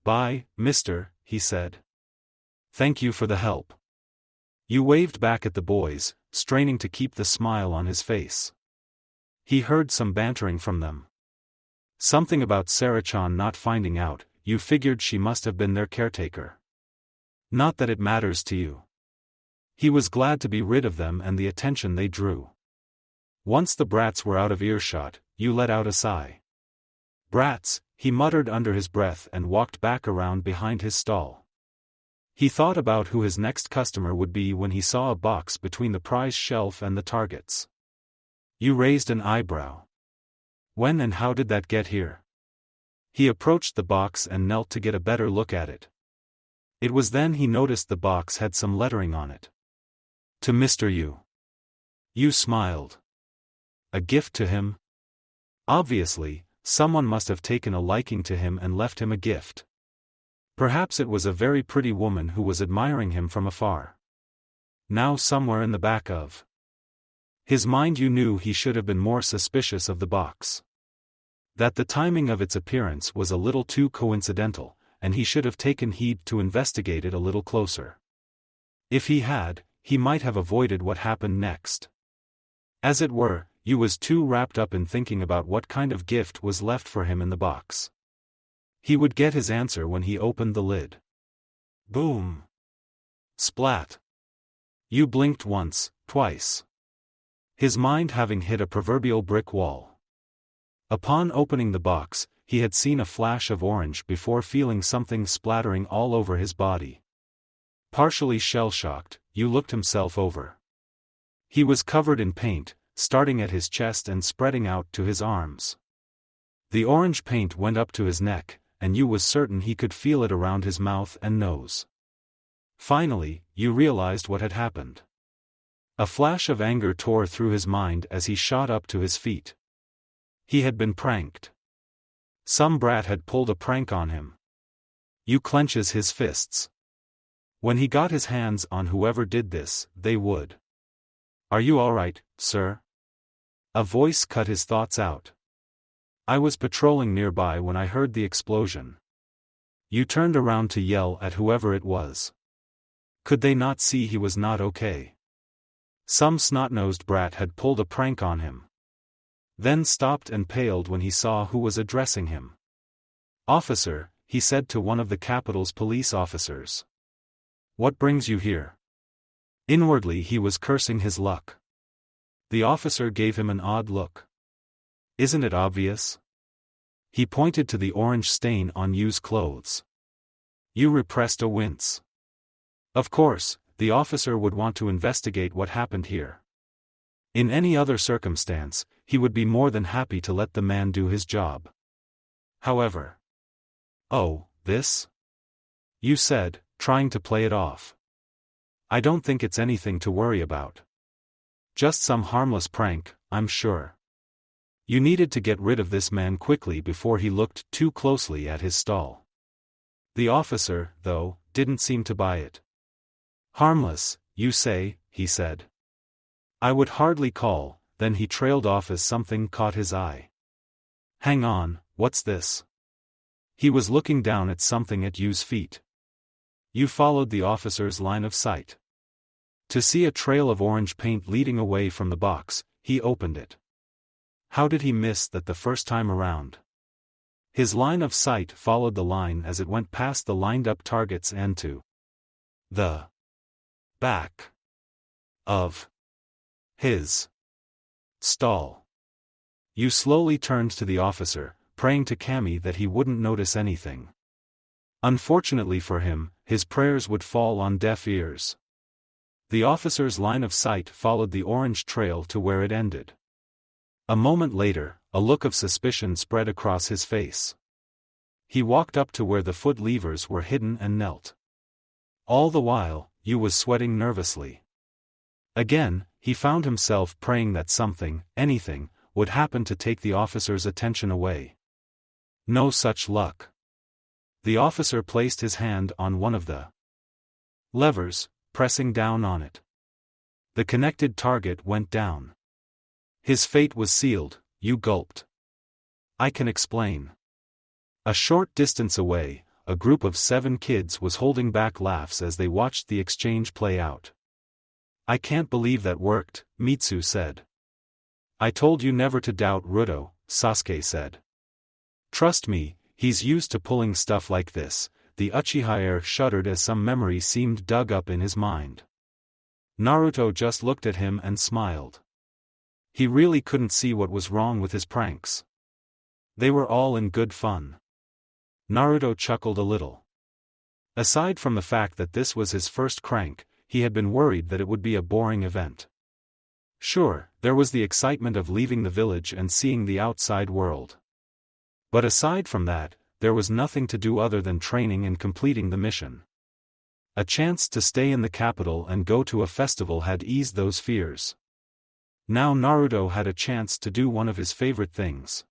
Bye, mister, he said. Thank you for the help. You waved back at the boys, straining to keep the smile on his face. He heard some bantering from them. Something about Sarah-chan not finding out. You figured she must have been their caretaker. Not that it matters to you. He was glad to be rid of them and the attention they drew. Once the brats were out of earshot, you let out a sigh. Brats, he muttered under his breath and walked back around behind his stall. He thought about who his next customer would be when he saw a box between the prize shelf and the targets. You raised an eyebrow. When and how did that get here? He approached the box and knelt to get a better look at it. It was then he noticed the box had some lettering on it. To Mr. Yu. You smiled. A gift to him? Obviously, someone must have taken a liking to him and left him a gift. Perhaps it was a very pretty woman who was admiring him from afar. Now somewhere in the back of his mind you knew he should have been more suspicious of the box. That the timing of its appearance was a little too coincidental, and he should have taken heed to investigate it a little closer. If he had, he might have avoided what happened next. As it were, Yu was too wrapped up in thinking about what kind of gift was left for him in the box. He would get his answer when he opened the lid. Boom! Splat! Yu blinked once, twice. His mind having hit a proverbial brick wall. Upon opening the box, he had seen a flash of orange before feeling something splattering all over his body. Partially shell-shocked, Yu looked himself over. He was covered in paint, starting at his chest and spreading out to his arms. The orange paint went up to his neck, and Yu was certain he could feel it around his mouth and nose. Finally, Yu realized what had happened. A flash of anger tore through his mind as he shot up to his feet. He had been pranked. Some brat had pulled a prank on him. Yu clenches his fists. When he got his hands on whoever did this, they would. "Are you all right, sir?" A voice cut his thoughts out. "I was patrolling nearby when I heard the explosion." Yu turned around to yell at whoever it was. Could they not see he was not okay? Some snot-nosed brat had pulled a prank on him. Then stopped and paled when he saw who was addressing him. "Officer," he said to one of the capital's police officers. "What brings you here?" Inwardly he was cursing his luck. The officer gave him an odd look. "Isn't it obvious?" He pointed to the orange stain on Yu's clothes. Yu repressed a wince. Of course, the officer would want to investigate what happened here. In any other circumstance, he would be more than happy to let the man do his job. However. "Oh, this?" Yu said, trying to play it off. "I don't think it's anything to worry about. Just some harmless prank, I'm sure. You needed to get rid of this man quickly before he looked too closely at his stall." The officer, though, didn't seem to buy it. "Harmless, you say," he said. "I would hardly call," then he trailed off as something caught his eye. "Hang on, what's this?" He was looking down at something at Yu's feet. Yu followed the officer's line of sight. To see a trail of orange paint leading away from the box, he opened it. How did he miss that the first time around? His line of sight followed the line as it went past the lined-up targets and to the back of his stall. Yu slowly turned to the officer, praying to Kami that he wouldn't notice anything. Unfortunately for him, his prayers would fall on deaf ears. The officer's line of sight followed the orange trail to where it ended. A moment later, a look of suspicion spread across his face. He walked up to where the foot levers were hidden and knelt. All the while, Yu was sweating nervously. Again, he found himself praying that something, anything, would happen to take the officer's attention away. No such luck. The officer placed his hand on one of the levers, pressing down on it. The connected target went down. His fate was sealed, Yu gulped. "I can explain." A short distance away, a group of 7 kids was holding back laughs as they watched the exchange play out. "I can't believe that worked," Mitsu said. "I told you never to doubt Ruto," Sasuke said. "Trust me, he's used to pulling stuff like this." The Uchiha shuddered as some memory seemed dug up in his mind. Naruto just looked at him and smiled. He really couldn't see what was wrong with his pranks. They were all in good fun. Naruto chuckled a little. Aside from the fact that this was his first crank, he had been worried that it would be a boring event. Sure, there was the excitement of leaving the village and seeing the outside world. But aside from that, there was nothing to do other than training and completing the mission. A chance to stay in the capital and go to a festival had eased those fears. Now Naruto had a chance to do one of his favorite things.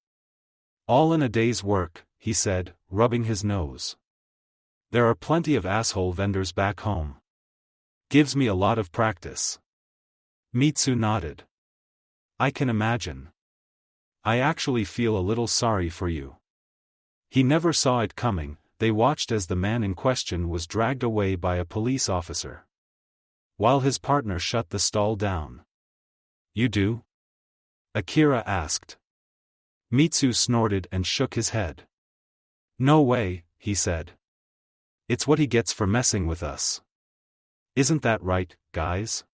"All in a day's work," he said, rubbing his nose. "There are plenty of asshole vendors back home. Gives me a lot of practice." Mitsu nodded. "I can imagine. I actually feel a little sorry for you." He never saw it coming. They watched as the man in question was dragged away by a police officer, while his partner shut the stall down. "You do?" Akira asked. Mitsu snorted and shook his head. "No way," he said. "It's what he gets for messing with us. Isn't that right, guys?"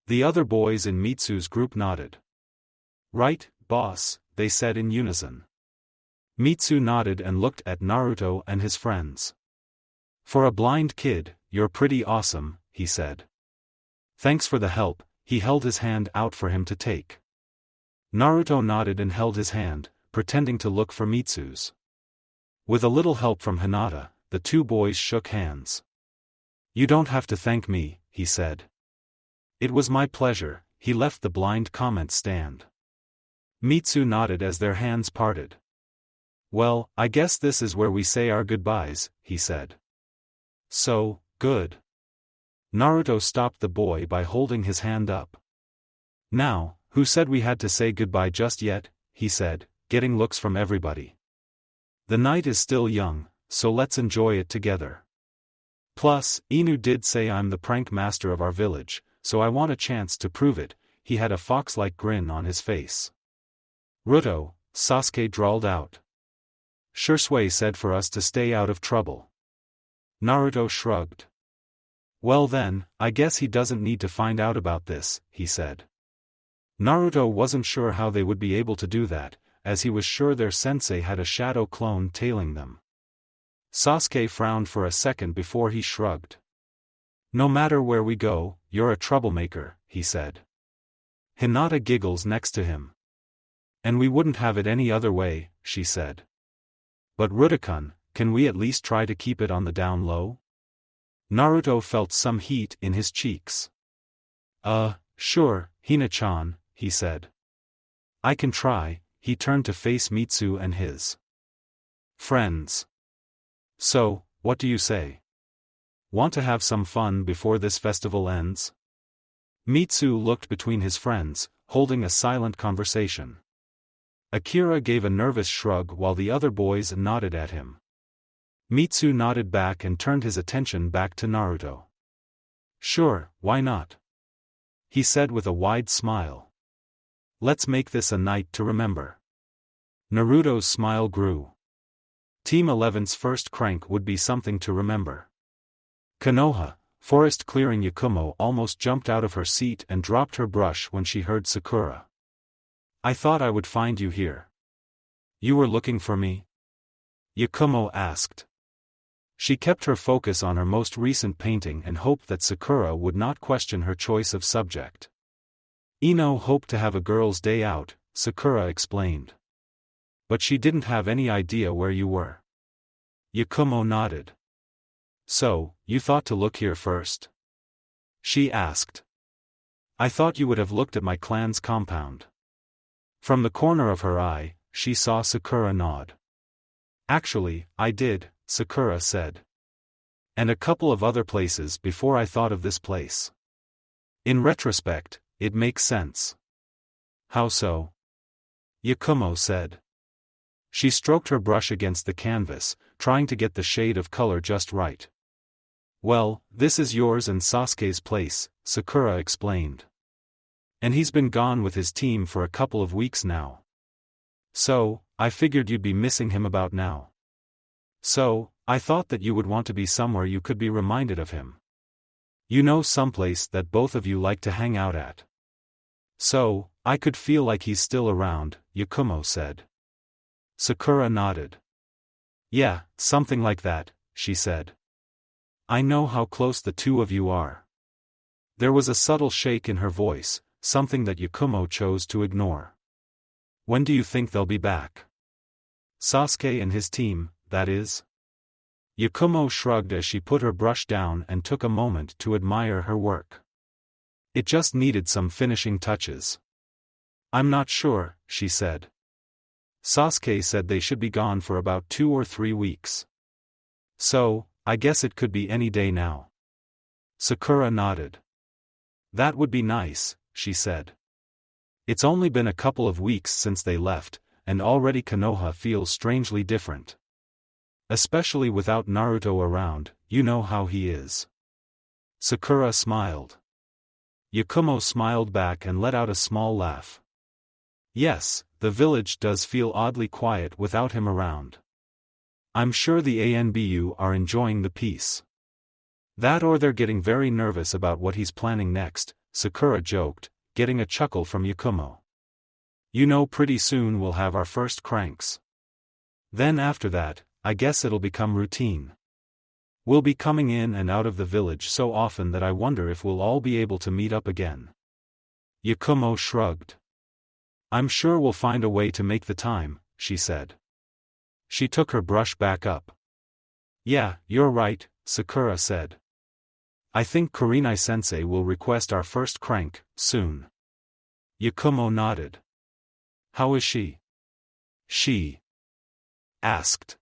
The other boys in Mitsu's group nodded. "Right, boss," they said in unison. Mitsu nodded and looked at Naruto and his friends. For a blind kid, you're pretty awesome, he said. Thanks for the help. He held his hand out for him to take. Naruto nodded and held his hand, pretending to look for Mitsu's. With a little help from Hinata, the two boys shook hands. You don't have to thank me, he said. It was my pleasure. He left the blind comment stand. Mitsu nodded as their hands parted. Well, I guess this is where we say our goodbyes, he said. So, good. Naruto stopped the boy by holding his hand up. Now, who said we had to say goodbye just yet, he said, getting looks from everybody. The night is still young, so let's enjoy it together. Plus, Inu did say I'm the prank master of our village, so I want a chance to prove it. He had a fox-like grin on his face. Ruto, Sasuke drawled out. Shursui said for us to stay out of trouble. Naruto shrugged. Well then, I guess he doesn't need to find out about this, he said. Naruto wasn't sure how they would be able to do that, as he was sure their sensei had a shadow clone tailing them. Sasuke frowned for a second before he shrugged. No matter where we go, you're a troublemaker, he said. Hinata giggles next to him. And we wouldn't have it any other way, she said. But Ruto-kun, can we at least try to keep it on the down low? Naruto felt some heat in his cheeks. Sure, Hina-chan, he said. I can try. He turned to face Mitsu and his friends. So, what do you say? Want to have some fun before this festival ends? Mitsu looked between his friends, holding a silent conversation. Akira gave a nervous shrug while the other boys nodded at him. Mitsu nodded back and turned his attention back to Naruto. Sure, why not? He said with a wide smile. Let's make this a night to remember. Naruto's smile grew. Team 11's first crank would be something to remember. Konoha, forest clearing Yakumo almost jumped out of her seat and dropped her brush when she heard Sakura. I thought I would find you here. You were looking for me? Yakumo asked. She kept her focus on her most recent painting and hoped that Sakura would not question her choice of subject. Ino hoped to have a girl's day out, Sakura explained. But she didn't have any idea where you were. Yakumo nodded. So, you thought to look here first? She asked. I thought you would have looked at my clan's compound. From the corner of her eye, she saw Sakura nod. Actually, I did, Sakura said. And a couple of other places before I thought of this place. In retrospect, it makes sense. How so? Yakumo said. She stroked her brush against the canvas, trying to get the shade of color just right. Well, this is yours and Sasuke's place, Sakura explained. And he's been gone with his team for a couple of weeks now. So, I figured you'd be missing him about now. So, I thought that you would want to be somewhere you could be reminded of him. You know, someplace that both of you like to hang out at. So, I could feel like he's still around, Yakumo said. Sakura nodded. Yeah, something like that, she said. I know how close the two of you are. There was a subtle shake in her voice, something that Yakumo chose to ignore. When do you think they'll be back? Sasuke and his team, that is? Yakumo shrugged as she put her brush down and took a moment to admire her work. It just needed some finishing touches. I'm not sure, she said. Sasuke said they should be gone for about 2 or 3 weeks. So, I guess it could be any day now. Sakura nodded. That would be nice, she said. It's only been a couple of weeks since they left, and already Konoha feels strangely different. Especially without Naruto around, you know how he is. Sakura smiled. Yakumo smiled back and let out a small laugh. Yes, the village does feel oddly quiet without him around. I'm sure the ANBU are enjoying the peace. That or they're getting very nervous about what he's planning next, Sakura joked, getting a chuckle from Yakumo. You know, pretty soon we'll have our first cranks. Then after that, I guess it'll become routine. We'll be coming in and out of the village so often that I wonder if we'll all be able to meet up again. Yakumo shrugged. I'm sure we'll find a way to make the time, she said. She took her brush back up. Yeah, you're right, Sakura said. I think Kurenai-sensei will request our first crank, soon. Yakumo nodded. How is she? She asked.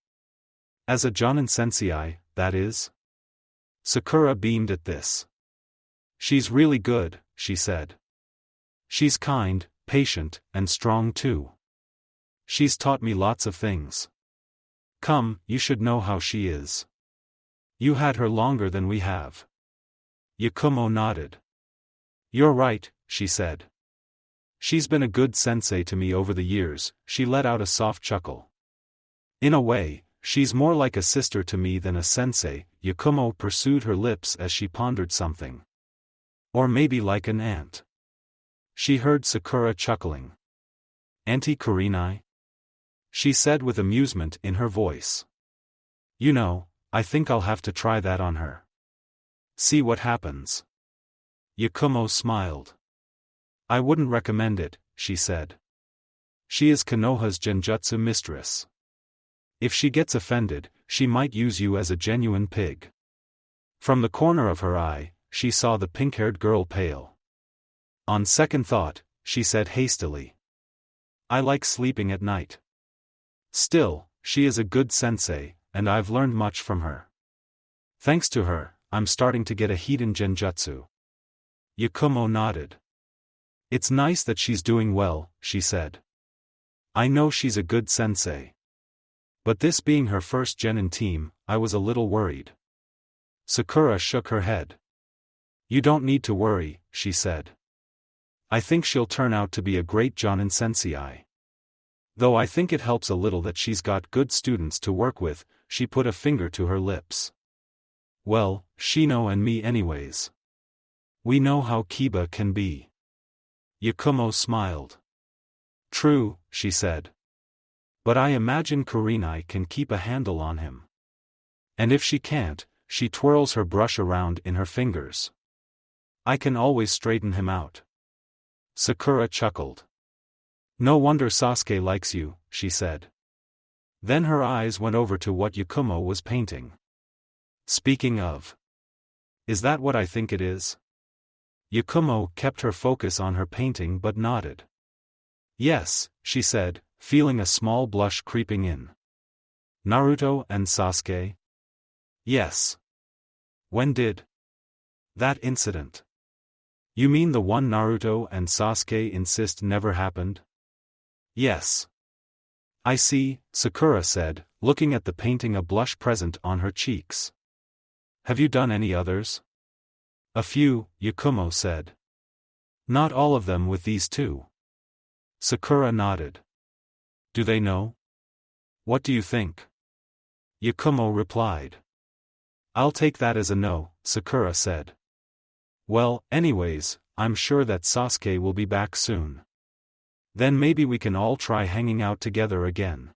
As a Jonin sensei, that is? Sakura beamed at this. She's really good, she said. She's kind, patient, and strong too. She's taught me lots of things. Come, you should know how she is. You had her longer than we have. Yakumo nodded. You're right, she said. She's been a good sensei to me over the years. She let out a soft chuckle. In a way, she's more like a sister to me than a sensei. Yakumo pursued her lips as she pondered something. Or maybe like an aunt. She heard Sakura chuckling. Auntie Kurenai? She said with amusement in her voice. You know, I think I'll have to try that on her. See what happens. Yakumo smiled. I wouldn't recommend it, she said. She is Konoha's genjutsu mistress. If she gets offended, she might use you as a genuine pig. From the corner of her eye, she saw the pink-haired girl pale. On second thought, she said hastily. I like sleeping at night. Still, she is a good sensei, and I've learned much from her. Thanks to her, I'm starting to get a hidden genjutsu. Yakumo nodded. It's nice that she's doing well, she said. I know she's a good sensei. But this being her first genin team, I was a little worried. Sakura shook her head. You don't need to worry, she said. I think she'll turn out to be a great Jonin sensei. Though I think it helps a little that she's got good students to work with. She put a finger to her lips. Well, Shino and me anyways. We know how Kiba can be. Yakumo smiled. True, she said. But I imagine Kurenai can keep a handle on him. And if she can't, she twirls her brush around in her fingers. I can always straighten him out. Sakura chuckled. No wonder Sasuke likes you, she said. Then her eyes went over to what Yakumo was painting. Speaking of. Is that what I think it is? Yakumo kept her focus on her painting but nodded. Yes, she said, feeling a small blush creeping in. Naruto and Sasuke? Yes. When did that incident? You mean the one Naruto and Sasuke insist never happened? Yes. I see, Sakura said, looking at the painting, a blush present on her cheeks. Have you done any others? A few, Yakumo said. Not all of them with these two. Sakura nodded. Do they know? What do you think? Yakumo replied. I'll take that as a no, Sakura said. Well, anyways, I'm sure that Sasuke will be back soon. Then maybe we can all try hanging out together again.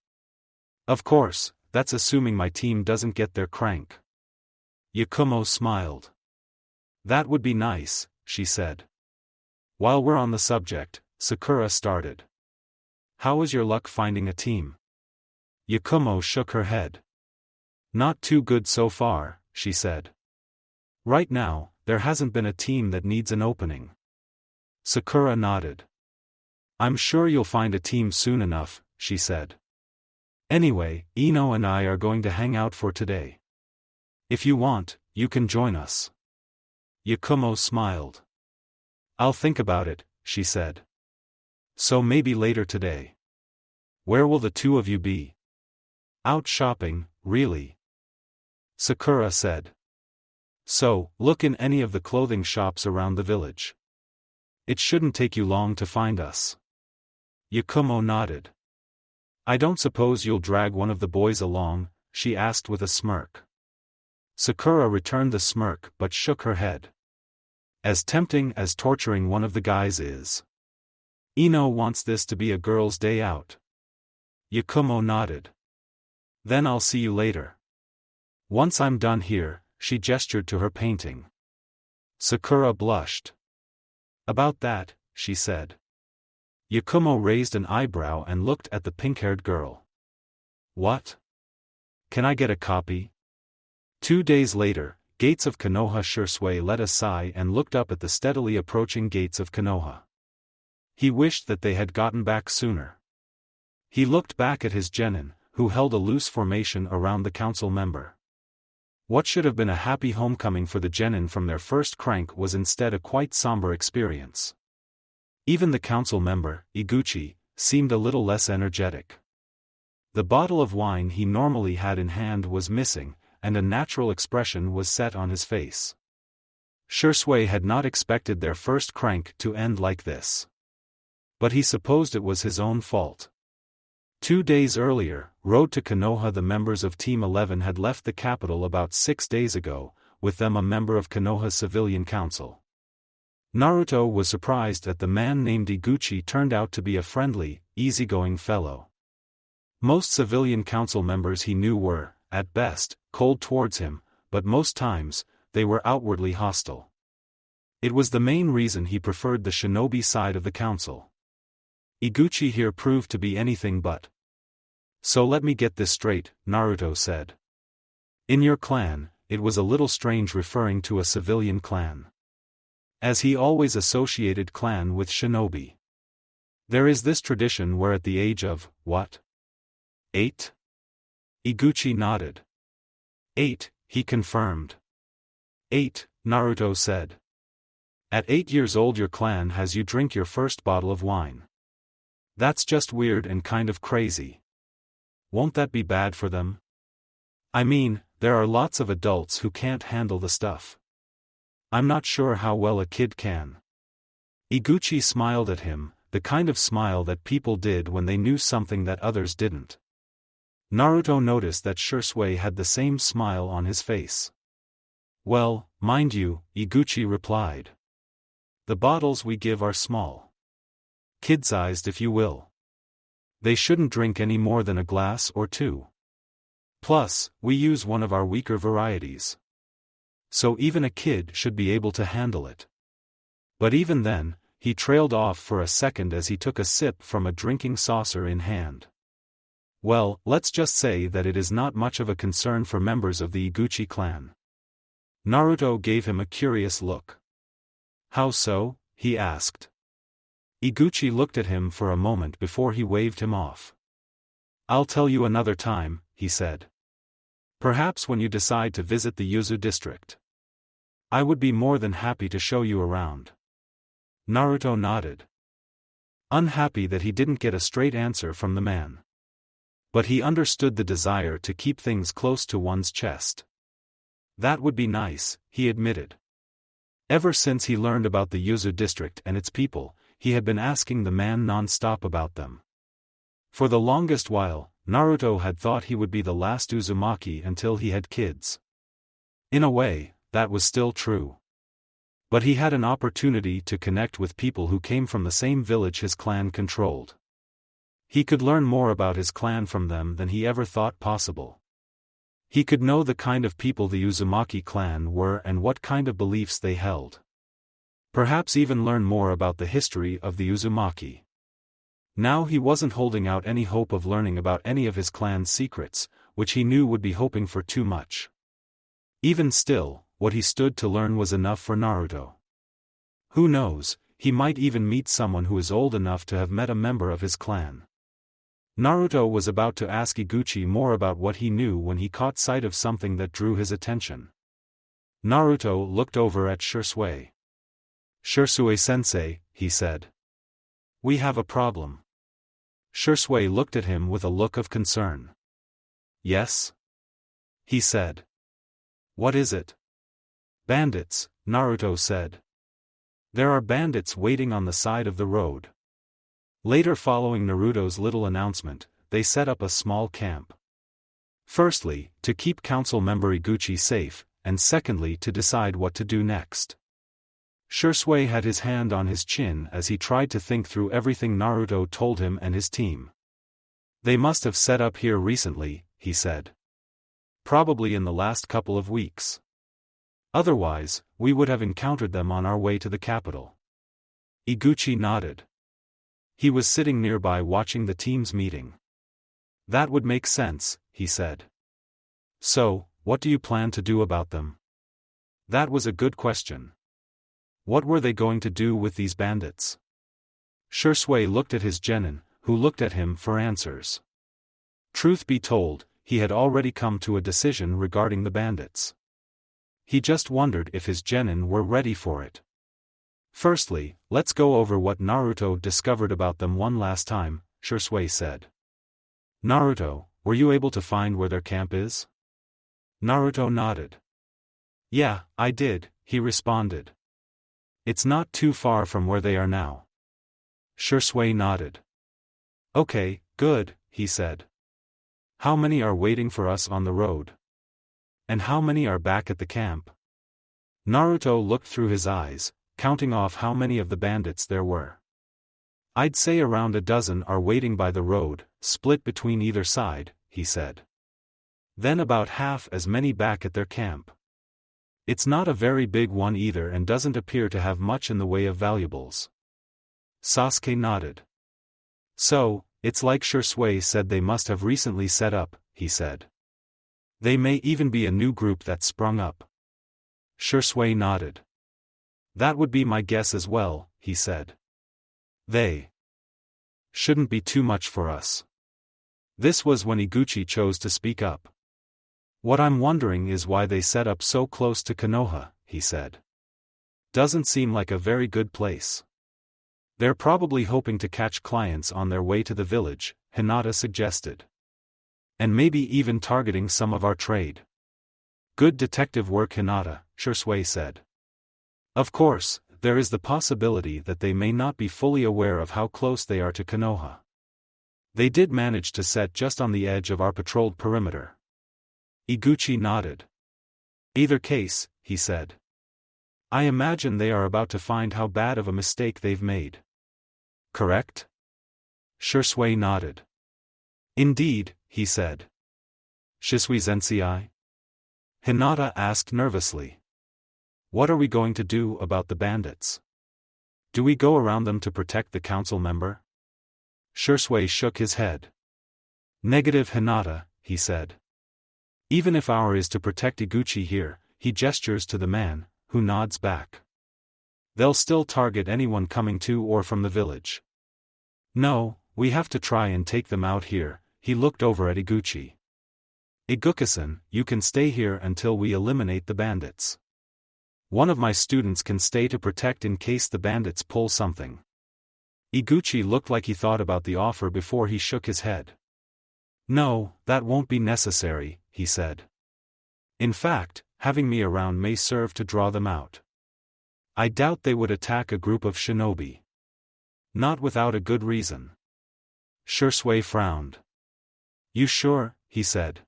Of course, that's assuming my team doesn't get their crank. Yakumo smiled. That would be nice, she said. While we're on the subject, Sakura started. How is your luck finding a team? Yakumo shook her head. Not too good so far, she said. Right now, there hasn't been a team that needs an opening. Sakura nodded. I'm sure you'll find a team soon enough, she said. Anyway, Ino and I are going to hang out for today. If you want, you can join us. Yakumo smiled. I'll think about it, she said. So maybe later today. Where will the two of you be? Out shopping, really? Sakura said. So, look in any of the clothing shops around the village. It shouldn't take you long to find us. Yakumo nodded. I don't suppose you'll drag one of the boys along, she asked with a smirk. Sakura returned the smirk but shook her head. As tempting as torturing one of the guys is. Ino wants this to be a girl's day out. Yakumo nodded. Then I'll see you later. Once I'm done here, she gestured to her painting. Sakura blushed. About that, she said. Yakumo raised an eyebrow and looked at the pink-haired girl. What? Can I get a copy? 2 days later, gates of Konoha. Shursui let a sigh and looked up at the steadily approaching gates of Konoha. He wished that they had gotten back sooner. He looked back at his genin, who held a loose formation around the council member. What should have been a happy homecoming for the genin from their first crank was instead a quite somber experience. Even the council member, Iguchi, seemed a little less energetic. The bottle of wine he normally had in hand was missing, and a natural expression was set on his face. Shursui had not expected their first crank to end like this. But he supposed it was his own fault. 2 days earlier, road to Konoha. The members of Team 11 had left the capital about 6 days ago, with them a member of Konoha's civilian council. Naruto was surprised that the man named Iguchi turned out to be a friendly, easygoing fellow. Most civilian council members he knew were, at best, cold towards him, but most times, they were outwardly hostile. It was the main reason he preferred the shinobi side of the council. Iguchi here proved to be anything but. So let me get this straight, Naruto said. In your clan, it was a little strange referring to a civilian clan, as he always associated clan with shinobi. There is this tradition where at the age of, what? 8? Iguchi nodded. 8, he confirmed. 8, Naruto said. At 8 years old your clan has you drink your first bottle of wine. That's just weird and kind of crazy. Won't that be bad for them? I mean, there are lots of adults who can't handle the stuff. I'm not sure how well a kid can. Iguchi smiled at him, the kind of smile that people did when they knew something that others didn't. Naruto noticed that Shursui had the same smile on his face. Well, mind you, Iguchi replied. The bottles we give are small. Kid-sized if you will. They shouldn't drink any more than a glass or 2. Plus, we use one of our weaker varieties. So even a kid should be able to handle it. But even then, he trailed off for a second as he took a sip from a drinking saucer in hand. Well, let's just say that it is not much of a concern for members of the Iguchi clan. Naruto gave him a curious look. How so? He asked. Iguchi looked at him for a moment before he waved him off. I'll tell you another time, he said. Perhaps when you decide to visit the Yuzu district. I would be more than happy to show you around. Naruto nodded. Unhappy that he didn't get a straight answer from the man. But he understood the desire to keep things close to one's chest. That would be nice, he admitted. Ever since he learned about the Yuzu district and its people, he had been asking the man non-stop about them. For the longest while, Naruto had thought he would be the last Uzumaki until he had kids. In a way, that was still true. But he had an opportunity to connect with people who came from the same village his clan controlled. He could learn more about his clan from them than he ever thought possible. He could know the kind of people the Uzumaki clan were and what kind of beliefs they held. Perhaps even learn more about the history of the Uzumaki. Now he wasn't holding out any hope of learning about any of his clan's secrets, which he knew would be hoping for too much. Even still, what he stood to learn was enough for Naruto. Who knows, he might even meet someone who is old enough to have met a member of his clan. Naruto was about to ask Iguchi more about what he knew when he caught sight of something that drew his attention. Naruto looked over at Shursui. Shursui-sensei, he said. We have a problem. Shursui looked at him with a look of concern. Yes? He said. What is it? Bandits, Naruto said. There are bandits waiting on the side of the road. Later, following Naruto's little announcement, they set up a small camp. Firstly, to keep council member Iguchi safe, and secondly to decide what to do next. Shursui had his hand on his chin as he tried to think through everything Naruto told him and his team. They must have set up here recently, he said. Probably in the last couple of weeks. Otherwise, we would have encountered them on our way to the capital. Iguchi nodded. He was sitting nearby watching the team's meeting. That would make sense, he said. So, what do you plan to do about them? That was a good question. What were they going to do with these bandits? Shursui looked at his genin, who looked at him for answers. Truth be told, he had already come to a decision regarding the bandits. He just wondered if his genin were ready for it. Firstly, let's go over what Naruto discovered about them one last time, Shursui said. Naruto, were you able to find where their camp is? Naruto nodded. Yeah, I did, he responded. It's not too far from where they are now. Shursui nodded. Okay, good, he said. How many are waiting for us on the road? And how many are back at the camp? Naruto looked through his eyes, counting off how many of the bandits there were. I'd say around a dozen are waiting by the road, split between either side, he said. Then about half as many back at their camp. It's not a very big one either and doesn't appear to have much in the way of valuables. Sasuke nodded. So, it's like Shursui said they must have recently set up, he said. They may even be a new group that sprung up. Shursui nodded. That would be my guess as well, he said. They shouldn't be too much for us. This was when Iguchi chose to speak up. What I'm wondering is why they set up so close to Konoha, he said. Doesn't seem like a very good place. They're probably hoping to catch clients on their way to the village, Hinata suggested. And maybe even targeting some of our trade. Good detective work, Hinata, Shursui said. Of course, there is the possibility that they may not be fully aware of how close they are to Konoha. They did manage to set just on the edge of our patrolled perimeter. Iguchi nodded. Either case, he said. I imagine they are about to find how bad of a mistake they've made. Correct? Shursui nodded. Indeed, he said. Shisui Zensei? Hinata asked nervously. What are we going to do about the bandits? Do we go around them to protect the council member? Shursui shook his head. Negative, Hinata, he said. Even if our is to protect Iguchi here, he gestures to the man, who nods back. They'll still target anyone coming to or from the village. No, we have to try and take them out here, he looked over at Iguchi. Iguchi-san, you can stay here until we eliminate the bandits. One of my students can stay to protect in case the bandits pull something. Iguchi looked like he thought about the offer before he shook his head. No, that won't be necessary, he said. In fact, having me around may serve to draw them out. I doubt they would attack a group of shinobi. Not without a good reason. Shursui frowned. You sure, he said.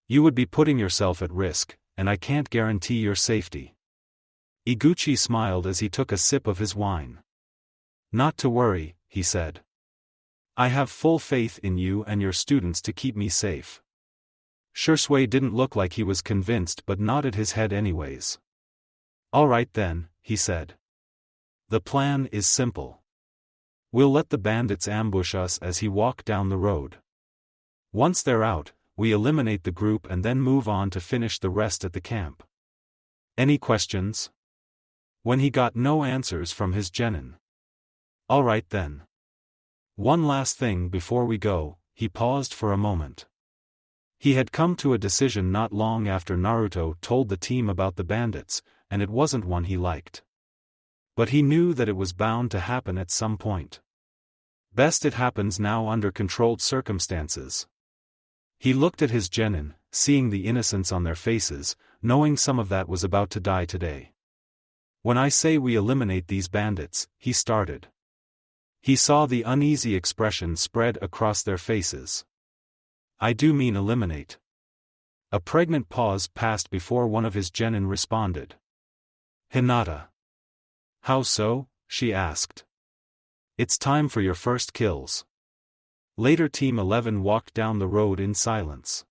You would be putting yourself at risk, and I can't guarantee your safety. Iguchi smiled as he took a sip of his wine. Not to worry, he said. I have full faith in you and your students to keep me safe. Shursui didn't look like he was convinced but nodded his head anyways. All right then, he said. The plan is simple. We'll let the bandits ambush us as he walk down the road. Once they're out, we eliminate the group and then move on to finish the rest at the camp. Any questions? When he got no answers from his genin. All right then. One last thing before we go, he paused for a moment. He had come to a decision not long after Naruto told the team about the bandits, and it wasn't one he liked. But he knew that it was bound to happen at some point. Best it happens now under controlled circumstances. He looked at his genin, seeing the innocence on their faces, knowing some of that was about to die today. When I say we eliminate these bandits, he started. He saw the uneasy expression spread across their faces. I do mean eliminate. A pregnant pause passed before one of his genin responded. Hinata. How so? She asked. It's time for your first kills. Later Team 11 walked down the road in silence.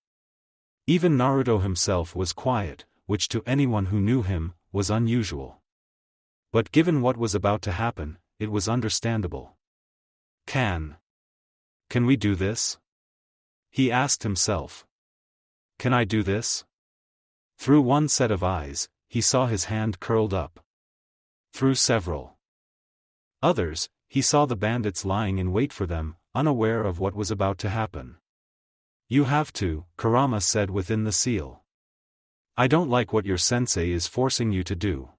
Even Naruto himself was quiet, which to anyone who knew him, was unusual. But given what was about to happen, it was understandable. Can we do this? He asked himself. Can I do this? Through one set of eyes, he saw his hand curled up. Through several others, he saw the bandits lying in wait for them, unaware of what was about to happen. You have to, Kurama said within the seal. I don't like what your sensei is forcing you to do.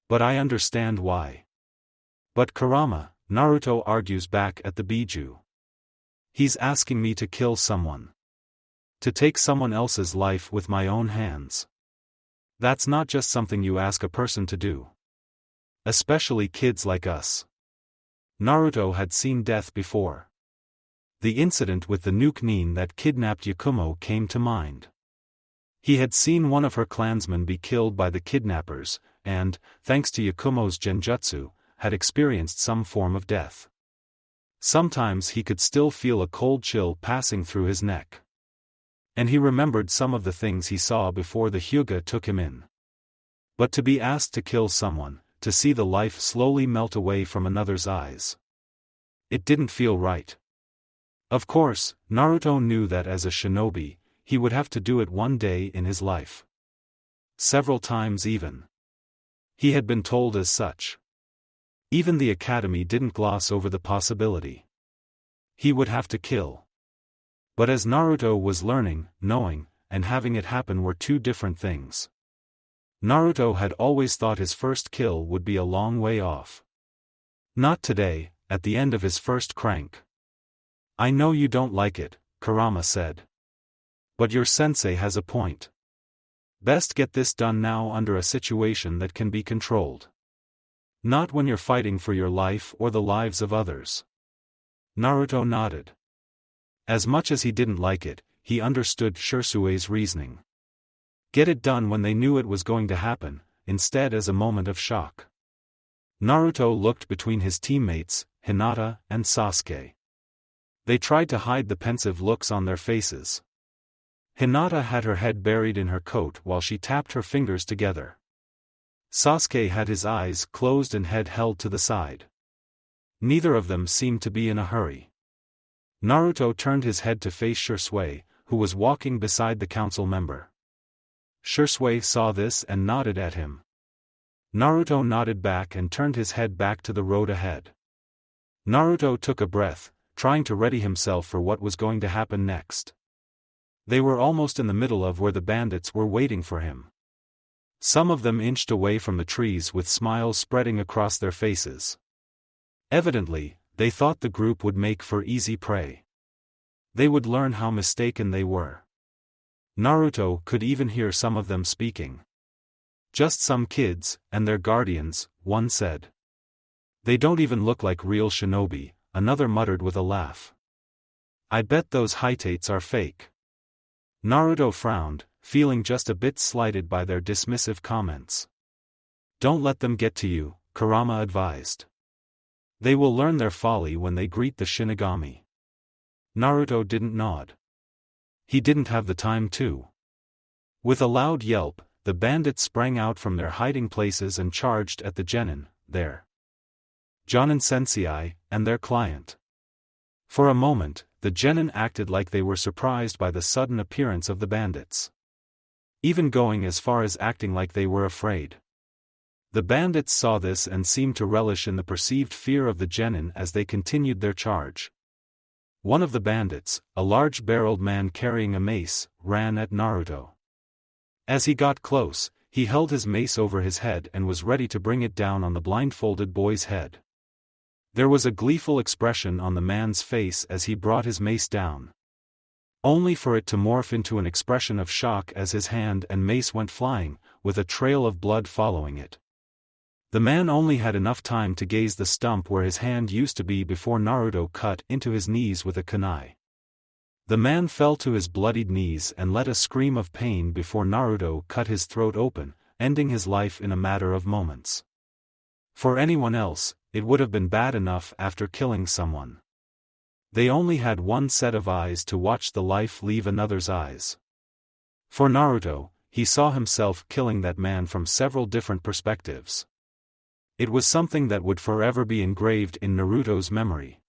But I understand why. But Kurama, Naruto argues back at the Biju. He's asking me to kill someone. To take someone else's life with my own hands. That's not just something you ask a person to do. Especially kids like us. Naruto had seen death before. The incident with the Nuke that kidnapped Yakumo came to mind. He had seen one of her clansmen be killed by the kidnappers, and, thanks to Yakumo's genjutsu, had experienced some form of death. Sometimes he could still feel a cold chill passing through his neck. And he remembered some of the things he saw before the Hyuga took him in. But to be asked to kill someone, to see the life slowly melt away from another's eyes. It didn't feel right. Of course, Naruto knew that as a shinobi, he would have to do it one day in his life. Several times even. He had been told as such. Even the academy didn't gloss over the possibility. He would have to kill. But as Naruto was learning, knowing, and having it happen were two different things. Naruto had always thought his first kill would be a long way off. Not today, at the end of his first crank. I know you don't like it, Kurama said. But your sensei has a point. Best get this done now under a situation that can be controlled. Not when you're fighting for your life or the lives of others. Naruto nodded. As much as he didn't like it, he understood Shursue's reasoning. Get it done when they knew it was going to happen, instead as a moment of shock. Naruto looked between his teammates, Hinata and Sasuke. They tried to hide the pensive looks on their faces. Hinata had her head buried in her coat while she tapped her fingers together. Sasuke had his eyes closed and head held to the side. Neither of them seemed to be in a hurry. Naruto turned his head to face Shursui, who was walking beside the council member. Shursui saw this and nodded at him. Naruto nodded back and turned his head back to the road ahead. Naruto took a breath, trying to ready himself for what was going to happen next. They were almost in the middle of where the bandits were waiting for him. Some of them inched away from the trees with smiles spreading across their faces. Evidently, they thought the group would make for easy prey. They would learn how mistaken they were. Naruto could even hear some of them speaking. Just some kids, and their guardians, one said. They don't even look like real shinobi, another muttered with a laugh. I bet those Hitates are fake. Naruto frowned, feeling just a bit slighted by their dismissive comments. Don't let them get to you, Kurama advised. They will learn their folly when they greet the Shinigami. Naruto didn't nod. He didn't have the time to. With a loud yelp, the bandits sprang out from their hiding places and charged at the genin, their Jonin Sensei, and their client. For a moment, the genin acted like they were surprised by the sudden appearance of the bandits. Even going as far as acting like they were afraid. The bandits saw this and seemed to relish in the perceived fear of the genin as they continued their charge. One of the bandits, a large-barreled man carrying a mace, ran at Naruto. As he got close, he held his mace over his head and was ready to bring it down on the blindfolded boy's head. There was a gleeful expression on the man's face as he brought his mace down. Only for it to morph into an expression of shock as his hand and mace went flying, with a trail of blood following it. The man only had enough time to gaze the stump where his hand used to be before Naruto cut into his knees with a kunai. The man fell to his bloodied knees and let a scream of pain before Naruto cut his throat open, ending his life in a matter of moments. For anyone else, it would have been bad enough after killing someone. They only had one set of eyes to watch the life leave another's eyes. For Naruto, he saw himself killing that man from several different perspectives. It was something that would forever be engraved in Naruto's memory.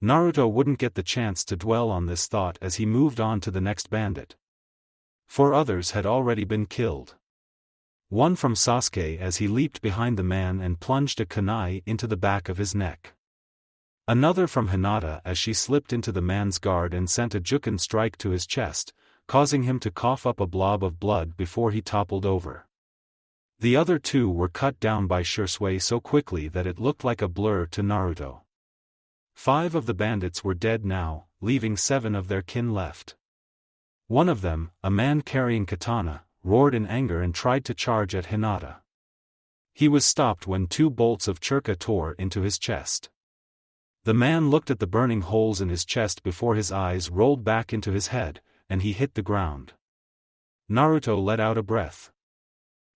Naruto wouldn't get the chance to dwell on this thought as he moved on to the next bandit. 4 others had already been killed. One from Sasuke as he leaped behind the man and plunged a kunai into the back of his neck. Another from Hinata as she slipped into the man's guard and sent a juken strike to his chest, causing him to cough up a blob of blood before he toppled over. The other 2 were cut down by Shisui so quickly that it looked like a blur to Naruto. 5 of the bandits were dead now, leaving 7 of their kin left. One of them, a man carrying katana, roared in anger and tried to charge at Hinata. He was stopped when 2 bolts of churka tore into his chest. The man looked at the burning holes in his chest before his eyes rolled back into his head, and he hit the ground. Naruto let out a breath.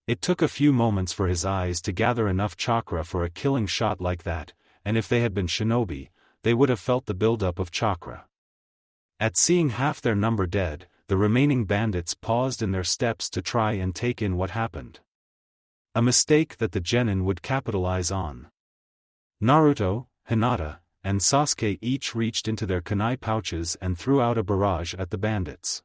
It took a few moments for his eyes to gather enough chakra for a killing shot like that, and if they had been shinobi, they would have felt the buildup of chakra. At seeing half their number dead, the remaining bandits paused in their steps to try and take in what happened. A mistake that the genin would capitalize on. Naruto, Hinata, and Sasuke each reached into their kunai pouches and threw out a barrage at the bandits.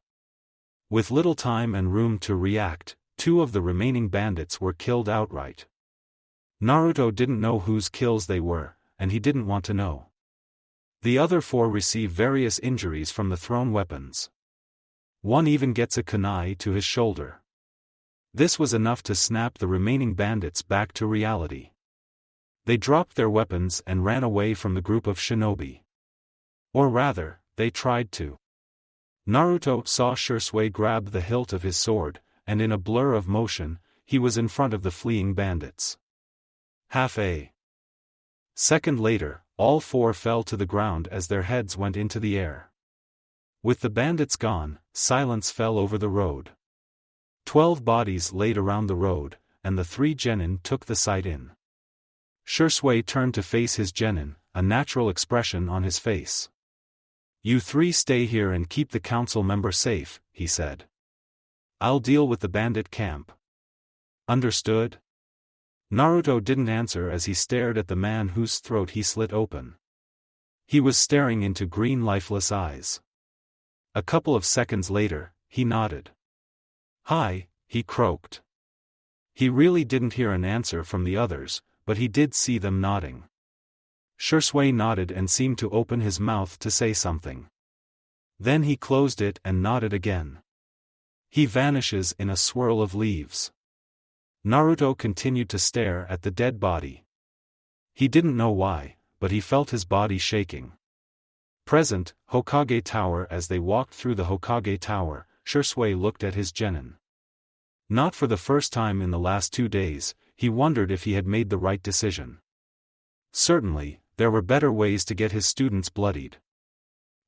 With little time and room to react, 2 of the remaining bandits were killed outright. Naruto didn't know whose kills they were, and he didn't want to know. The other 4 received various injuries from the thrown weapons. One even gets a kunai to his shoulder. This was enough to snap the remaining bandits back to reality. They dropped their weapons and ran away from the group of shinobi. Or rather, they tried to. Naruto saw Shisui grab the hilt of his sword, and in a blur of motion, he was in front of the fleeing bandits. Half a second later, all 4 fell to the ground as their heads went into the air. With the bandits gone, silence fell over the road. 12 bodies laid around the road, and the 3 genin took the sight in. Shisui turned to face his genin, a natural expression on his face. "You 3 stay here and keep the council member safe," he said. "I'll deal with the bandit camp." "Understood?" Naruto didn't answer as he stared at the man whose throat he slit open. He was staring into green lifeless eyes. A couple of seconds later, he nodded. "Hi," he croaked. He really didn't hear an answer from the others, but he did see them nodding. Shisui nodded and seemed to open his mouth to say something. Then he closed it and nodded again. He vanishes in a swirl of leaves. Naruto continued to stare at the dead body. He didn't know why, but he felt his body shaking. Present, Hokage Tower. As they walked through the Hokage Tower, Shisui looked at his genin. Not for the first time in the last 2 days, he wondered if he had made the right decision. Certainly, there were better ways to get his students bloodied.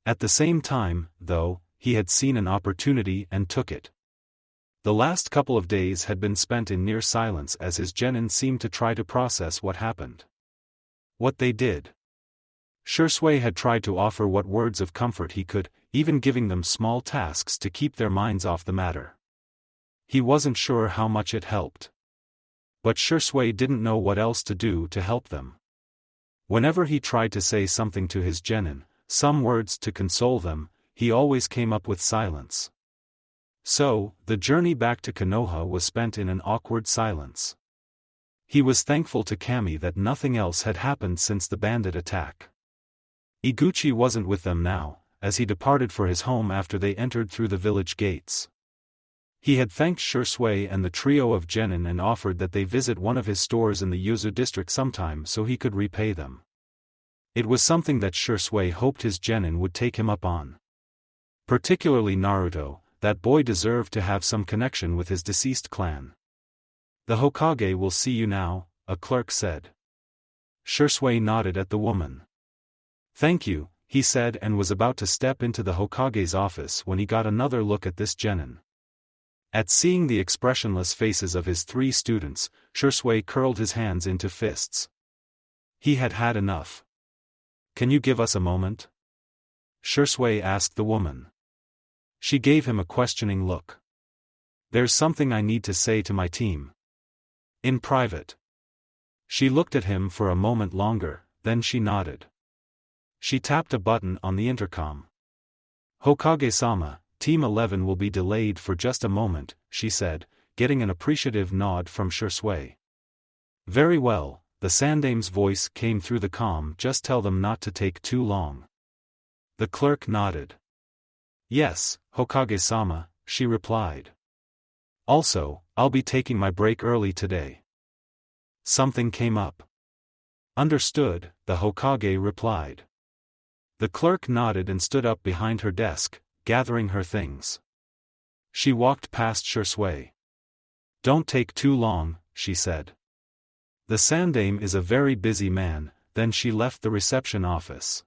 At the same time, though, he had seen an opportunity and took it. The last couple of days had been spent in near silence as his genin seemed to try to process what happened. What they did. Shisui had tried to offer what words of comfort he could, even giving them small tasks to keep their minds off the matter. He wasn't sure how much it helped. But Shisui didn't know what else to do to help them. Whenever he tried to say something to his genin, some words to console them, he always came up with silence. So, the journey back to Konoha was spent in an awkward silence. He was thankful to Kami that nothing else had happened since the bandit attack. Iguchi wasn't with them now, as he departed for his home after they entered through the village gates. He had thanked Shisui and the trio of genin and offered that they visit one of his stores in the Yuzu district sometime so he could repay them. It was something that Shisui hoped his genin would take him up on. Particularly Naruto, that boy deserved to have some connection with his deceased clan. "The Hokage will see you now," a clerk said. Shisui nodded at the woman. "Thank you," he said, and was about to step into the Hokage's office when he got another look at this genin. At seeing the expressionless faces of his 3 students, Shisui curled his hands into fists. He had had enough. "Can you give us a moment?" Shursui asked the woman. She gave him a questioning look. There's something I need to say to my team. In private. She looked at him for a moment longer, then she nodded. She tapped a button on the intercom. Hokage-sama, Team 11 will be delayed for just a moment, she said, getting an appreciative nod from Shursui. Very well, the Sandame's voice came through the comm. Just tell them not to take too long. The clerk nodded. Yes, Hokage-sama, she replied. Also, I'll be taking my break early today. Something came up. Understood, the Hokage replied. The clerk nodded and stood up behind her desk, gathering her things. She walked past Shursui. Don't take too long, she said. The Sandame is a very busy man. Then she left the reception office.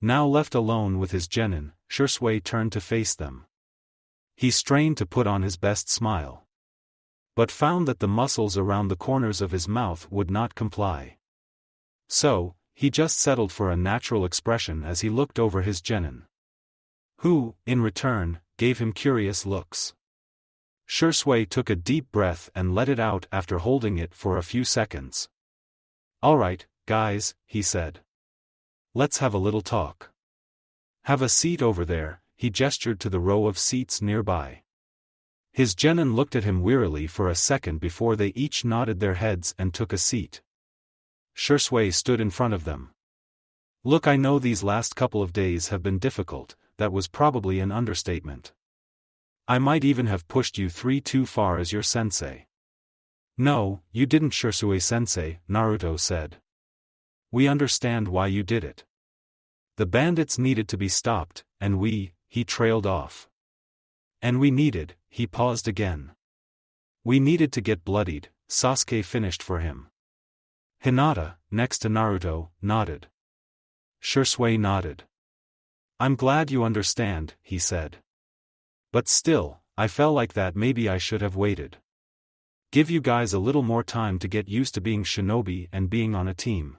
Now left alone with his genin, Shursui turned to face them. He strained to put on his best smile. But found that the muscles around the corners of his mouth would not comply. So, he just settled for a natural expression as he looked over his genin. Who, in return, gave him curious looks. Shursui took a deep breath and let it out after holding it for a few seconds. Alright, guys, he said. Let's have a little talk. Have a seat over there, he gestured to the row of seats nearby. His genin looked at him wearily for a second before they each nodded their heads and took a seat. Shursui stood in front of them. Look, I know these last couple of days have been difficult. That was probably an understatement. I might even have pushed you too far as your sensei. No, you didn't, Shursui-sensei, Naruto said. We understand why you did it. The bandits needed to be stopped, and he trailed off. And we needed, he paused again. We needed to get bloodied, Sasuke finished for him. Hinata, next to Naruto, nodded. Shursui nodded. I'm glad you understand, he said. But still, I felt like that maybe I should have waited. Give you guys a little more time to get used to being shinobi and being on a team.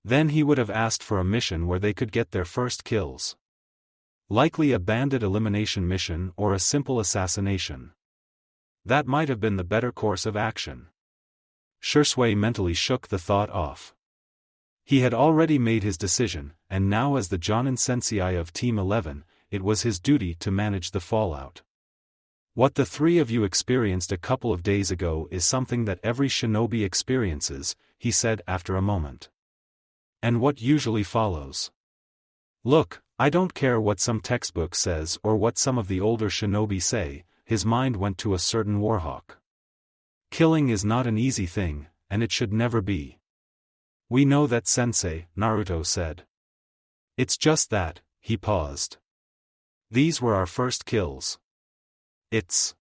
Then he would have asked for a mission where they could get their first kills. Likely a bandit elimination mission or a simple assassination. That might have been the better course of action. Shursui mentally shook the thought off. He had already made his decision, and now as the Jonin Sensei of Team 11, it was his duty to manage the fallout. What the three of you experienced a couple of days ago is something that every shinobi experiences, he said after a moment. And what usually follows? Look, I don't care what some textbook says or what some of the older shinobi say, his mind went to a certain warhawk. Killing is not an easy thing, and it should never be. We know that, sensei, Naruto said. It's just that, he paused. These were our first kills. It's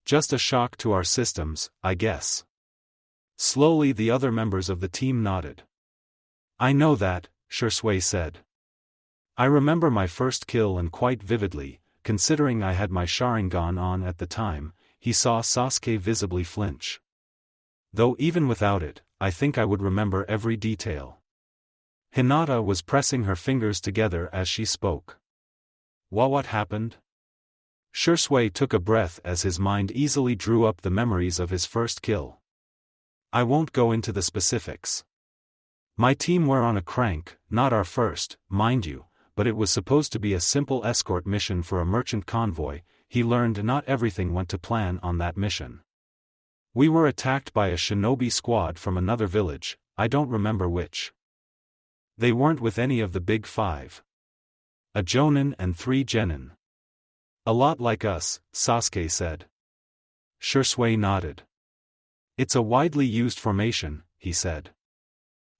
just a shock to our systems, I guess. Slowly the other members of the team nodded. I know that, Shursui said. I remember my first kill and quite vividly, considering I had my Sharingan on at the time. He saw Sasuke visibly flinch. Though even without it, I think I would remember every detail. Hinata was pressing her fingers together as she spoke. What happened? Shursui took a breath as his mind easily drew up the memories of his first kill. I won't go into the specifics. My team were on a crank, not our first, mind you, but it was supposed to be a simple escort mission for a merchant convoy. He learned not everything went to plan on that mission. We were attacked by a shinobi squad from another village, I don't remember which. They weren't with any of the big five. A jonin and 3 genin. A lot like us, Sasuke said. Shursui nodded. It's a widely used formation, he said.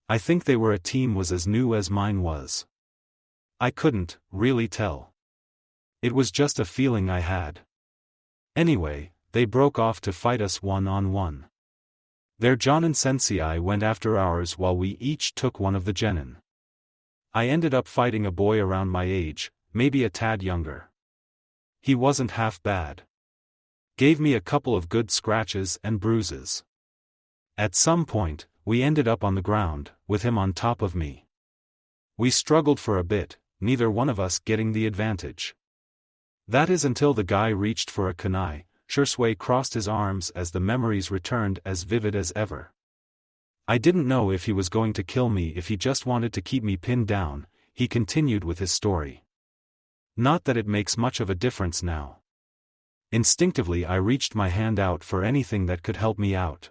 I think they were a team was as new as mine was. I couldn't really tell. It was just a feeling I had. Anyway, they broke off to fight us one-on-one. Their Jonin Sensei went after ours while we each took one of the genin. I ended up fighting a boy around my age, maybe a tad younger. He wasn't half bad. Gave me a couple of good scratches and bruises. At some point, we ended up on the ground, with him on top of me. We struggled for a bit, neither one of us getting the advantage. That is until the guy reached for a kunai. Shisui crossed his arms as the memories returned as vivid as ever. I didn't know if he was going to kill me, if he just wanted to keep me pinned down, he continued with his story. Not that it makes much of a difference now. Instinctively I reached my hand out for anything that could help me out.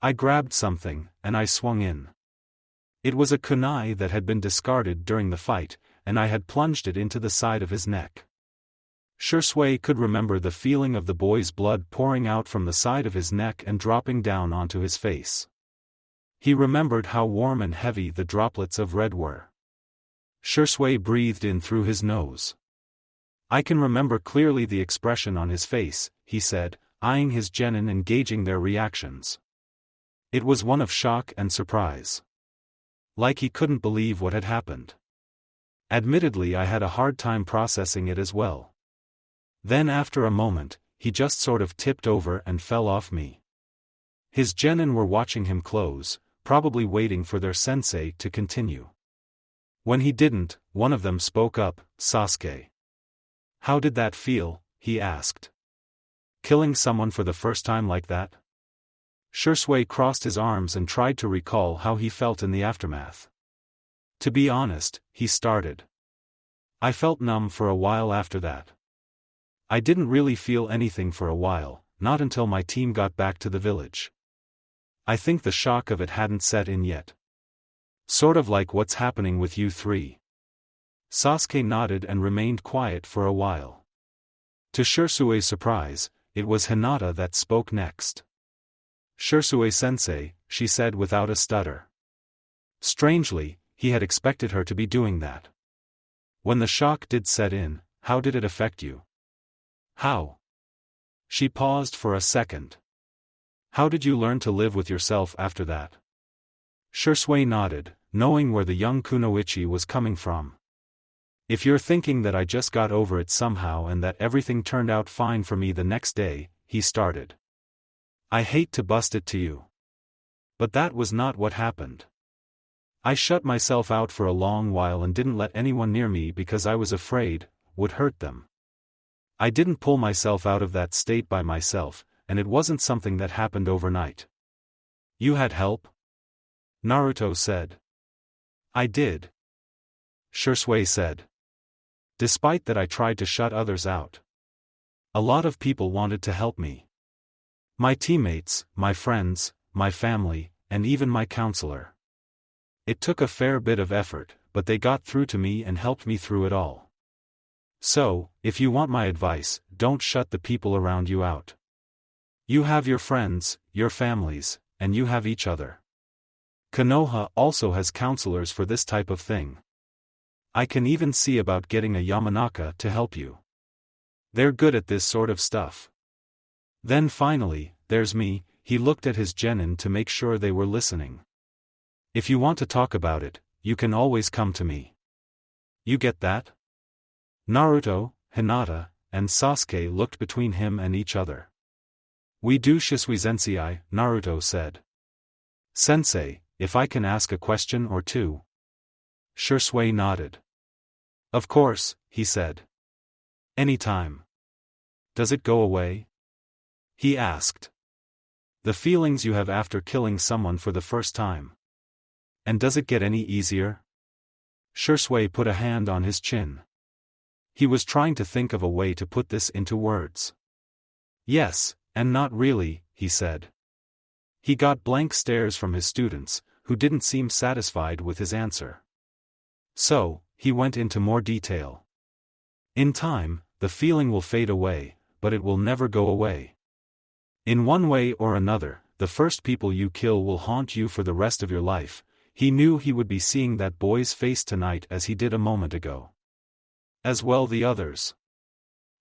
I grabbed something, and I swung in. It was a kunai that had been discarded during the fight, and I had plunged it into the side of his neck. Shisui could remember the feeling of the boy's blood pouring out from the side of his neck and dropping down onto his face. He remembered how warm and heavy the droplets of red were. Shisui breathed in through his nose. I can remember clearly the expression on his face, he said, eyeing his genin and gauging their reactions. It was one of shock and surprise. Like he couldn't believe what had happened. Admittedly, I had a hard time processing it as well. Then after a moment, he just sort of tipped over and fell off me. His genin were watching him close, probably waiting for their sensei to continue. When he didn't, one of them spoke up, Sasuke. How did that feel? He asked. Killing someone for the first time like that? Shisui crossed his arms and tried to recall how he felt in the aftermath. To be honest, he started. I felt numb for a while after that. I didn't really feel anything for a while, not until my team got back to the village. I think the shock of it hadn't set in yet. Sort of like what's happening with you three. Sasuke nodded and remained quiet for a while. To Shisui's surprise, it was Hinata that spoke next. Shisui-sensei, she said without a stutter. Strangely, he had expected her to be doing that. When the shock did set in, how did it affect you? How? She paused for a second. How did you learn to live with yourself after that? Shisui nodded, knowing where the young kunoichi was coming from. If you're thinking that I just got over it somehow and that everything turned out fine for me the next day, he started. I hate to bust it to you. But that was not what happened. I shut myself out for a long while and didn't let anyone near me because I was afraid would hurt them. I didn't pull myself out of that state by myself, and it wasn't something that happened overnight. You had help? Naruto said. I did. Shisui said. Despite that, I tried to shut others out. A lot of people wanted to help me. My teammates, my friends, my family, and even my counselor. It took a fair bit of effort, but they got through to me and helped me through it all. So, if you want my advice, don't shut the people around you out. You have your friends, your families, and you have each other. Konoha also has counselors for this type of thing. I can even see about getting a Yamanaka to help you. They're good at this sort of stuff. Then finally, there's me. He looked at his genin to make sure they were listening. If you want to talk about it, you can always come to me. You get that? Naruto, Hinata, and Sasuke looked between him and each other. We do, Shisui-sensei, Naruto said. Sensei, if I can ask a question or two. Shisui nodded. Of course, he said. Anytime. Does it go away? He asked. The feelings you have after killing someone for the first time. And does it get any easier? Shisui put a hand on his chin. He was trying to think of a way to put this into words. Yes, and not really, he said. He got blank stares from his students, who didn't seem satisfied with his answer. So, he went into more detail. In time, the feeling will fade away, but it will never go away. In one way or another, the first people you kill will haunt you for the rest of your life. He knew he would be seeing that boy's face tonight as he did a moment ago. As well the others.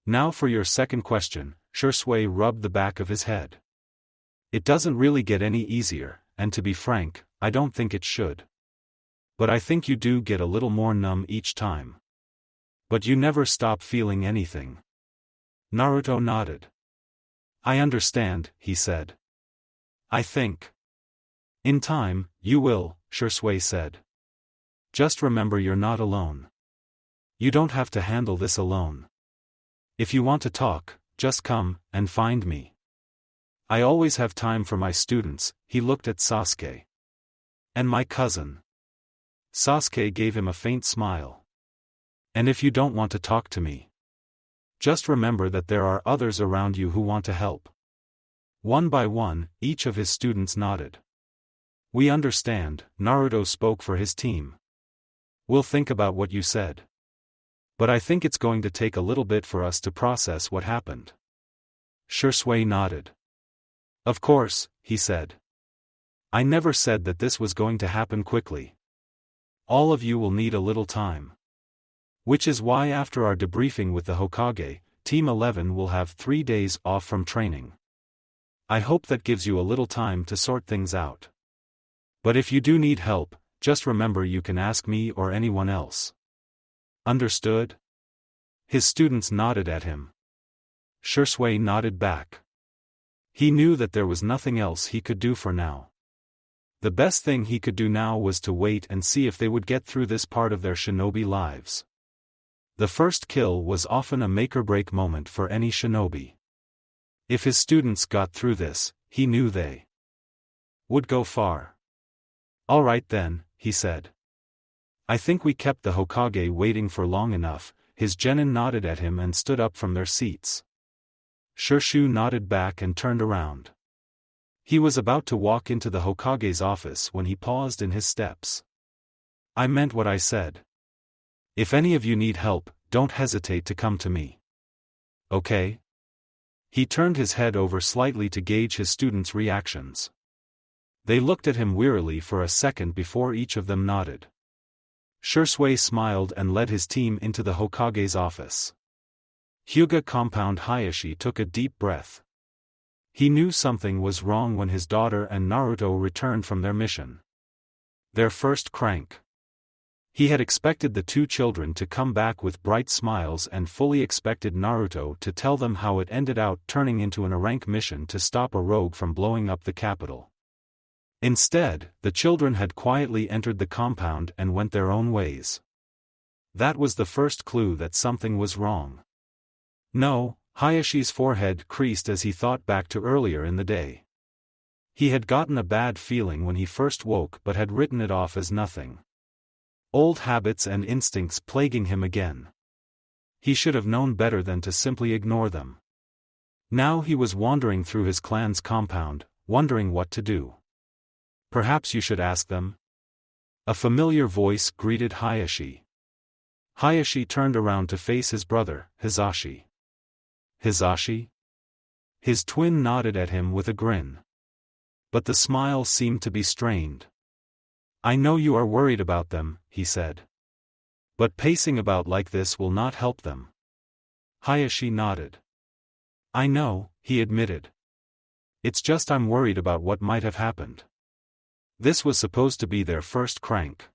Now for your second question, Shisui rubbed the back of his head. It doesn't really get any easier, and to be frank, I don't think it should. But I think you do get a little more numb each time. But you never stop feeling anything. Naruto nodded. I understand, he said. I think. In time, you will, Shisui said. Just remember you're not alone. You don't have to handle this alone. If you want to talk, just come and find me. I always have time for my students. He looked at Sasuke. And my cousin. Sasuke gave him a faint smile. And if you don't want to talk to me, just remember that there are others around you who want to help. One by one, each of his students nodded. We understand, Naruto spoke for his team. We'll think about what you said. But I think it's going to take a little bit for us to process what happened. Shisui nodded. Of course, he said. I never said that this was going to happen quickly. All of you will need a little time. Which is why after our debriefing with the Hokage, Team 11 will have 3 days off from training. I hope that gives you a little time to sort things out. But if you do need help, just remember you can ask me or anyone else. Understood? His students nodded at him. Shisui nodded back. He knew that there was nothing else he could do for now. The best thing he could do now was to wait and see if they would get through this part of their shinobi lives. The first kill was often a make-or-break moment for any shinobi. If his students got through this, he knew they would go far. All right then, he said. I think we kept the Hokage waiting for long enough. His genin nodded at him and stood up from their seats. Shisui nodded back and turned around. He was about to walk into the Hokage's office when he paused in his steps. I meant what I said. If any of you need help, don't hesitate to come to me. Okay? He turned his head over slightly to gauge his students' reactions. They looked at him wearily for a second before each of them nodded. Shisui smiled and led his team into the Hokage's office. Hyuga compound Hayashi took a deep breath. He knew something was wrong when his daughter and Naruto returned from their mission. Their first crank. He had expected the two children to come back with bright smiles and fully expected Naruto to tell them how it ended out turning into an rank mission to stop a rogue from blowing up the capital. Instead, the children had quietly entered the compound and went their own ways. That was the first clue that something was wrong. No, Hayashi's forehead creased as he thought back to earlier in the day. He had gotten a bad feeling when he first woke but had written it off as nothing. Old habits and instincts plaguing him again. He should have known better than to simply ignore them. Now he was wandering through his clan's compound, wondering what to do. Perhaps you should ask them? A familiar voice greeted Hayashi. Hayashi turned around to face his brother, Hisashi. Hisashi? His twin nodded at him with a grin. But the smile seemed to be strained. I know you are worried about them, he said. But pacing about like this will not help them. Hayashi nodded. I know, he admitted. It's just I'm worried about what might have happened. This was supposed to be their first crank.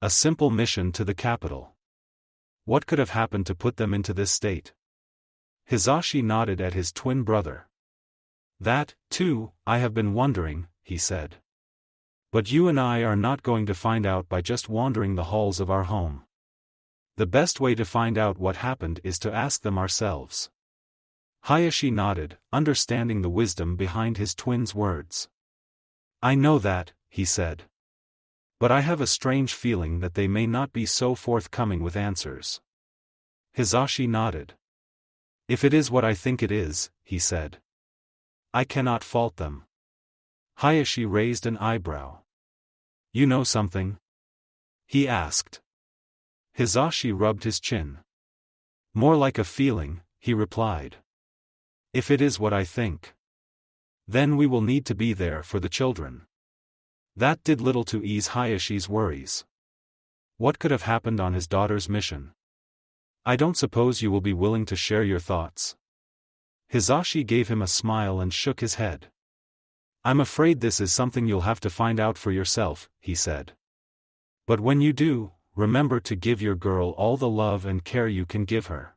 A simple mission to the capital. What could have happened to put them into this state? Hisashi nodded at his twin brother. That, too, I have been wondering, he said. But you and I are not going to find out by just wandering the halls of our home. The best way to find out what happened is to ask them ourselves. Hayashi nodded, understanding the wisdom behind his twin's words. I know that, he said. But I have a strange feeling that they may not be so forthcoming with answers. Hisashi nodded. If it is what I think it is, he said. I cannot fault them. Hayashi raised an eyebrow. You know something? He asked. Hisashi rubbed his chin. More like a feeling, he replied. If it is what I think, then we will need to be there for the children. That did little to ease Hayashi's worries. What could have happened on his daughter's mission? I don't suppose you will be willing to share your thoughts. Hisashi gave him a smile and shook his head. I'm afraid this is something you'll have to find out for yourself, he said. But when you do, remember to give your girl all the love and care you can give her.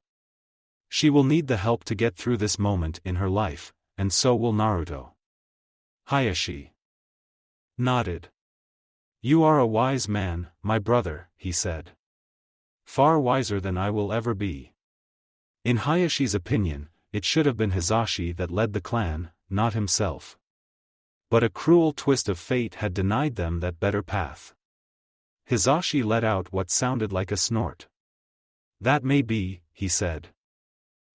She will need the help to get through this moment in her life, and so will Naruto. Hayashi nodded. You are a wise man, my brother, he said. Far wiser than I will ever be. In Hayashi's opinion, it should have been Hisashi that led the clan, not himself. But a cruel twist of fate had denied them that better path. Hisashi let out what sounded like a snort. That may be, he said.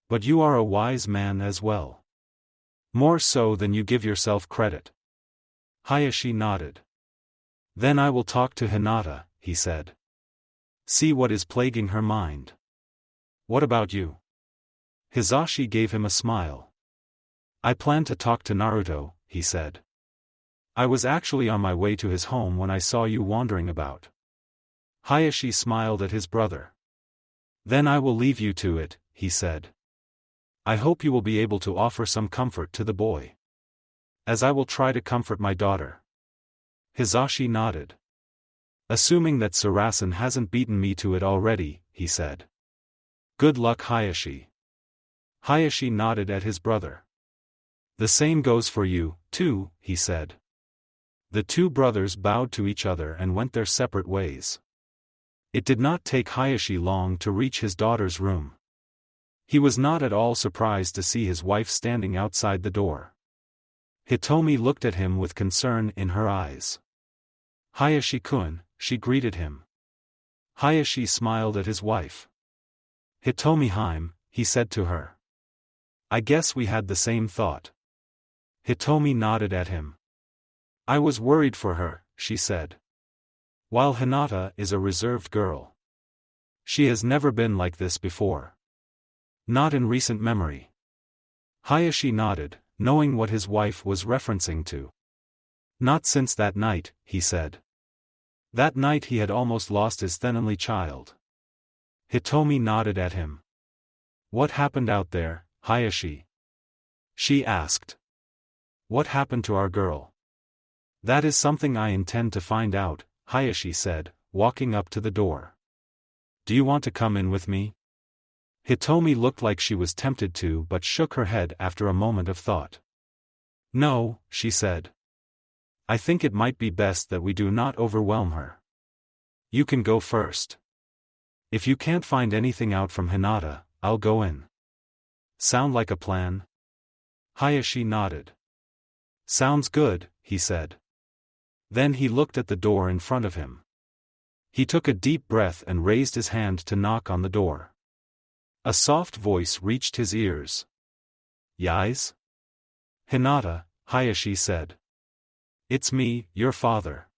But you are a wise man as well. More so than you give yourself credit. Hayashi nodded. Then I will talk to Hinata, he said. See what is plaguing her mind. What about you? Hisashi gave him a smile. I plan to talk to Naruto, he said. I was actually on my way to his home when I saw you wandering about. Hayashi smiled at his brother. Then I will leave you to it, he said. I hope you will be able to offer some comfort to the boy. As I will try to comfort my daughter. Hisashi nodded. Assuming that Sarasen hasn't beaten me to it already, he said. Good luck, Hayashi. Hayashi nodded at his brother. The same goes for you, too, he said. The two brothers bowed to each other and went their separate ways. It did not take Hayashi long to reach his daughter's room. He was not at all surprised to see his wife standing outside the door. Hitomi looked at him with concern in her eyes. Hayashi-kun, she greeted him. Hayashi smiled at his wife. Hitomi-hime, he said to her. I guess we had the same thought. Hitomi nodded at him. I was worried for her, she said. While Hinata is a reserved girl. She has never been like this before. Not in recent memory. Hayashi nodded, knowing what his wife was referencing to. Not since that night, he said. That night he had almost lost his then only child. Hitomi nodded at him. What happened out there, Hayashi? She asked. What happened to our girl? That is something I intend to find out, Hayashi said, walking up to the door. Do you want to come in with me? Hitomi looked like she was tempted to but shook her head after a moment of thought. No, she said. I think it might be best that we do not overwhelm her. You can go first. If you can't find anything out from Hinata, I'll go in. Sound like a plan? Hayashi nodded. Sounds good, he said. Then he looked at the door in front of him. He took a deep breath and raised his hand to knock on the door. A soft voice reached his ears. Yais? Hinata, Hayashi said. It's me, your father.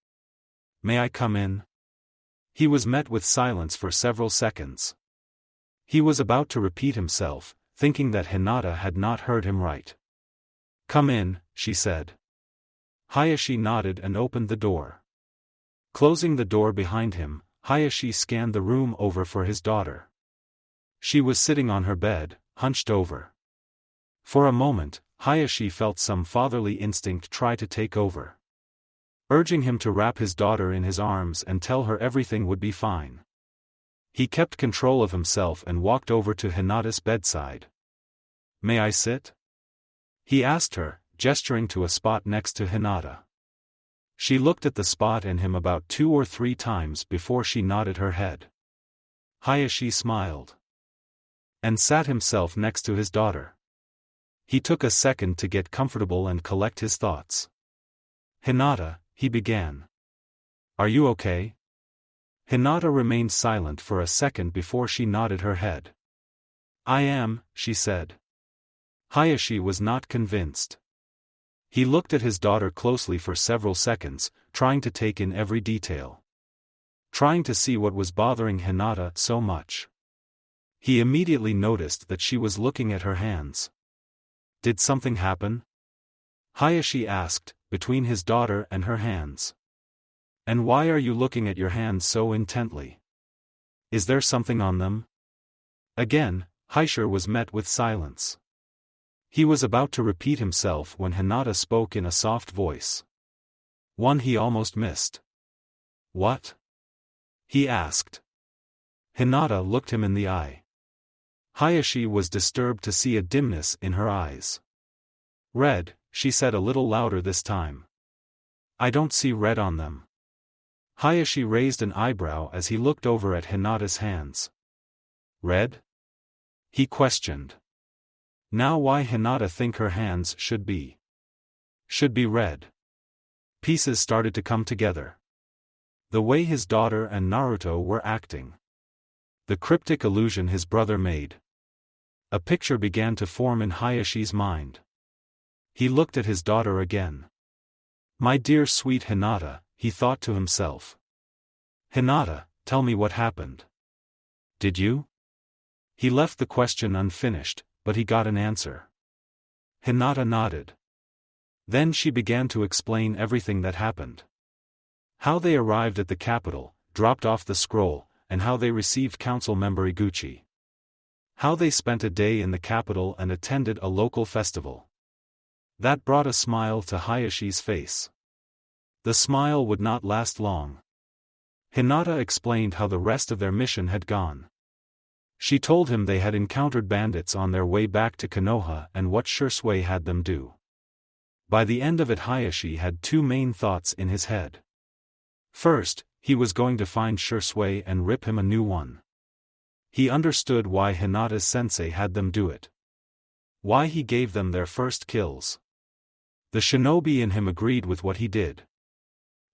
May I come in? He was met with silence for several seconds. He was about to repeat himself, thinking that Hinata had not heard him right. Come in, she said. Hayashi nodded and opened the door. Closing the door behind him, Hayashi scanned the room over for his daughter. She was sitting on her bed, hunched over. For a moment, Hayashi felt some fatherly instinct try to take over. Urging him to wrap his daughter in his arms and tell her everything would be fine. He kept control of himself and walked over to Hinata's bedside. May I sit? He asked her, gesturing to a spot next to Hinata. She looked at the spot and him about 2 or 3 times before she nodded her head. Hayashi smiled. And sat himself next to his daughter. He took a second to get comfortable and collect his thoughts. Hinata, he began. Are you okay? Hinata remained silent for a second before she nodded her head. I am, she said. Hayashi was not convinced. He looked at his daughter closely for several seconds, trying to take in every detail. Trying to see what was bothering Hinata so much. He immediately noticed that she was looking at her hands. Did something happen? Hayashi asked, between his daughter and her hands. And why are you looking at your hands so intently? Is there something on them? Again, Hayashi was met with silence. He was about to repeat himself when Hinata spoke in a soft voice. One he almost missed. What? He asked. Hinata looked him in the eye. Hayashi was disturbed to see a dimness in her eyes. Red, she said a little louder this time. I don't see red on them. Hayashi raised an eyebrow as he looked over at Hinata's hands. Red? He questioned. Now why Hinata think her hands should be red? Pieces started to come together. The way his daughter and Naruto were acting. The cryptic allusion his brother made. A picture began to form in Hayashi's mind. He looked at his daughter again. My dear sweet Hinata, he thought to himself. Hinata, tell me what happened. Did you? He left the question unfinished, but he got an answer. Hinata nodded. Then she began to explain everything that happened. How they arrived at the capital, dropped off the scroll, and how they received council member Iguchi. How they spent a day in the capital and attended a local festival. That brought a smile to Hayashi's face. The smile would not last long. Hinata explained how the rest of their mission had gone. She told him they had encountered bandits on their way back to Konoha and what Shisui had them do. By the end of it, Hayashi had two main thoughts in his head. First, he was going to find Shisui and rip him a new one. He understood why Hinata's sensei had them do it. Why he gave them their first kills. The shinobi in him agreed with what he did.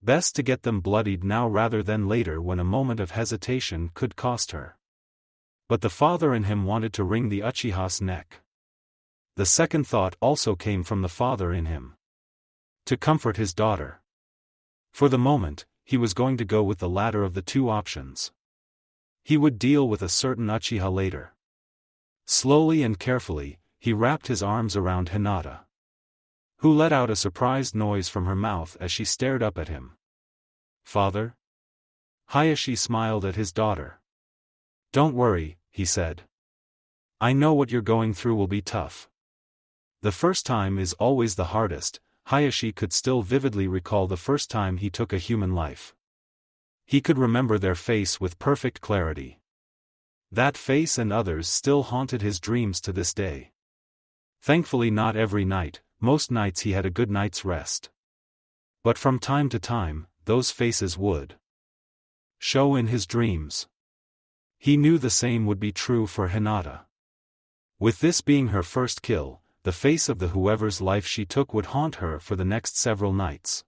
Best to get them bloodied now rather than later when a moment of hesitation could cost her. But the father in him wanted to wring the Uchiha's neck. The second thought also came from the father in him. To comfort his daughter. For the moment, he was going to go with the latter of the two options. He would deal with a certain Uchiha later. Slowly and carefully, he wrapped his arms around Hinata, who let out a surprised noise from her mouth as she stared up at him. Father? Hayashi smiled at his daughter. Don't worry, he said. I know what you're going through will be tough. The first time is always the hardest. Hayashi could still vividly recall the first time he took a human life. He could remember their face with perfect clarity. That face and others still haunted his dreams to this day. Thankfully not every night, most nights he had a good night's rest. But from time to time, those faces would show in his dreams. He knew the same would be true for Hinata. With this being her first kill, the face of the whoever's life she took would haunt her for the next several nights.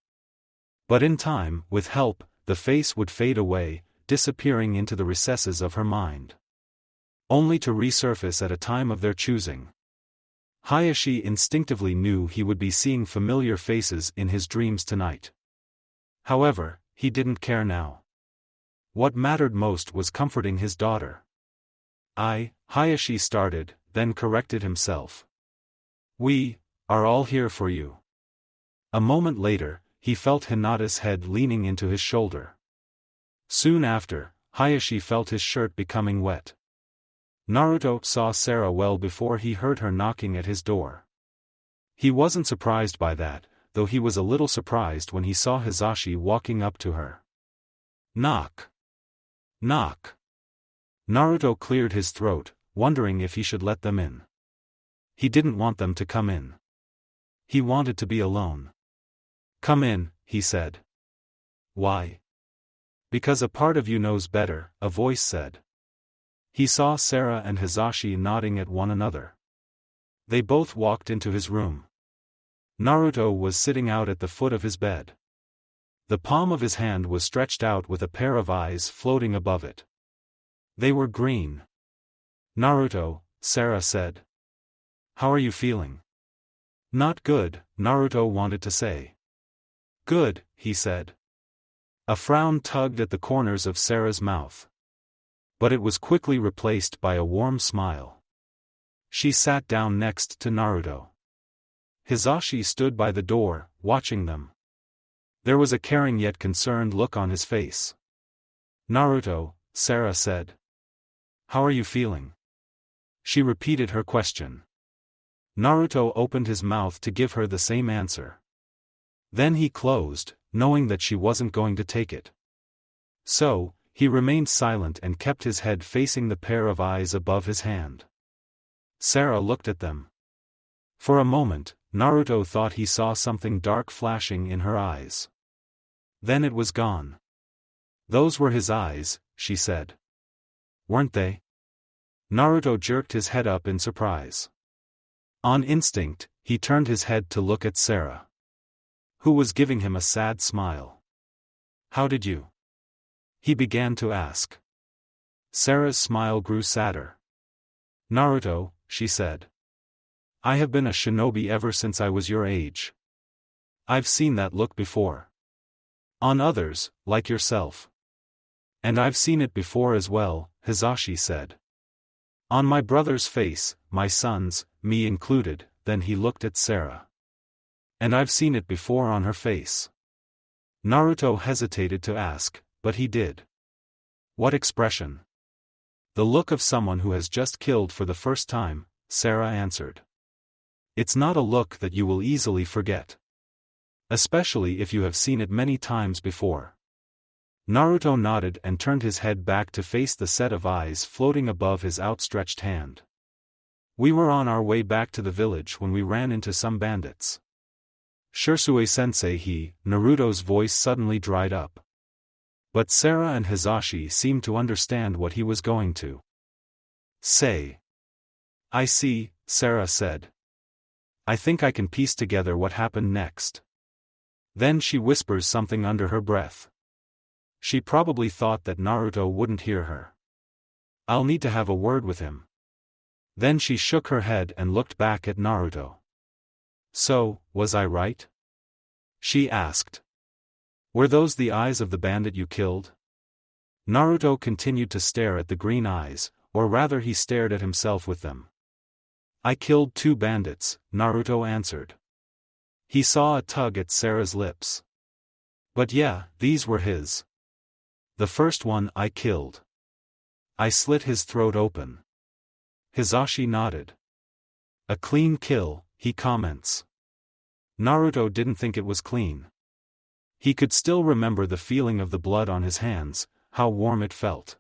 But in time, with help, the face would fade away, disappearing into the recesses of her mind. Only to resurface at a time of their choosing. Hayashi instinctively knew he would be seeing familiar faces in his dreams tonight. However, he didn't care now. What mattered most was comforting his daughter. Hayashi started, then corrected himself. We are all here for you. A moment later, he felt Hinata's head leaning into his shoulder. Soon after, Hayashi felt his shirt becoming wet. Naruto saw Sarah well before he heard her knocking at his door. He wasn't surprised by that, though he was a little surprised when he saw Hizashi walking up to her. Knock. Knock. Naruto cleared his throat, wondering if he should let them in. He didn't want them to come in. He wanted to be alone. Come in, he said. Why? Because a part of you knows better, a voice said. He saw Sarah and Hizashi nodding at one another. They both walked into his room. Naruto was sitting out at the foot of his bed. The palm of his hand was stretched out with a pair of eyes floating above it. They were green. Naruto, Sarah said. How are you feeling? Not good, Naruto wanted to say. Good, he said. A frown tugged at the corners of Sarah's mouth. But it was quickly replaced by a warm smile. She sat down next to Naruto. Hizashi stood by the door, watching them. There was a caring yet concerned look on his face. Naruto, Sarah said. How are you feeling? She repeated her question. Naruto opened his mouth to give her the same answer. Then he closed, knowing that she wasn't going to take it. So, he remained silent and kept his head facing the pair of eyes above his hand. Sarah looked at them. For a moment, Naruto thought he saw something dark flashing in her eyes. Then it was gone. Those were his eyes, she said. Weren't they? Naruto jerked his head up in surprise. On instinct, he turned his head to look at Sarah, who was giving him a sad smile. How did you? He began to ask. Sarah's smile grew sadder. Naruto, she said. I have been a shinobi ever since I was your age. I've seen that look before. On others, like yourself. And I've seen it before as well, Hisashi said. On my brother's face, my son's, me included. Then he looked at Sarah. And I've seen it before on her face. Naruto hesitated to ask, but he did. What expression? The look of someone who has just killed for the first time, Sarah answered. It's not a look that you will easily forget. Especially if you have seen it many times before. Naruto nodded and turned his head back to face the set of eyes floating above his outstretched hand. We were on our way back to the village when we ran into some bandits. Shursui-sensei, Naruto's voice suddenly dried up. But Sarah and Hisashi seemed to understand what he was going to say. I see, Sarah said. I think I can piece together what happened next. Then she whispers something under her breath. She probably thought that Naruto wouldn't hear her. I'll need to have a word with him. Then she shook her head and looked back at Naruto. So, was I right? She asked. Were those the eyes of the bandit you killed? Naruto continued to stare at the green eyes, or rather he stared at himself with them. I killed 2 bandits, Naruto answered. He saw a tug at Sarah's lips. But yeah, these were his. The first one I killed. I slit his throat open. Hisashi nodded. A clean kill, he comments. Naruto didn't think it was clean. He could still remember the feeling of the blood on his hands, how warm it felt.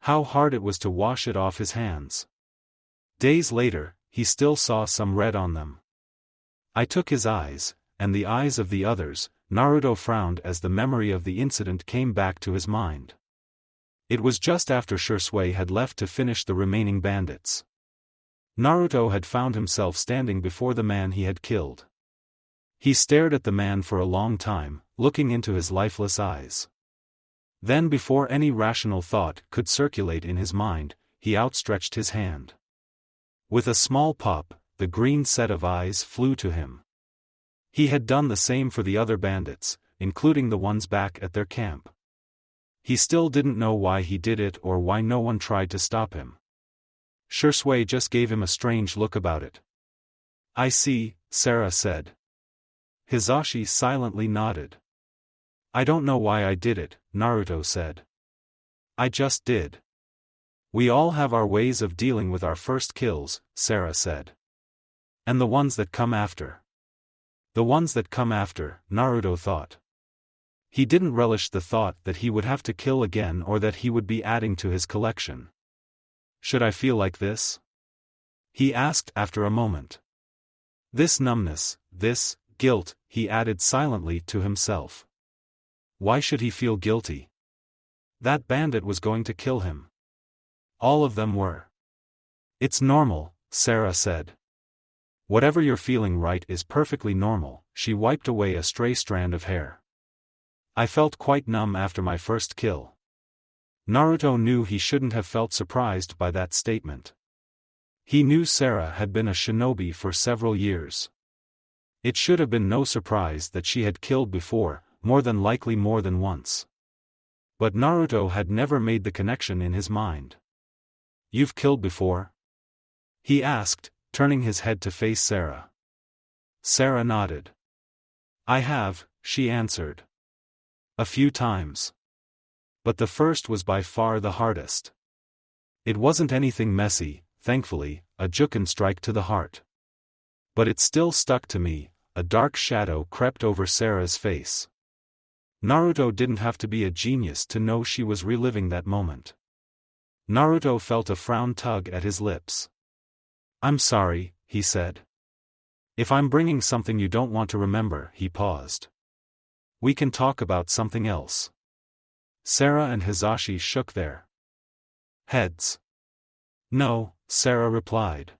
How hard it was to wash it off his hands. Days later, he still saw some red on them. I took his eyes, and the eyes of the others. Naruto frowned as the memory of the incident came back to his mind. It was just after Shursui had left to finish the remaining bandits. Naruto had found himself standing before the man he had killed. He stared at the man for a long time, looking into his lifeless eyes. Then before any rational thought could circulate in his mind, he outstretched his hand. With a small pop, the green set of eyes flew to him. He had done the same for the other bandits, including the ones back at their camp. He still didn't know why he did it or why no one tried to stop him. Shursui just gave him a strange look about it. I see, Sarah said. Hisashi silently nodded. I don't know why I did it, Naruto said. I just did. We all have our ways of dealing with our first kills, Sarah said. And the ones that come after. The ones that come after, Naruto thought. He didn't relish the thought that he would have to kill again or that he would be adding to his collection. Should I feel like this? He asked after a moment. This numbness, this guilt, he added silently to himself. Why should he feel guilty? That bandit was going to kill him. All of them were. It's normal, Sarah said. Whatever you're feeling right is perfectly normal. She wiped away a stray strand of hair. I felt quite numb after my first kill. Naruto knew he shouldn't have felt surprised by that statement. He knew Sarah had been a shinobi for several years. It should have been no surprise that she had killed before, more than likely more than once. But Naruto had never made the connection in his mind. You've killed before? He asked, turning his head to face Sarah. Sarah nodded. I have, she answered. A few times. But the first was by far the hardest. It wasn't anything messy, thankfully, a juken strike to the heart. But it still stuck to me. A dark shadow crept over Sarah's face. Naruto didn't have to be a genius to know she was reliving that moment. Naruto felt a frown tug at his lips. I'm sorry, he said. If I'm bringing something you don't want to remember, he paused. We can talk about something else. Sarah and Hisashi shook their heads. No, Sarah replied.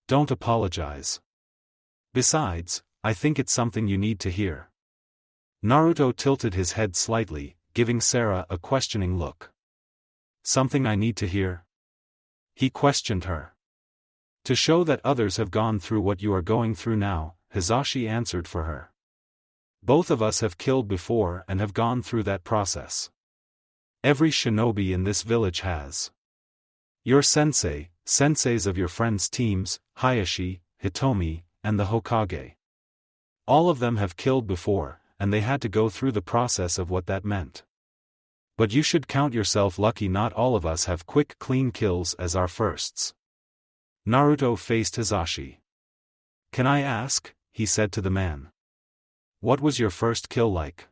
Don't apologize. Besides, I think it's something you need to hear. Naruto tilted his head slightly, giving Sarah a questioning look. Something I need to hear? He questioned her. To show that others have gone through what you are going through now, Hisashi answered for her. Both of us have killed before and have gone through that process. Every shinobi in this village has. Your senseis of your friends' teams, Hayashi, Hitomi, and the Hokage. All of them have killed before, and they had to go through the process of what that meant. But you should count yourself lucky not all of us have quick clean kills as our firsts. Naruto faced Hisashi. Can I ask, he said to the man. What was your first kill like?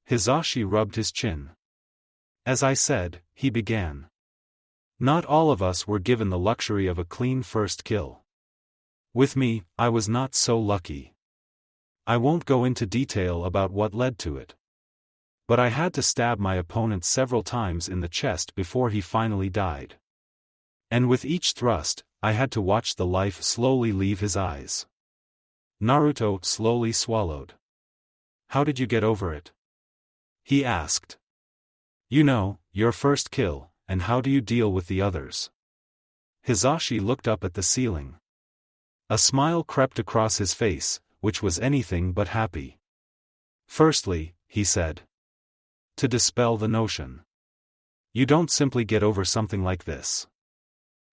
Hisashi rubbed his chin. As I said, he began. Not all of us were given the luxury of a clean first kill. With me, I was not so lucky. I won't go into detail about what led to it. But I had to stab my opponent several times in the chest before he finally died. And with each thrust, I had to watch the life slowly leave his eyes. Naruto slowly swallowed. How did you get over it? He asked. You know, your first kill, and how do you deal with the others? Hisashi looked up at the ceiling. A smile crept across his face, which was anything but happy. Firstly, he said. To dispel the notion. You don't simply get over something like this.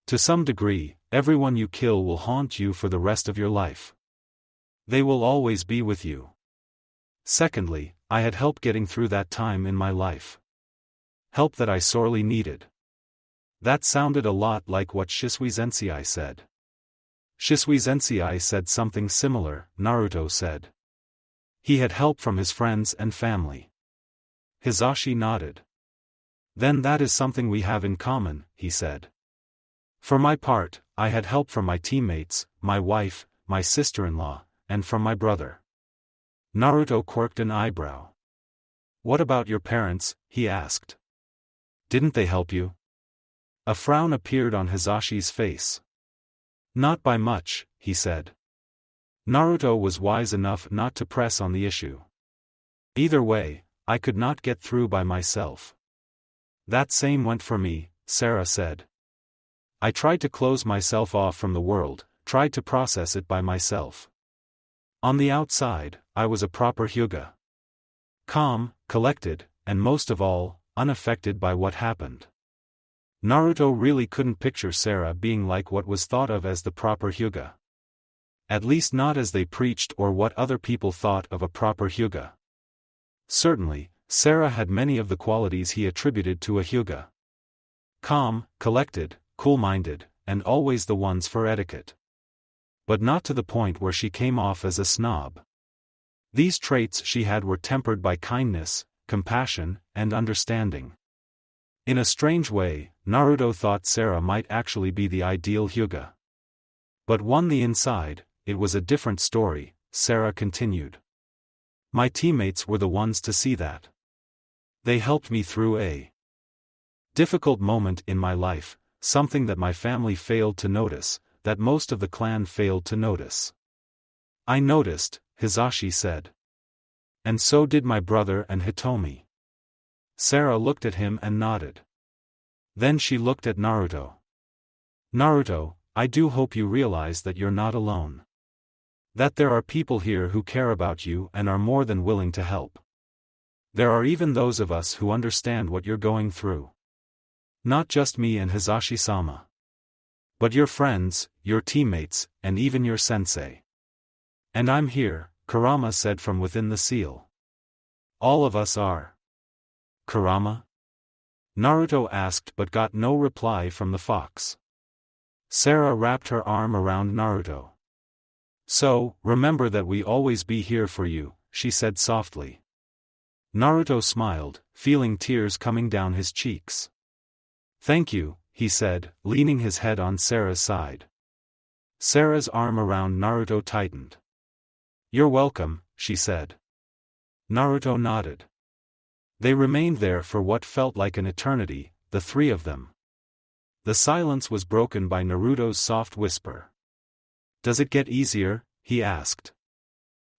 To some degree, everyone you kill will haunt you for the rest of your life. They will always be with you. Secondly, I had help getting through that time in my life. Help that I sorely needed. That sounded a lot like what Shisui Sensei said. Shisui Sensei said something similar, Naruto said. He had help from his friends and family. Hisashi nodded. Then that is something we have in common, he said. For my part, I had help from my teammates, my wife, my sister-in-law, and from my brother. Naruto quirked an eyebrow. What about your parents, he asked. Didn't they help you? A frown appeared on Hisashi's face. Not by much, he said. Naruto was wise enough not to press on the issue. Either way, I could not get through by myself. That same went for me, Sarah said. I tried to close myself off from the world, tried to process it by myself. On the outside, I was a proper Hyuga. Calm, collected, and most of all, unaffected by what happened. Naruto really couldn't picture Sarah being like what was thought of as the proper Hyuga. At least not as they preached or what other people thought of a proper Hyuga. Certainly, Sarah had many of the qualities he attributed to a Hyuga. Calm, collected, cool-minded, and always the ones for etiquette. But not to the point where she came off as a snob. These traits she had were tempered by kindness, compassion, and understanding. In a strange way, Naruto thought Sarah might actually be the ideal Hyuga. But on the inside, it was a different story, Sarah continued. My teammates were the ones to see that. They helped me through a difficult moment in my life, something that my family failed to notice, that most of the clan failed to notice. I noticed, Hisashi said. And so did my brother and Hitomi. Sarah looked at him and nodded. Then she looked at Naruto. Naruto, I do hope you realize that you're not alone. That there are people here who care about you and are more than willing to help. There are even those of us who understand what you're going through. Not just me and Hisashi-sama. But your friends, your teammates, and even your sensei. And I'm here, Kurama said from within the seal. All of us are. Kurama? Naruto asked but got no reply from the fox. Sarah wrapped her arm around Naruto. So, remember that we always be here for you, she said softly. Naruto smiled, feeling tears coming down his cheeks. Thank you, he said, leaning his head on Sarah's side. Sarah's arm around Naruto tightened. You're welcome, she said. Naruto nodded. They remained there for what felt like an eternity, the three of them. The silence was broken by Naruto's soft whisper. "Does it get easier?" he asked.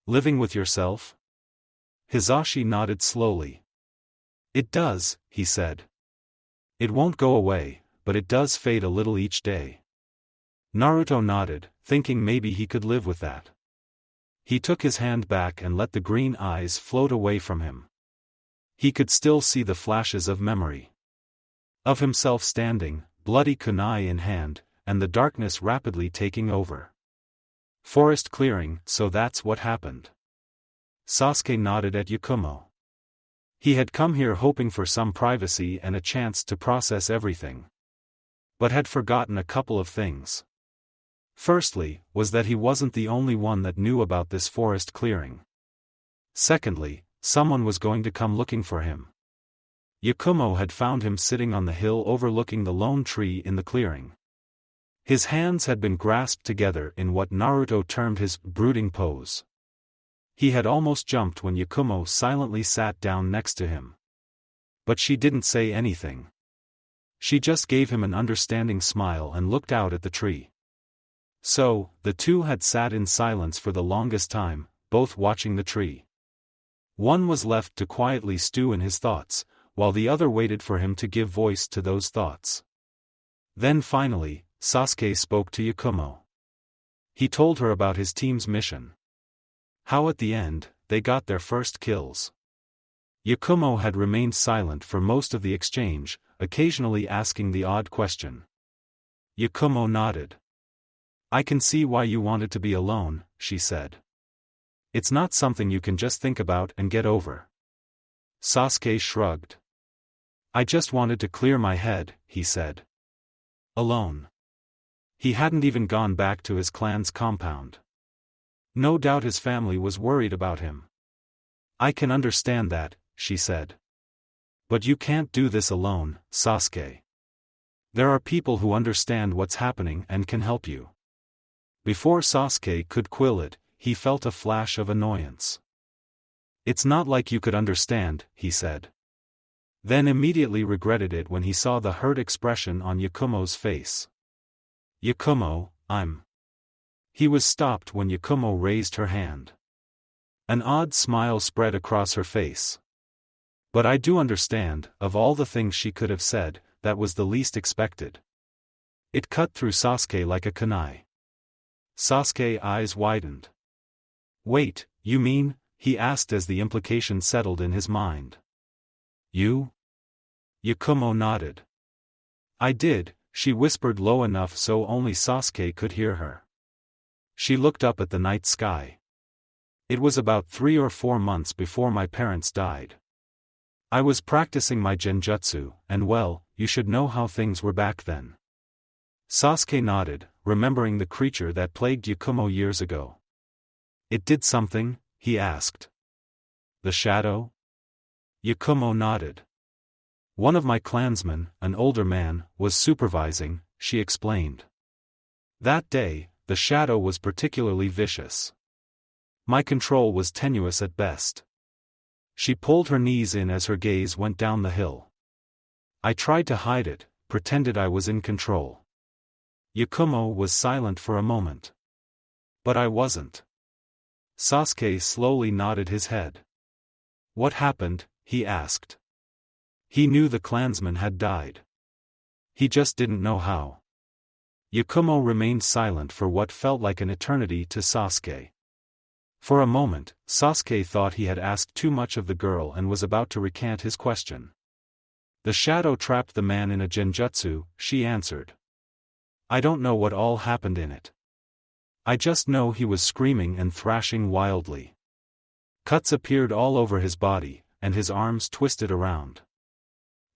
"Living with yourself?" Hisashi nodded slowly. "It does," he said. "It won't go away, but it does fade a little each day." Naruto nodded, thinking maybe he could live with that. He took his hand back and let the green eyes float away from him. He could still see the flashes of memory. Of himself standing, bloody kunai in hand, and the darkness rapidly taking over. Forest clearing, so that's what happened. Sasuke nodded at Yakumo. He had come here hoping for some privacy and a chance to process everything. But had forgotten a couple of things. Firstly, was that he wasn't the only one that knew about this forest clearing. Secondly, someone was going to come looking for him. Yakumo had found him sitting on the hill overlooking the lone tree in the clearing. His hands had been grasped together in what Naruto termed his brooding pose. He had almost jumped when Yakumo silently sat down next to him. But she didn't say anything. She just gave him an understanding smile and looked out at the tree. So, the two had sat in silence for the longest time, both watching the tree. One was left to quietly stew in his thoughts, while the other waited for him to give voice to those thoughts. Then finally, Sasuke spoke to Yakumo. He told her about his team's mission. How at the end, they got their first kills. Yakumo had remained silent for most of the exchange, occasionally asking the odd question. Yakumo nodded. "I can see why you wanted to be alone," she said. "It's not something you can just think about and get over." Sasuke shrugged. "I just wanted to clear my head," he said. Alone. He hadn't even gone back to his clan's compound. No doubt his family was worried about him. "I can understand that," she said. "But you can't do this alone, Sasuke. There are people who understand what's happening and can help you." Before Sasuke could quill it, he felt a flash of annoyance. "It's not like you could understand," he said. Then immediately regretted it when he saw the hurt expression on Yakumo's face. "Yakumo, I'm..." He was stopped when Yakumo raised her hand. An odd smile spread across her face. "But I do understand," of all the things she could have said, that was the least expected. It cut through Sasuke like a kunai. Sasuke's eyes widened. "Wait, you mean?" he asked as the implication settled in his mind. "You?" Yakumo nodded. "I did," she whispered low enough so only Sasuke could hear her. She looked up at the night sky. "It was about 3 or 4 months before my parents died. I was practicing my genjutsu, and well, you should know how things were back then." Sasuke nodded, remembering the creature that plagued Yakumo years ago. "It did something?" he asked. "The shadow?" Yakumo nodded. "One of my clansmen, an older man, was supervising," she explained. "That day, the shadow was particularly vicious. My control was tenuous at best." She pulled her knees in as her gaze went down the hill. "I tried to hide it, pretended I was in control." Yakumo was silent for a moment. "But I wasn't." Sasuke slowly nodded his head. "What happened?" he asked. He knew the clansman had died. He just didn't know how. Yakumo remained silent for what felt like an eternity to Sasuke. For a moment, Sasuke thought he had asked too much of the girl and was about to recant his question. "The shadow trapped the man in a genjutsu," she answered. "I don't know what all happened in it. I just know he was screaming and thrashing wildly. Cuts appeared all over his body, and his arms twisted around.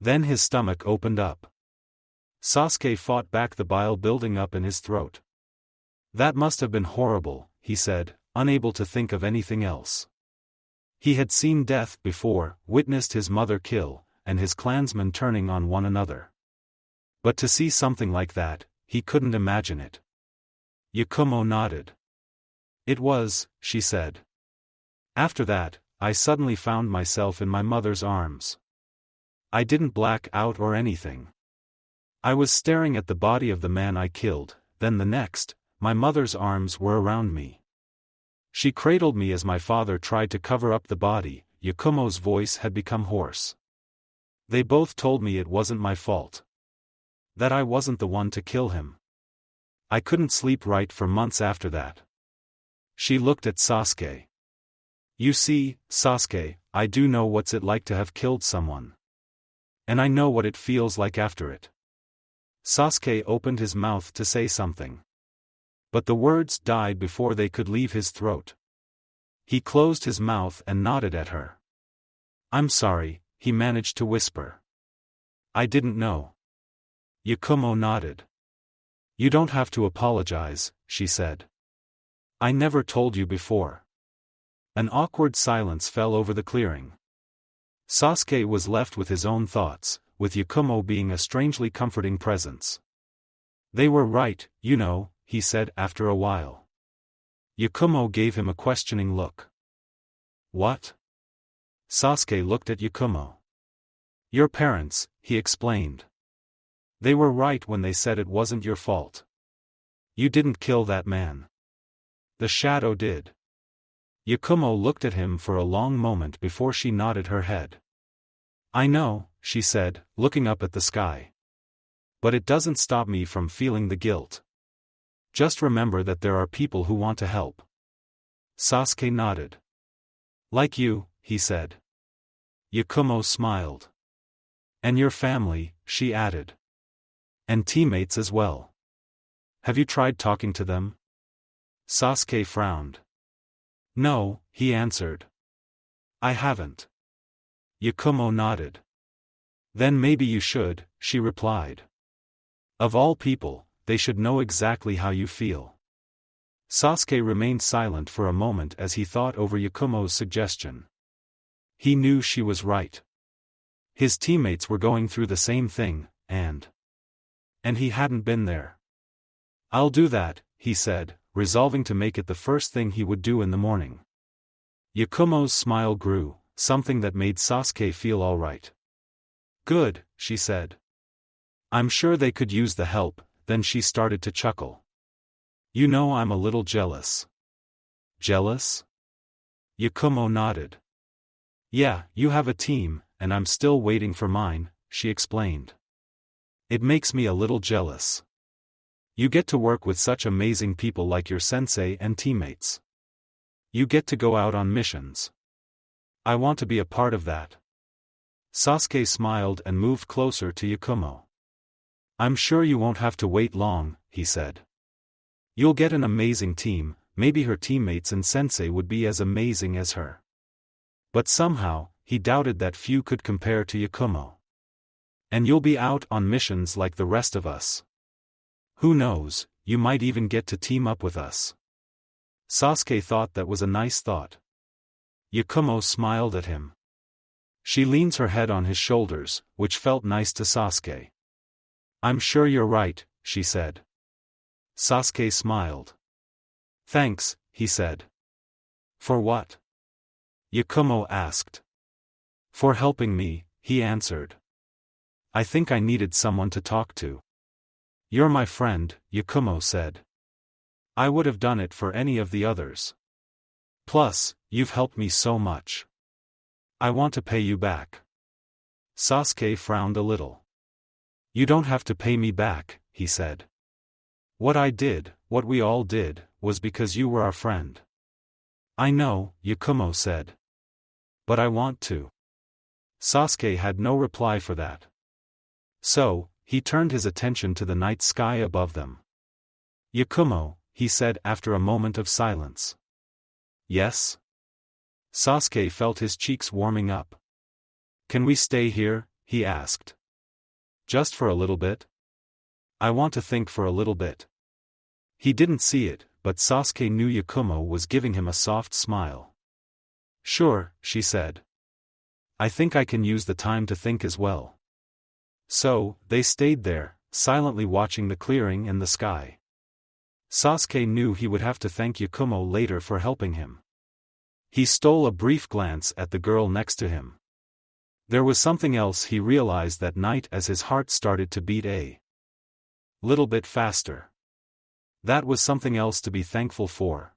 Then his stomach opened up." Sasuke fought back the bile building up in his throat. "That must have been horrible," he said, unable to think of anything else. He had seen death before, witnessed his mother kill, and his clansmen turning on one another. But to see something like that, he couldn't imagine it. Yakumo nodded. "It was," she said. "After that, I suddenly found myself in my mother's arms. I didn't black out or anything. I was staring at the body of the man I killed, then the next, my mother's arms were around me. She cradled me as my father tried to cover up the body. Yakumo's voice had become hoarse. They both told me it wasn't my fault. That I wasn't the one to kill him. I couldn't sleep right for months after that. She looked at Sasuke. You see, Sasuke, I do know what's it like to have killed someone. And I know what it feels like after it. Sasuke opened his mouth to say something. But the words died before they could leave his throat. He closed his mouth and nodded at her. I'm sorry, he managed to whisper. I didn't know. Yakumo nodded. You don't have to apologize, she said. I never told you before. An awkward silence fell over the clearing. Sasuke was left with his own thoughts, with Yakumo being a strangely comforting presence. They were right, you know, he said after a while. Yakumo gave him a questioning look. What? Sasuke looked at Yakumo. Your parents, he explained. They were right when they said it wasn't your fault. You didn't kill that man. The shadow did. Yakumo looked at him for a long moment before she nodded her head. I know, she said, looking up at the sky. But it doesn't stop me from feeling the guilt. Just remember that there are people who want to help. Sasuke nodded. Like you, he said. Yakumo smiled. And your family, she added. And teammates as well. Have you tried talking to them? Sasuke frowned. No, he answered. I haven't. Yakumo nodded. Then maybe you should, she replied. Of all people, they should know exactly how you feel. Sasuke remained silent for a moment as he thought over Yakumo's suggestion. He knew she was right. His teammates were going through the same thing, and he hadn't been there. I'll do that, he said, resolving to make it the first thing he would do in the morning. Yakumo's smile grew, something that made Sasuke feel all right. Good, she said. I'm sure they could use the help. Then she started to chuckle. You know I'm a little jealous. Jealous? Yakumo nodded. Yeah, you have a team, and I'm still waiting for mine, she explained. It makes me a little jealous. You get to work with such amazing people like your sensei and teammates. You get to go out on missions. I want to be a part of that. Sasuke smiled and moved closer to Yakumo. I'm sure you won't have to wait long, he said. You'll get an amazing team, maybe her teammates and sensei would be as amazing as her. But somehow, he doubted that few could compare to Yakumo. And you'll be out on missions like the rest of us. Who knows, you might even get to team up with us. Sasuke thought that was a nice thought. Yakumo smiled at him. She leans her head on his shoulders, which felt nice to Sasuke. I'm sure you're right, she said. Sasuke smiled. Thanks, he said. For what? Yakumo asked. For helping me, he answered. I think I needed someone to talk to. You're my friend, Yakumo said. I would have done it for any of the others. Plus, you've helped me so much. I want to pay you back. Sasuke frowned a little. You don't have to pay me back, he said. What I did, what we all did, was because you were our friend. I know, Yakumo said. But I want to. Sasuke had no reply for that. So, he turned his attention to the night sky above them. Yakumo, he said after a moment of silence. Yes? Sasuke felt his cheeks warming up. Can we stay here? He asked. Just for a little bit? I want to think for a little bit. He didn't see it, but Sasuke knew Yakumo was giving him a soft smile. Sure, she said. I think I can use the time to think as well. So, they stayed there, silently watching the clearing and the sky. Sasuke knew he would have to thank Yakumo later for helping him. He stole a brief glance at the girl next to him. There was something else he realized that night as his heart started to beat a little bit faster. That was something else to be thankful for.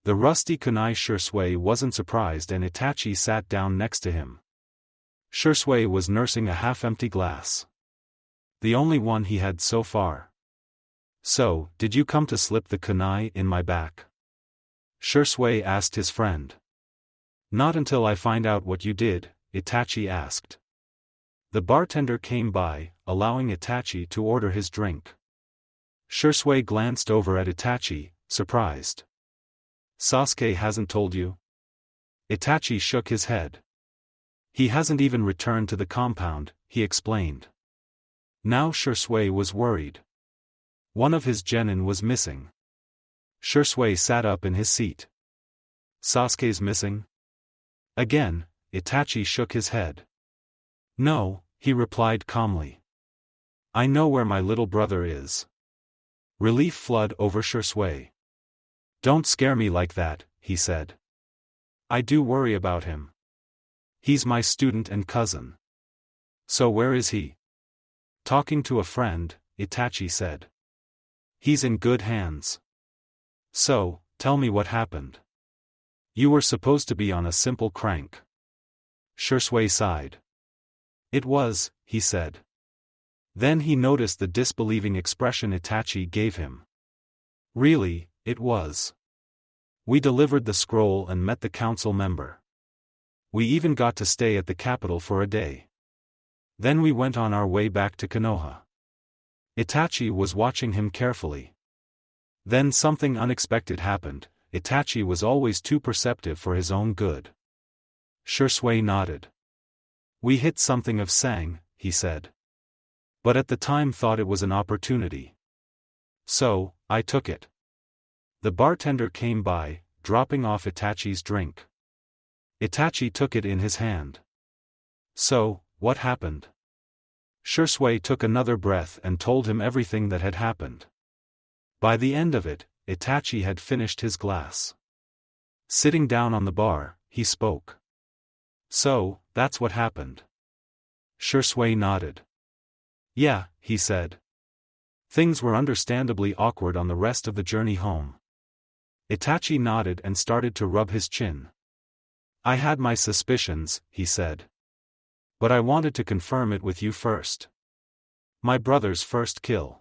The rusty kunai Shisui wasn't surprised and Itachi sat down next to him. Shisui was nursing a half-empty glass. The only one he had so far. So, did you come to slip the kunai in my back? Shisui asked his friend. Not until I find out what you did, Itachi asked. The bartender came by, allowing Itachi to order his drink. Shisui glanced over at Itachi, surprised. Sasuke hasn't told you? Itachi shook his head. He hasn't even returned to the compound, he explained. Now Shisui was worried. One of his genin was missing. Shisui sat up in his seat. Sasuke's missing? Again, Itachi shook his head. No, he replied calmly. I know where my little brother is. Relief flooded over Shisui. Don't scare me like that, he said. I do worry about him. He's my student and cousin. So where is he? Talking to a friend, Itachi said. He's in good hands. So, tell me what happened. You were supposed to be on a simple crank. Shisui sighed. It was, he said. Then he noticed the disbelieving expression Itachi gave him. Really, it was. We delivered the scroll and met the council member. We even got to stay at the capital for a day. Then we went on our way back to Konoha. Itachi was watching him carefully. Then something unexpected happened. Itachi was always too perceptive for his own good. Shisui nodded. We hit something of Sang, he said. But at the time thought it was an opportunity. So, I took it. The bartender came by, dropping off Itachi's drink. Itachi took it in his hand. So, what happened? Shisui took another breath and told him everything that had happened. By the end of it, Itachi had finished his glass. Sitting down on the bar, he spoke. So, that's what happened. Shisui nodded. Yeah, he said. Things were understandably awkward on the rest of the journey home. Itachi nodded and started to rub his chin. I had my suspicions, he said. But I wanted to confirm it with you first. My brother's first kill.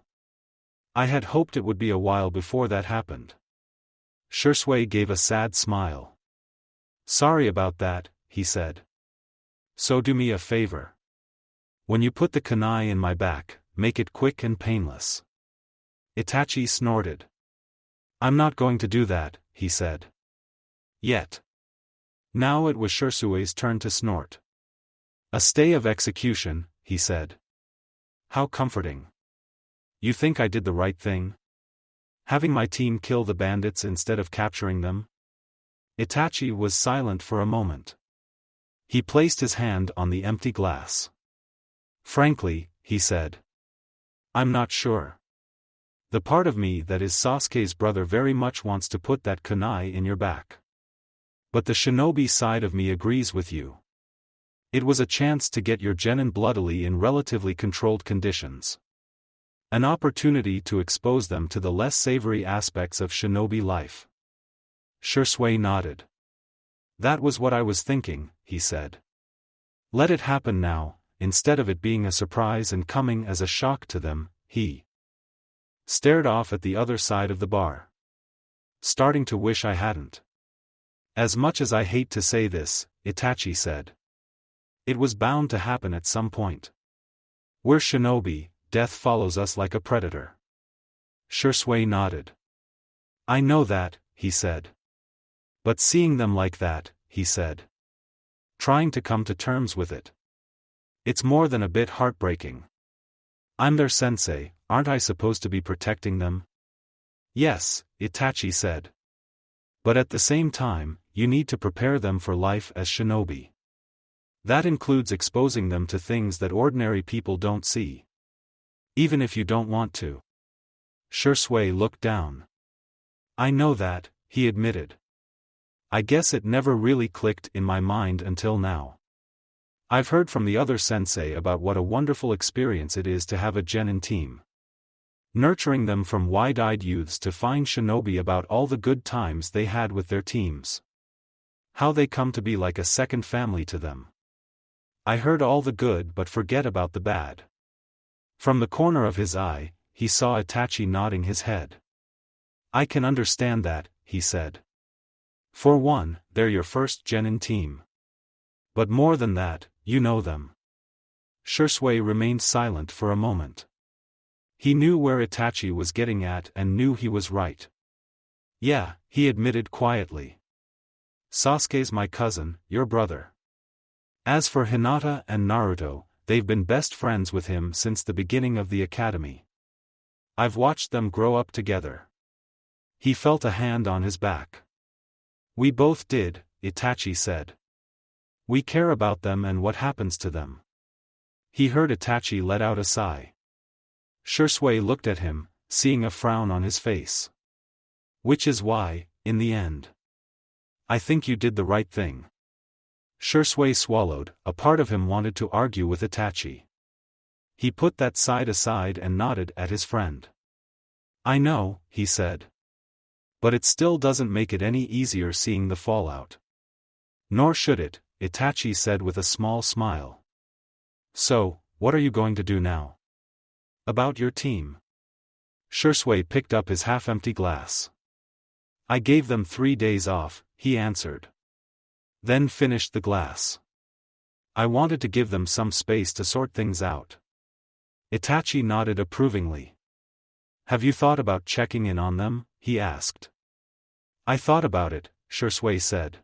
I had hoped it would be a while before that happened. Shisui gave a sad smile. Sorry about that, he said. So do me a favor. When you put the kunai in my back, make it quick and painless. Itachi snorted. I'm not going to do that, he said. Yet. Now it was Shisui's turn to snort. A stay of execution, he said. How comforting. You think I did the right thing? Having my team kill the bandits instead of capturing them? Itachi was silent for a moment. He placed his hand on the empty glass. Frankly, he said. I'm not sure. The part of me that is Sasuke's brother very much wants to put that kunai in your back. But the shinobi side of me agrees with you. It was a chance to get your genin bloodily in relatively controlled conditions. An opportunity to expose them to the less savory aspects of shinobi life. Shisui nodded. That was what I was thinking, he said. Let it happen now, instead of it being a surprise and coming as a shock to them, he stared off at the other side of the bar. Starting to wish I hadn't. As much as I hate to say this, Itachi said. It was bound to happen at some point. We're shinobi, death follows us like a predator. Shisui nodded. I know that, he said. But seeing them like that, he said. Trying to come to terms with it. It's more than a bit heartbreaking. I'm their sensei, aren't I supposed to be protecting them? Yes, Itachi said. But at the same time, you need to prepare them for life as shinobi. That includes exposing them to things that ordinary people don't see. Even if you don't want to. Shisui looked down. I know that, he admitted. I guess it never really clicked in my mind until now. I've heard from the other sensei about what a wonderful experience it is to have a genin team. Nurturing them from wide-eyed youths to fine shinobi about all the good times they had with their teams. How they come to be like a second family to them. I heard all the good but forget about the bad. From the corner of his eye, he saw Itachi nodding his head. I can understand that, he said. For one, they're your first genin team. But more than that, you know them. Shisui remained silent for a moment. He knew where Itachi was getting at and knew he was right. Yeah, he admitted quietly. Sasuke's my cousin, your brother. As for Hinata and Naruto, they've been best friends with him since the beginning of the academy. I've watched them grow up together. He felt a hand on his back. We both did, Itachi said. We care about them and what happens to them. He heard Itachi let out a sigh. Shisui looked at him, seeing a frown on his face. Which is why, in the end, I think you did the right thing. Shisui swallowed. A part of him wanted to argue with Itachi. He put that side aside and nodded at his friend. I know, he said. But it still doesn't make it any easier seeing the fallout. Nor should it, Itachi said with a small smile. So, what are you going to do now? About your team. Shisui picked up his half-empty glass. I gave them 3 days off, he answered. Then finished the glass. I wanted to give them some space to sort things out. Itachi nodded approvingly. Have you thought about checking in on them? He asked. I thought about it, Shisui said.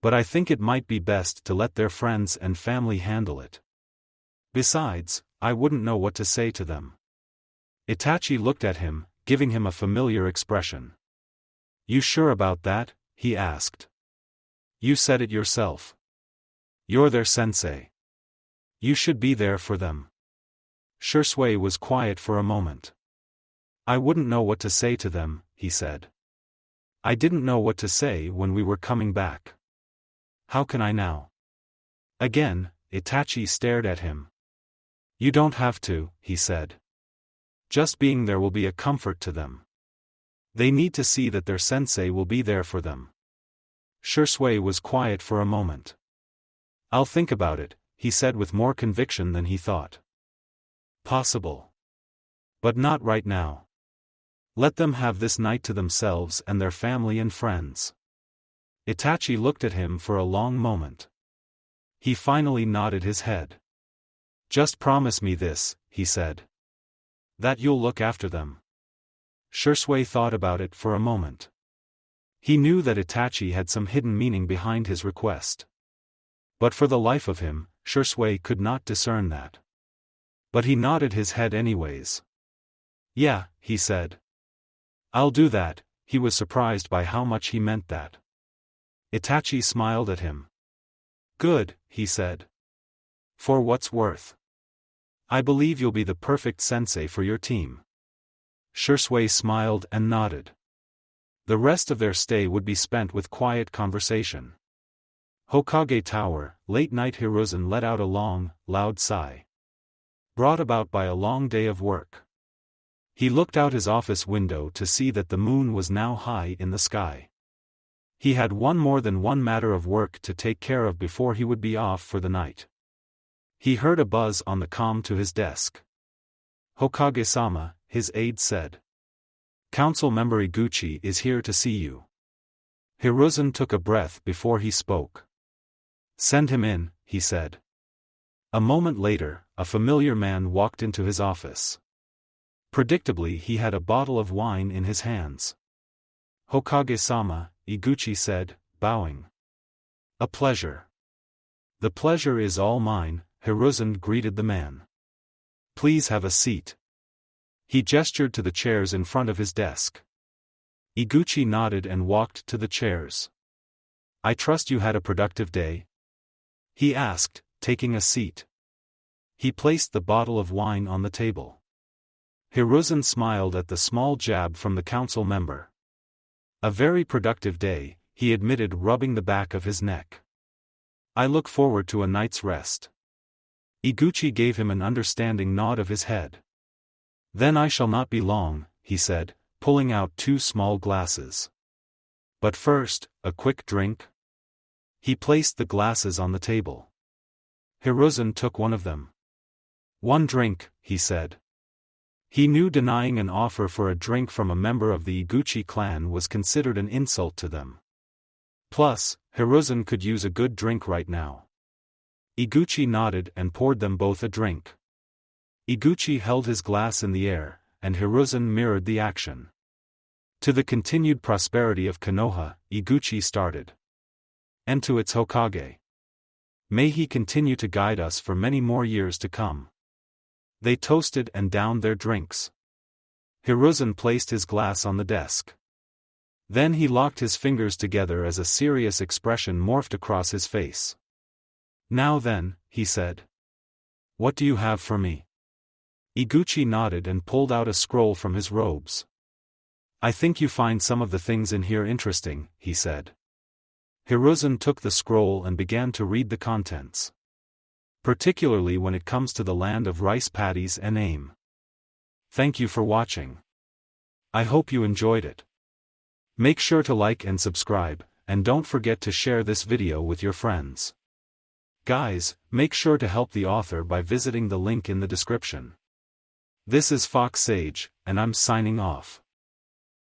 But I think it might be best to let their friends and family handle it. Besides, I wouldn't know what to say to them. Itachi looked at him, giving him a familiar expression. You sure about that? He asked. You said it yourself. You're their sensei. You should be there for them. Shisui was quiet for a moment. I wouldn't know what to say to them, he said. I didn't know what to say when we were coming back. How can I now? Again, Itachi stared at him. You don't have to, he said. Just being there will be a comfort to them. They need to see that their sensei will be there for them. Shisui was quiet for a moment. I'll think about it, he said with more conviction than he thought. Possible. But not right now. Let them have this night to themselves and their family and friends. Itachi looked at him for a long moment. He finally nodded his head. Just promise me this, he said. That you'll look after them. Shisui thought about it for a moment. He knew that Itachi had some hidden meaning behind his request. But for the life of him, Shisui could not discern that. But he nodded his head anyways. Yeah, he said. I'll do that. He was surprised by how much he meant that. Itachi smiled at him. Good, he said. For what's worth. I believe you'll be the perfect sensei for your team. Shisui smiled and nodded. The rest of their stay would be spent with quiet conversation. Hokage Tower, late night. Hiruzen let out a long, loud sigh. Brought about by a long day of work. He looked out his office window to see that the moon was now high in the sky. He had more than one matter of work to take care of before he would be off for the night. He heard a buzz on the comm to his desk. Hokage-sama, his aide said. Council member Iguchi is here to see you. Hiruzen took a breath before he spoke. Send him in, he said. A moment later, a familiar man walked into his office. Predictably, he had a bottle of wine in his hands. Hokage-sama, Iguchi said, bowing. A pleasure. The pleasure is all mine, Hiruzen greeted the man. Please have a seat. He gestured to the chairs in front of his desk. Iguchi nodded and walked to the chairs. I trust you had a productive day? He asked, taking a seat. He placed the bottle of wine on the table. Hiruzen smiled at the small jab from the council member. A very productive day, he admitted, rubbing the back of his neck. I look forward to a night's rest. Iguchi gave him an understanding nod of his head. Then I shall not be long, he said, pulling out 2 small glasses. But first, a quick drink? He placed the glasses on the table. Hiruzen took one of them. 1 drink, he said. He knew denying an offer for a drink from a member of the Iguchi clan was considered an insult to them. Plus, Hiruzen could use a good drink right now. Iguchi nodded and poured them both a drink. Iguchi held his glass in the air, and Hiruzen mirrored the action. To the continued prosperity of Konoha, Iguchi started. And to its Hokage. May he continue to guide us for many more years to come. They toasted and downed their drinks. Hiruzen placed his glass on the desk. Then he locked his fingers together as a serious expression morphed across his face. Now then, he said. What do you have for me? Iguchi nodded and pulled out a scroll from his robes. I think you find some of the things in here interesting, he said. Hiruzen took the scroll and began to read the contents. Particularly when it comes to the land of rice paddies and aim. Thank you for watching. I hope you enjoyed it. Make sure to like and subscribe, and don't forget to share this video with your friends. Guys, make sure to help the author by visiting the link in the description. This is Fox Sage, and I'm signing off.